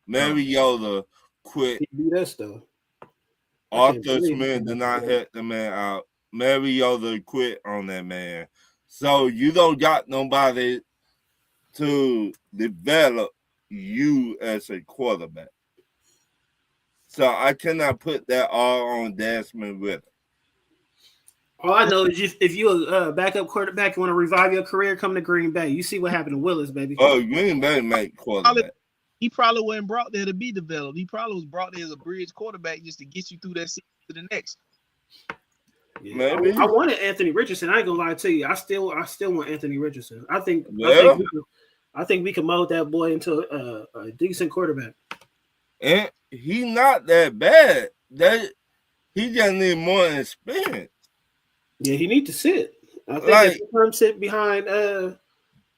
Mariota quit. He beat us though. Arthur Smith did not help the man out. Mariota quit on that man. So you don't got nobody to develop you as a quarterback. So I cannot put that all on Desmond Ritter. All I know is if you're a backup quarterback, you want to revive your career, come to Green Bay. You see what happened to Willis, baby. Oh, Green Bay make quarterback. He probably wasn't brought there to be developed. He probably was brought there as a bridge quarterback just to get you through that season to the next. Yeah, Maybe. I wanted Anthony Richardson. I ain't gonna lie to you. I still want Anthony Richardson. I think we can mold that boy into a decent quarterback. And he not that bad. He just need more experience. Yeah, he need to sit. I think if him sit behind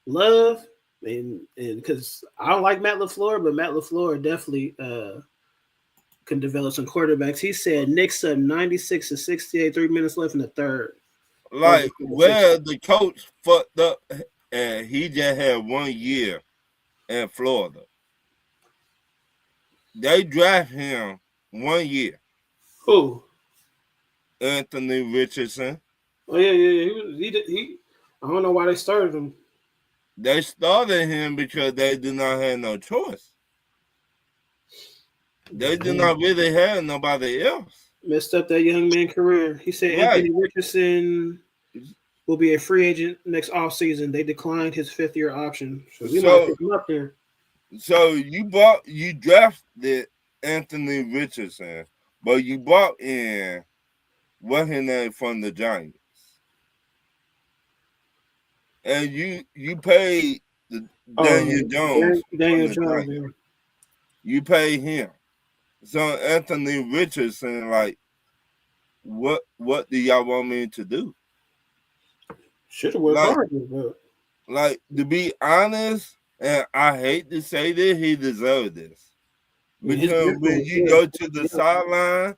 Love and because I don't like Matt LaFleur, but Matt LaFleur definitely can develop some quarterbacks. He said Knicks up 96 to 68, 3 minutes left in the third. Like where the coach fucked up, and he just had 1 year in Florida. They draft him 1 year. Who? Anthony Richardson. Oh yeah. He I don't know why they started him. They started him because they did not have no choice. They did not really have nobody else. Messed up that young man's career. He said Anthony Richardson will be a free agent next offseason. They declined his 5th-year option. So we might pick him up there. So you drafted Anthony Richardson, but you brought in what's his name from the Giants. And you paid Daniel Jones. Daniel Jones. Yeah. You paid him. So Anthony Richardson, like, what do y'all want me to do? Should have worked harder, but like, to be honest, and I hate to say this, he deserved this. Because when you go to the sideline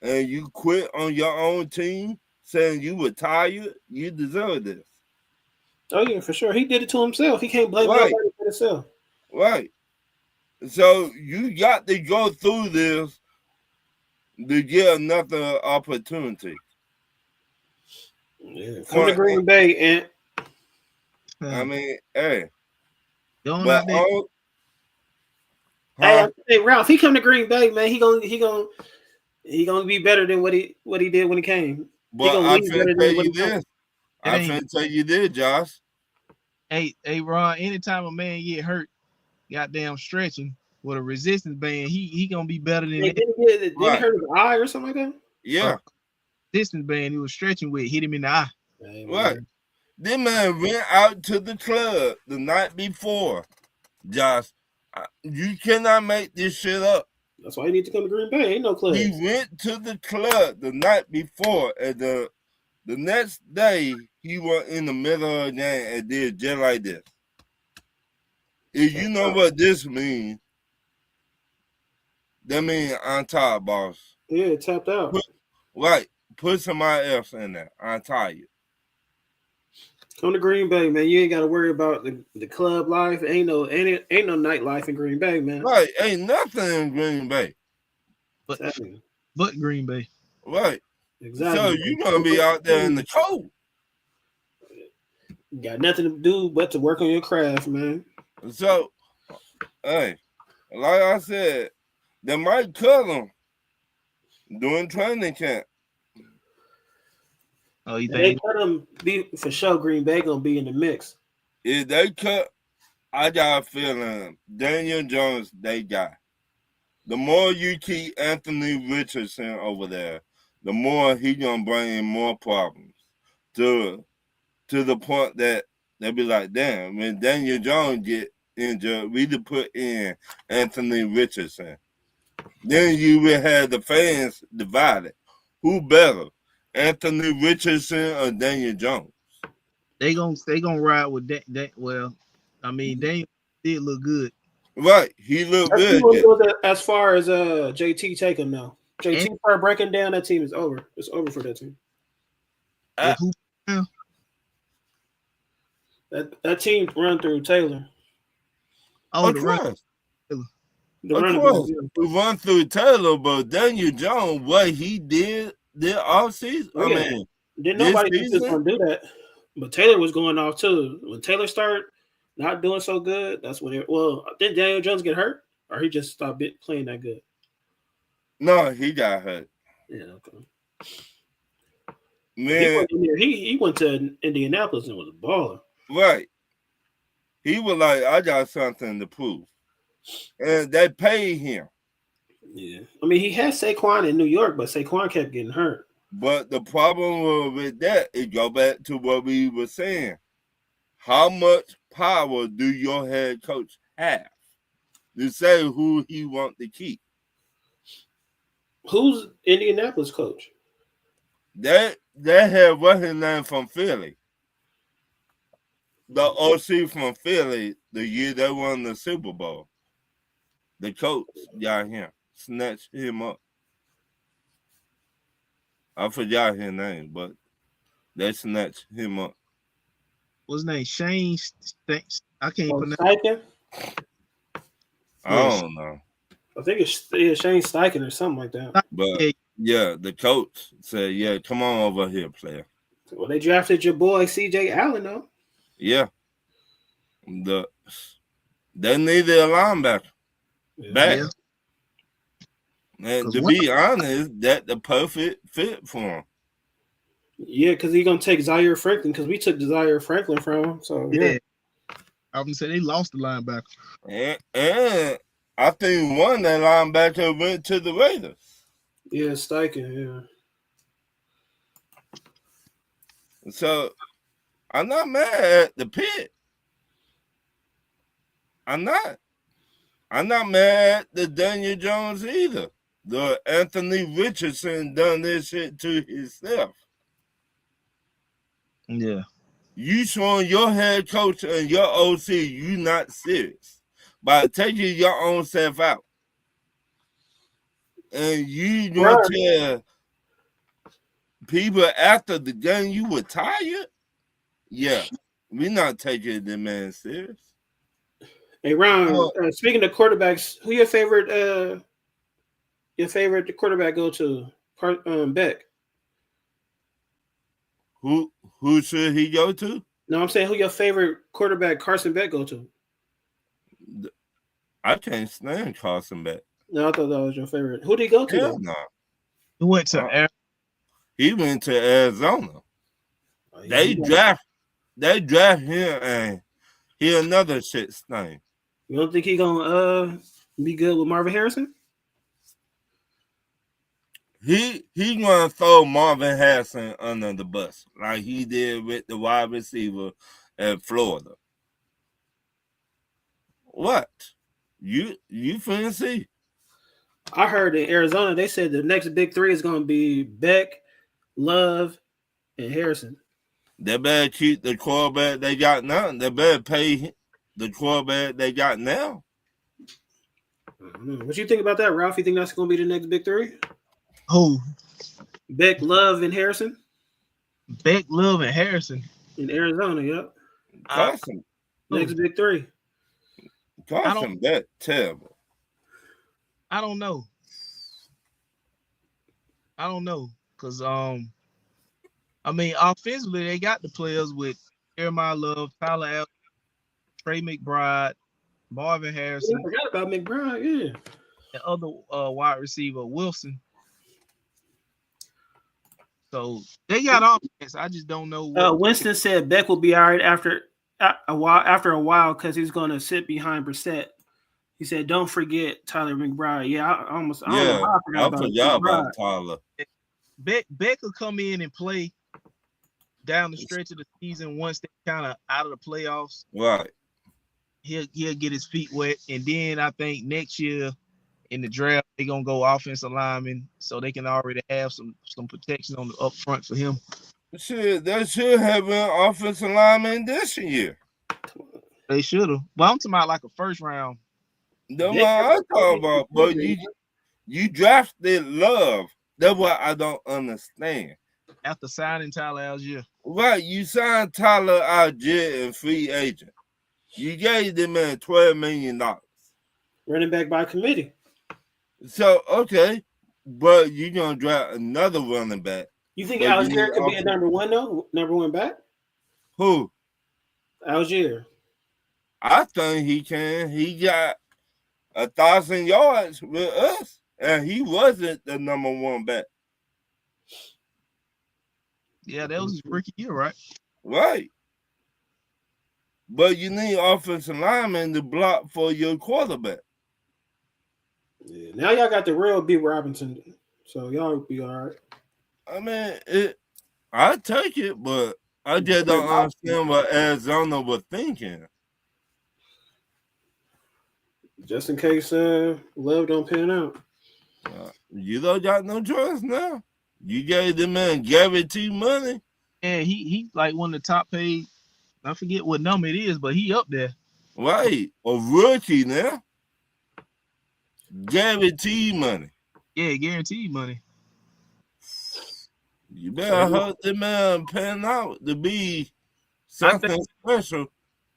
and you quit on your own team, saying you were tired, you deserve this. Oh yeah, for sure. He did it to himself. He can't blame nobody for himself. Right. So you got to go through this to get another opportunity. Yeah. Come to Green Bay and I mean, hey. But hey, Ralph, he come to Green Bay, man. He gonna be better than what he did when he came. But I'm finna tell you this. I'm finna tell you this, Josh. Hey, Ron, anytime a man get hurt, goddamn stretching with a resistance band, he gonna be better than that. Did he hurt his eye or something like that? Yeah. Resistance band he was stretching with hit him in the eye. Right. This man went out to the club the night before, Josh. You cannot make this shit up. That's why you need to come to Green Bay. Ain't no club. He went to the club the night before, and the next day he was in the middle of the game and did just like this. If you know what this means, that means I'm tired, boss. Yeah, tapped out. Put somebody else in there. I'm tired. Come to Green Bay, man. You ain't got to worry about the club life. Ain't no nightlife in Green Bay, man. Right, ain't nothing in Green Bay. But Green Bay. Right. Exactly. So you're gonna be out there in the cold. You got nothing to do but to work on your craft, man. So, hey, like I said, they might cut him during training camp. Oh, you think they cut him? Be for sure. Green Bay gonna be in the mix. If they cut, I got a feeling Daniel Jones, they got. The more you keep Anthony Richardson over there, the more he gonna bring in more problems to the point that they'll be like, damn, when Daniel Jones get injured, we to put in Anthony Richardson. Then you will have the fans divided. Who better, Anthony Richardson or Daniel Jones? They gonna ride with that. Well, I mean, Daniel did look good. Right, he looked good. As far as JT take him now. JT start breaking down, that team is over. It's over for that team. That team run through Taylor. Oh, of course. We run through Taylor, but Daniel Jones, what he did all season. Oh, yeah. I mean, didn't nobody think he was gonna do that. But Taylor was going off too. When Taylor started not doing so good, that's when did Daniel Jones get hurt? Or he just stopped playing that good? No, he got hurt. Yeah, okay. Man, he went to Indianapolis and was a baller. Right. He was like, I got something to prove. And they paid him. Yeah. I mean, he had Saquon in New York, but Saquon kept getting hurt. But the problem with that, it go back to what we were saying. How much power do your head coach have to say who he want to keep? Who's Indianapolis coach? They had what's his name from Philly. The OC from Philly, the year they won the Super Bowl. The coach got him. snatched him up. I forgot his name, but they snatched him up. What's his name? Shane. I can't pronounce. Steichen? I don't know. I think it's Shane Steichen or something like that. But yeah, the coach said, "Yeah, come on over here, player." Well, they drafted your boy C.J. Allen, though. Yeah, they needed a linebacker back. Yeah. And to be honest, that's the perfect fit for him. Yeah, because he's gonna take Zaire Franklin because we took Zaire Franklin from him. So yeah. I was gonna say they lost the linebacker. And I think one that linebacker went to the Raiders. Yeah, Steichen, yeah. So I'm not mad at the pick. I'm not mad at the Daniel Jones either. The Anthony Richardson done this shit to himself. Yeah. You showing your head coach and your OC you not serious by taking your own self out. And you gonna tell people after the game you were tired? Yeah, we not taking the man serious. Hey, Ron, speaking of quarterbacks, who your favorite quarterback go to? Beck. Who should he go to? No, I'm saying who your favorite quarterback Carson Beck go to? I can't stand Carson Beck. No, I thought that was your favorite. Who did he go to? Hell no. He went to He went to Arizona. They draft him and he another shit stain. You don't think he gonna be good with Marvin Harrison? He gonna throw Marvin Harrison under the bus like he did with the wide receiver at Florida. What? You finna see? I heard in Arizona they said the next big three is gonna be Beck, Love, and Harrison. They better keep the quarterback they got now. They better pay the quarterback they got now. I don't know. What you think about that, Ralph? You think that's gonna be the next big three? Who? Beck, Love, and Harrison? Beck, Love, and Harrison. In Arizona, yep. Carson. Next big three. Carson Beck, terrible. I don't know. Because I mean, offensively, they got the players with Jeremiah Love, Tyler Allen, Trey McBride, Marvin Harrison. I forgot about McBride, yeah. And other wide receiver, Wilson. So they got offense. I just don't know. Winston said Beck will be all right after a while because he's going to sit behind Brissett. He said, "Don't forget Tyler McBride." Yeah, I forgot about Tyler. Beck will come in and play down the stretch of the season once they're kind of out of the playoffs. Right. He'll get his feet wet, and then I think next year in the draft they're gonna go offensive lineman so they can already have some protection on the up front for him. Shit, they should have an offensive lineman this year. They should have. But I'm talking about like a first round. That's what I'm talking about. But you drafted Love. That's what I don't understand. After signing Tyler Algier. Right, you signed Tyler Algier and free agent. You gave the man $12 million. Running back by committee. So, okay, but you're going to draft another running back. You think Algier could be a number one back? Who? Algier. I think he can. He got 1,000 yards with us, and he wasn't the number one back. Yeah, that was his rookie year, right? Right. But you need offensive linemen to block for your quarterback. Yeah, now y'all got the real B. Robinson, so y'all be all right. I mean, I take it, but I just don't understand what Arizona was thinking. Just in case Love don't pan out. You don't got no choice now. You gave the man guaranteed money. Yeah, he like one of the top paid. I forget what number it is, but he up there. Right. A rookie now. Guaranteed money. Yeah, guaranteed money. You better hope the man pan out to be something special.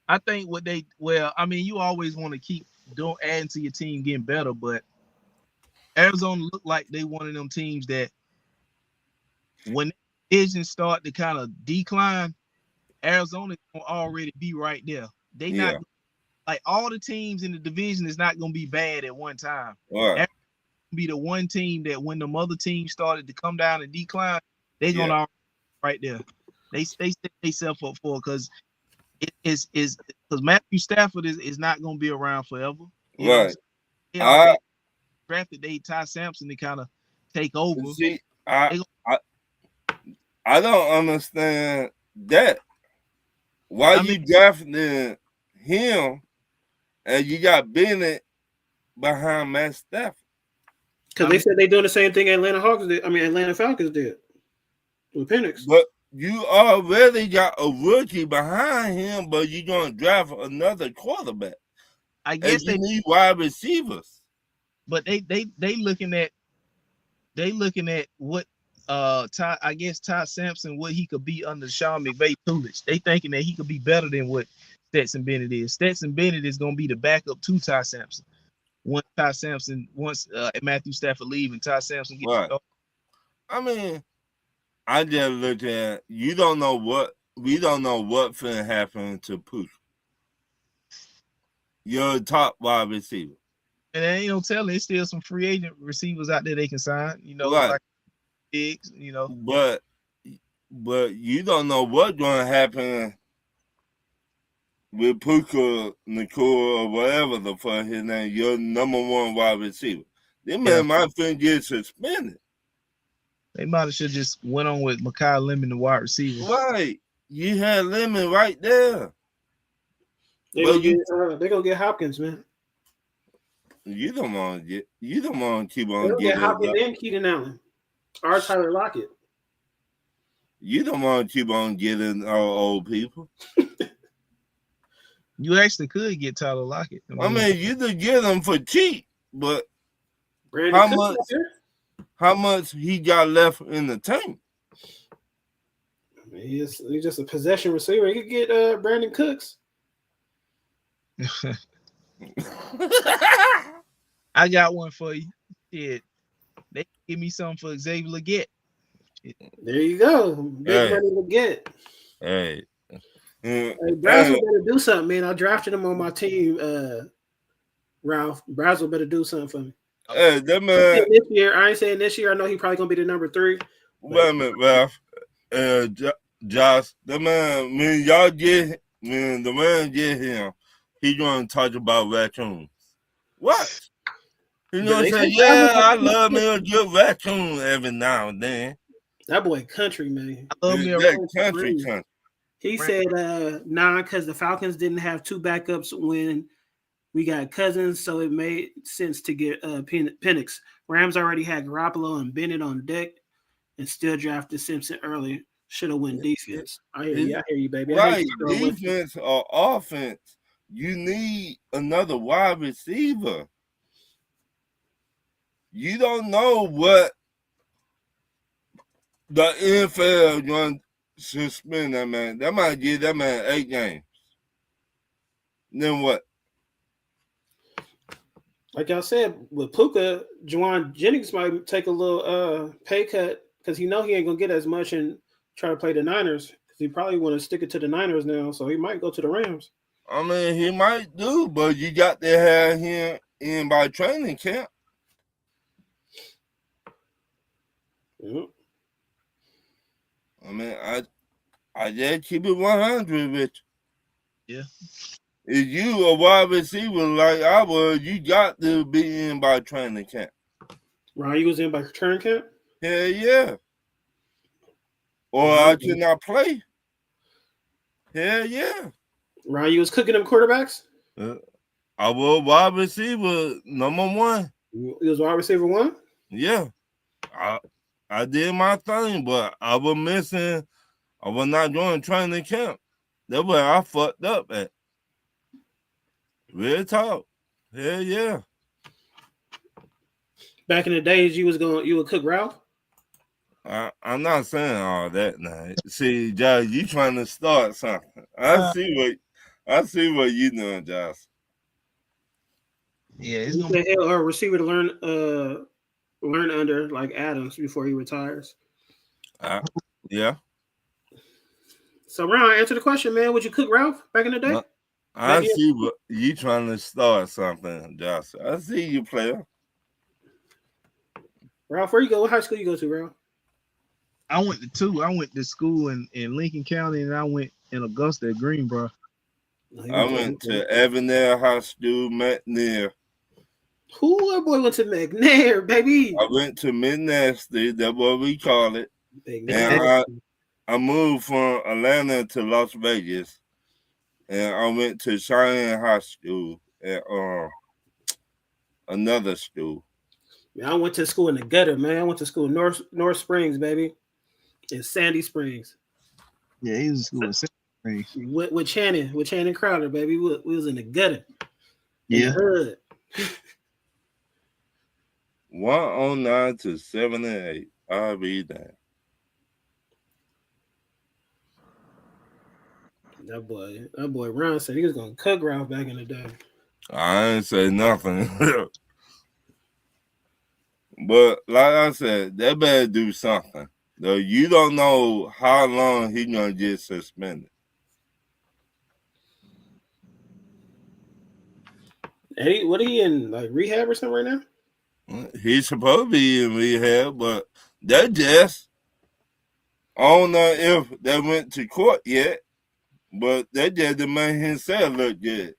I think I mean, you always want to keep adding to your team, getting better, but Arizona looked like they one of them teams that when divisions start to kind of decline, Arizona's gonna already be right there. They not like all the teams in the division is not gonna be bad at one time. Right. Be the one team that when the other teams started to come down and decline, they're gonna already be right there. They set themselves up for because because Matthew Stafford is not gonna be around forever. You right. They drafted Ty Sampson to kind of take over. See, I don't understand that. Why you drafting him and you got Bennett behind Matt Stafford? Because they said they doing the same thing Atlanta Falcons did with Penix. But you already got a rookie behind him, but you're gonna draft another quarterback. I guess they need wide receivers. But they looking at what Ty Sampson, what he could be under Sean McVay tutelage. They thinking that he could be better than what Stetson Bennett is. Stetson Bennett is gonna be the backup to Ty Sampson. Once Matthew Stafford leave and Ty Sampson gets right. I mean, I just look at we don't know what finna happen to Puka. You're a top wide receiver. And there ain't no telling, there's still some free agent receivers out there they can sign, right. like Diggs, But you don't know what's gonna happen with Puka, Nicole, or whatever the fuck his name, your number one wide receiver. This man might finna get suspended. They might have should just went on with Mekhi Lemon, the wide receiver. Right. You had Lemon right there. They're gonna get Hopkins, man. You don't want to keep on getting get Hopkins and Keenan Allen. Or Tyler Lockett. You don't want to keep on getting our old people. You actually could get Tyler Lockett. I mean, you could get them for cheap, but how much he got left in the tank? I mean, he's just a possession receiver. He could get Brandon Cooks. I got one for you. Shit. They give me something for Xavier Legette. There you go. Big money Legette. Hey. Brazzle better do something, man. I drafted him on my team, Ralph. Brazzle better do something for me. Hey, that man. This year, I ain't saying this year. I know he probably gonna be the number 3. Wait a minute, Ralph. Josh, that man, the man get him, he gonna talk about raccoons. What? He gonna say, I love me a good raccoon every now and then. That boy country, man. I love me a country. He said, because the Falcons didn't have 2 backups when we got Cousins, so it made sense to get Penix. Rams already had Garoppolo and Bennett on deck and still drafted Simpson early. Should have won defense. I hear you, baby. Right, defense or offense, you need another wide receiver. You don't know what the NFL is going to suspend that man. That might give that man 8 games. Then what? Like y'all said, with Puka, Juwan Jennings might take a little pay cut because he ain't gonna get as much and try to play the Niners because he probably want to stick it to the Niners now. So he might go to the Rams. I mean, he might do, but you got to have him in by training camp. Mm-hmm. I mean, I just keep it 100 with you. Yeah. If you a wide receiver like I was, you got to be in by training camp. Right, you was in by training camp? Hell yeah. Or I could not play. Hell yeah. Right, you was cooking them quarterbacks? I was wide receiver number 1. You was wide receiver 1? Yeah. I did my thing, but I was missing. I was not doing training camp. That's where I fucked up at. Real talk. Hell yeah. Back in the days, you would cook Ralph. I'm not saying all that now. See, Josh, you trying to start something. I see what you doing, Josh. Yeah, it's You gonna said a receiver to learn under like Adams before he retires. Yeah. So, Ron, answer the question, man. Would you cook Ralph back in the day? I see what you trying to start something, Josh. I see you, player. Ralph, where you go? What high school you go to, Ralph? I went to two. I went to school in Lincoln County, and I went in Augusta at Greenboro. I went to Avondale High School, McNair. Who that boy went to McNair, baby? I went to Mid-Nasty. That's what we call it. And I moved from Atlanta to Las Vegas, and I went to Cheyenne High School at another school. Man, I went to school in the gutter, man. I went to school in North Springs, baby, in Sandy Springs. Yeah, he was in school in Sandy Springs. With Channing Crowder, baby. We was in the gutter. Yeah. In the hood. 109 to 78. I'll be there. That boy Ron said he was gonna cook Ralph back in the day. I ain't say nothing. But like I said, they better do something. Though you don't know how long he's gonna get suspended. Hey, what are he in, like rehab or something right now? He's supposed to be in rehab, but they just, I don't know if they went to court yet, but they just made himself look good.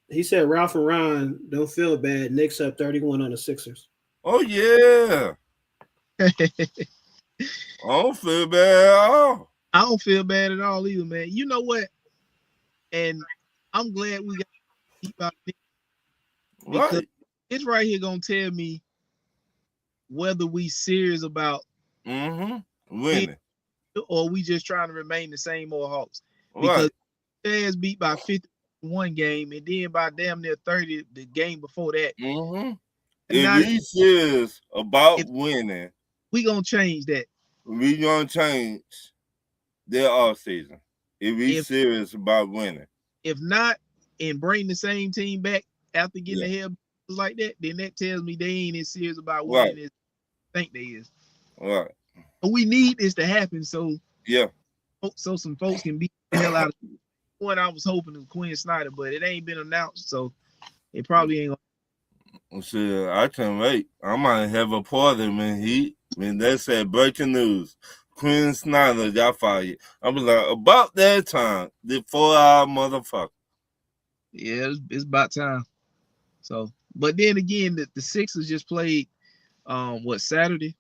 He said Ralph and Ron don't feel bad. Knicks up 31 on the Sixers. Oh, yeah. I don't feel bad at all. I don't feel bad at all either, man. You know what? And I'm glad we got to keep out this because Right. it's right here gonna tell me whether we serious about Winning. or we just trying to remain the same old Hawks. Right. Because Bears beat by 51 game, and then by damn near 30 the game before that. If we serious about winning, we gonna change that. We gonna change their off season. If we serious about winning. If not, and bring the same team back after getting the hell like that, then that tells me they ain't as serious about winning as I think they is. Right. But we need this to happen so so some folks can beat the hell out of what I was hoping was Quinn Snyder, but it ain't been announced, so it probably ain't gonna. See, I can't wait. I might have a party when they said breaking news. Quinn Snyder got fired. I was like, about that time, the 4-hour motherfucker. Yeah, it's about time. So, but then again, the Sixers just played Saturday?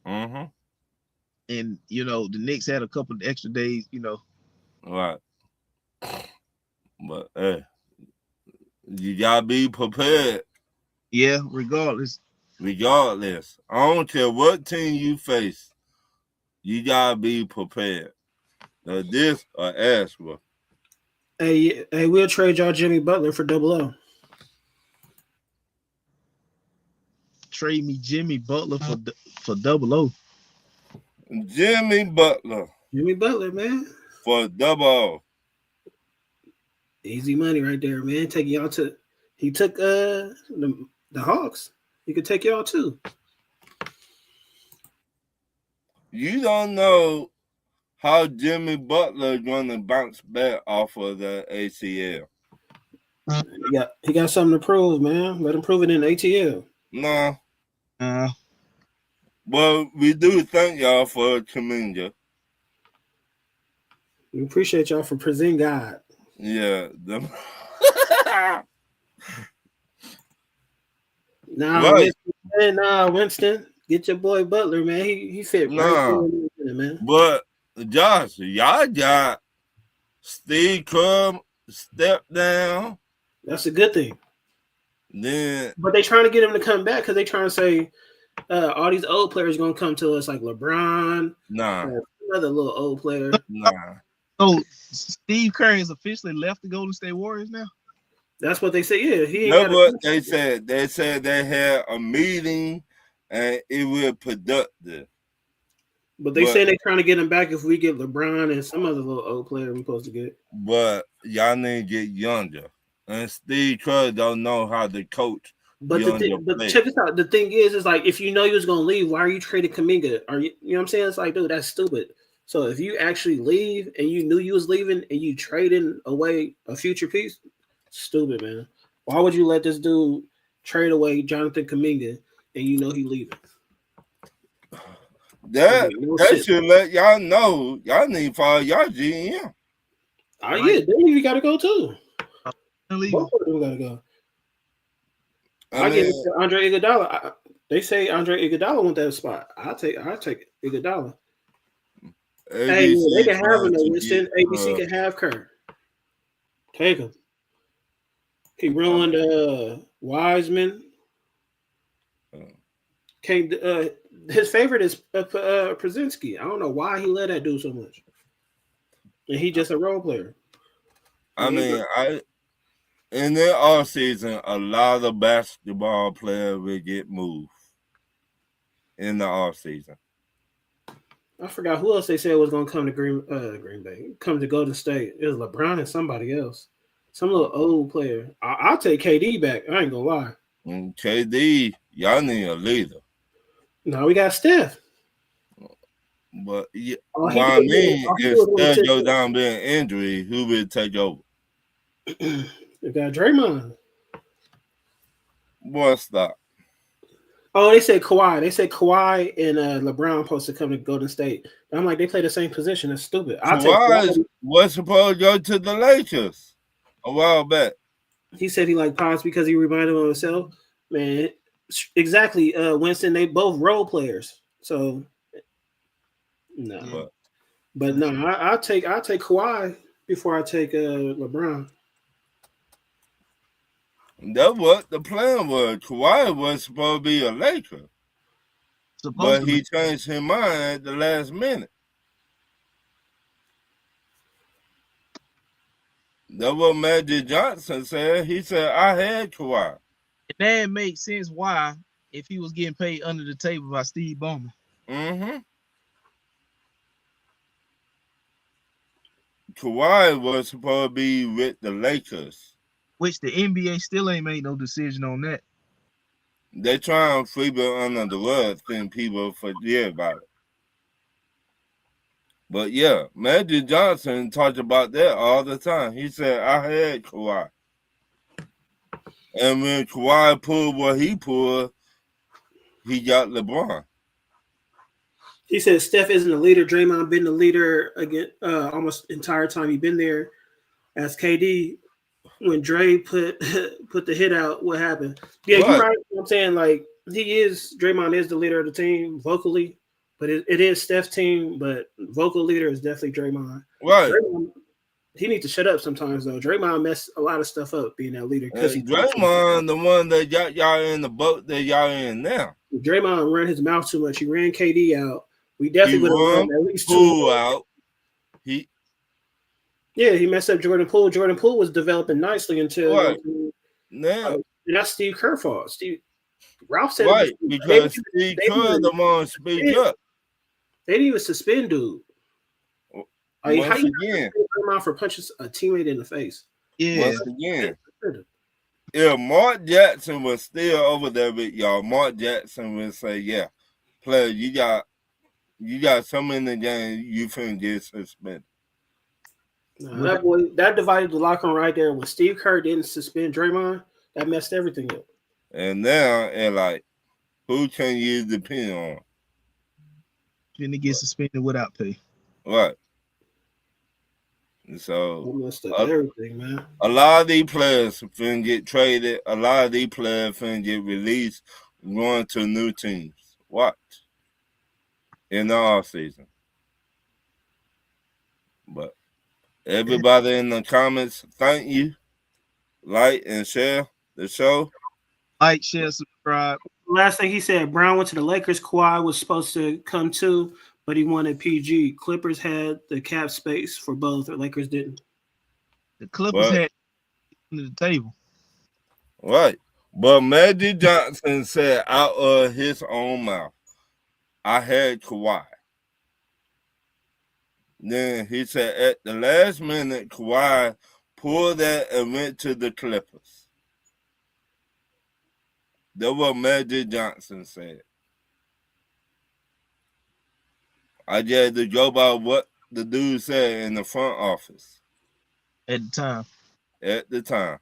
And you know, the Knicks had a couple of extra days, you know. Right. But hey, you gotta be prepared. Yeah, regardless. I don't care what team you face, you gotta be prepared. This or Ashworth. Hey, we'll trade y'all Jimmy Butler for Double O. Trade me Jimmy Butler for Double O. Jimmy Butler, man, for Double O. Easy money right there, man. Taking y'all to. He took the Hawks. He could take y'all too. You don't know how Jimmy Butler is going to bounce back off of the ACL. He got something to prove, man. Let him prove it in the ATL. No. Well, we do thank y'all for Kaminga. We appreciate y'all for presenting God. Yeah. Winston, get your boy Butler, man. He fit right in, man. But Josh, y'all got Steve Kerr step down. That's a good thing. But they trying to get him to come back because they trying to say all these old players gonna come to us like LeBron. Another little old player. So Steve Kerr has officially left the Golden State Warriors now. That's what they say. Yeah, That's what they said. They said they had a meeting and it will productive. But they But- say they're trying to get him back if we get LeBron and some other little old player we're supposed to get. But y'all need to get younger. And Steve Kerr don't know how to coach. But younger but players. check this out. The thing is like if you know you was gonna leave, why are you trading Kuminga? Are you know what I'm saying? It's like, dude, that's stupid. So if you actually leave and you knew you was leaving and you trading away a future piece, stupid, man. Why would you let this dude trade away Jonathan Kuminga and you know he leaving? That No that sense. should let y'all know y'all need to follow y'all GM. Oh yeah, they gotta go too. Leave. Both of them gotta go. I I give mean, it to Andre Iguodala. They say Andre Iguodala want that spot. I'll take Iguodala. Hey, ABC they can have trying him. to Winston. get, ABC can have Kerr. Take him. He ruined Wiseman. Came. His favorite is Przinski. I don't know why he let that dude so much. And he just a role player. I mean, in their off season, a lot of basketball players will get moved in the off season. I forgot who else they said was going to come to Green Bay. Come to Golden State. It was LeBron and somebody else. Some little old player. I'll take KD back. I ain't going to lie. And KD, y'all need a leader. No, we got Steph. But yeah, All he what I did was- mean, all he if did was Steph sit goes there. down being injury, who will take over? We got Draymond. Boy, stop. Oh, they said Kawhi. They said Kawhi and LeBron supposed to come to Golden State. I'm like, they play the same position. That's stupid. I'll take Kawhi Kawhi. was supposed to go to the Lakers a while back. He said he liked Pops because he reminded him of himself. Man, exactly. Winston, they both role players. So no. But no, I'll take Kawhi before I take LeBron. That's what the plan was. Kawhi was supposed to be a Laker, but he changed his mind at the last minute. That's what Magic Johnson said. He said, I had Kawhi. And that makes sense why if he was getting paid under the table by Steve Ballmer. Mm-hmm. Kawhi was supposed to be with the Lakers. Which the NBA still ain't made no decision on that. They try and sweep it under the rug, think people forget about it. But yeah, Magic Johnson talked about that all the time. He said, I had Kawhi. And when Kawhi pulled what he pulled, he got LeBron. He said Steph isn't a leader. Draymond been the leader again almost entire time he been there. As KD, when Dre put the hit out, what happened? Yeah, you're right. I'm saying like Draymond is the leader of the team vocally, but it is Steph's team. But vocal leader is definitely Draymond. Right. Draymond, he needs to shut up sometimes though. Draymond messed a lot of stuff up being that leader because Draymond, the one that got y'all in the boat that y'all in now. Draymond ran his mouth too much. He ran KD out. We definitely would have run at least Poole out. He messed up Jordan Poole. Jordan Poole was developing nicely until now, and that's Steve Kerr fault. Ralph said because Steve Kerr the one speak up. They didn't even suspend dude. Like, how you come out for punching a teammate in the face? Yeah. Once again, if Mark Jackson was still over there with y'all, Mark Jackson would say, "Yeah, player, you got some in the game, you finna get suspended." That divided the locker room right there. When Steve Kerr didn't suspend Draymond, that messed everything up. And now, who can you depend on? Then he get suspended without pay. Right. So everything, man. A lot of these players finna get traded. A lot of these players finna get released, going to new teams. Watch in the off season. But everybody in the comments, thank you. Like and share the show. Like, share, subscribe. Last thing he said, Brown went to the Lakers. Kawhi was supposed to come too, but he wanted PG. Clippers had the cap space for both. The Lakers didn't. The Clippers had under the table. Right. But Magic Johnson said out of his own mouth, I had Kawhi. Then he said at the last minute, Kawhi pulled that and went to the Clippers. That's what Magic Johnson said. I just had to go by what the dude said in the front office at the time. at the time.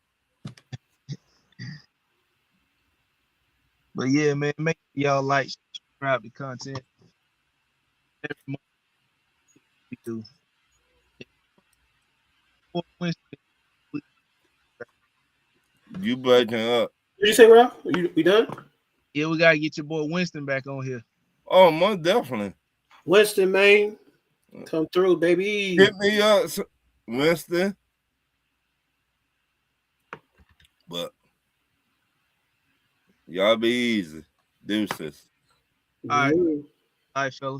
But yeah, man, make sure y'all like, subscribe the content. Every month we do. You breaking up. Did you say, Ralph? We done? Yeah, we gotta get your boy Winston back on here. Oh, most definitely. Winston, man. Come through, baby. Hit me up, Winston. But y'all be easy. Deuces. All right, fellas.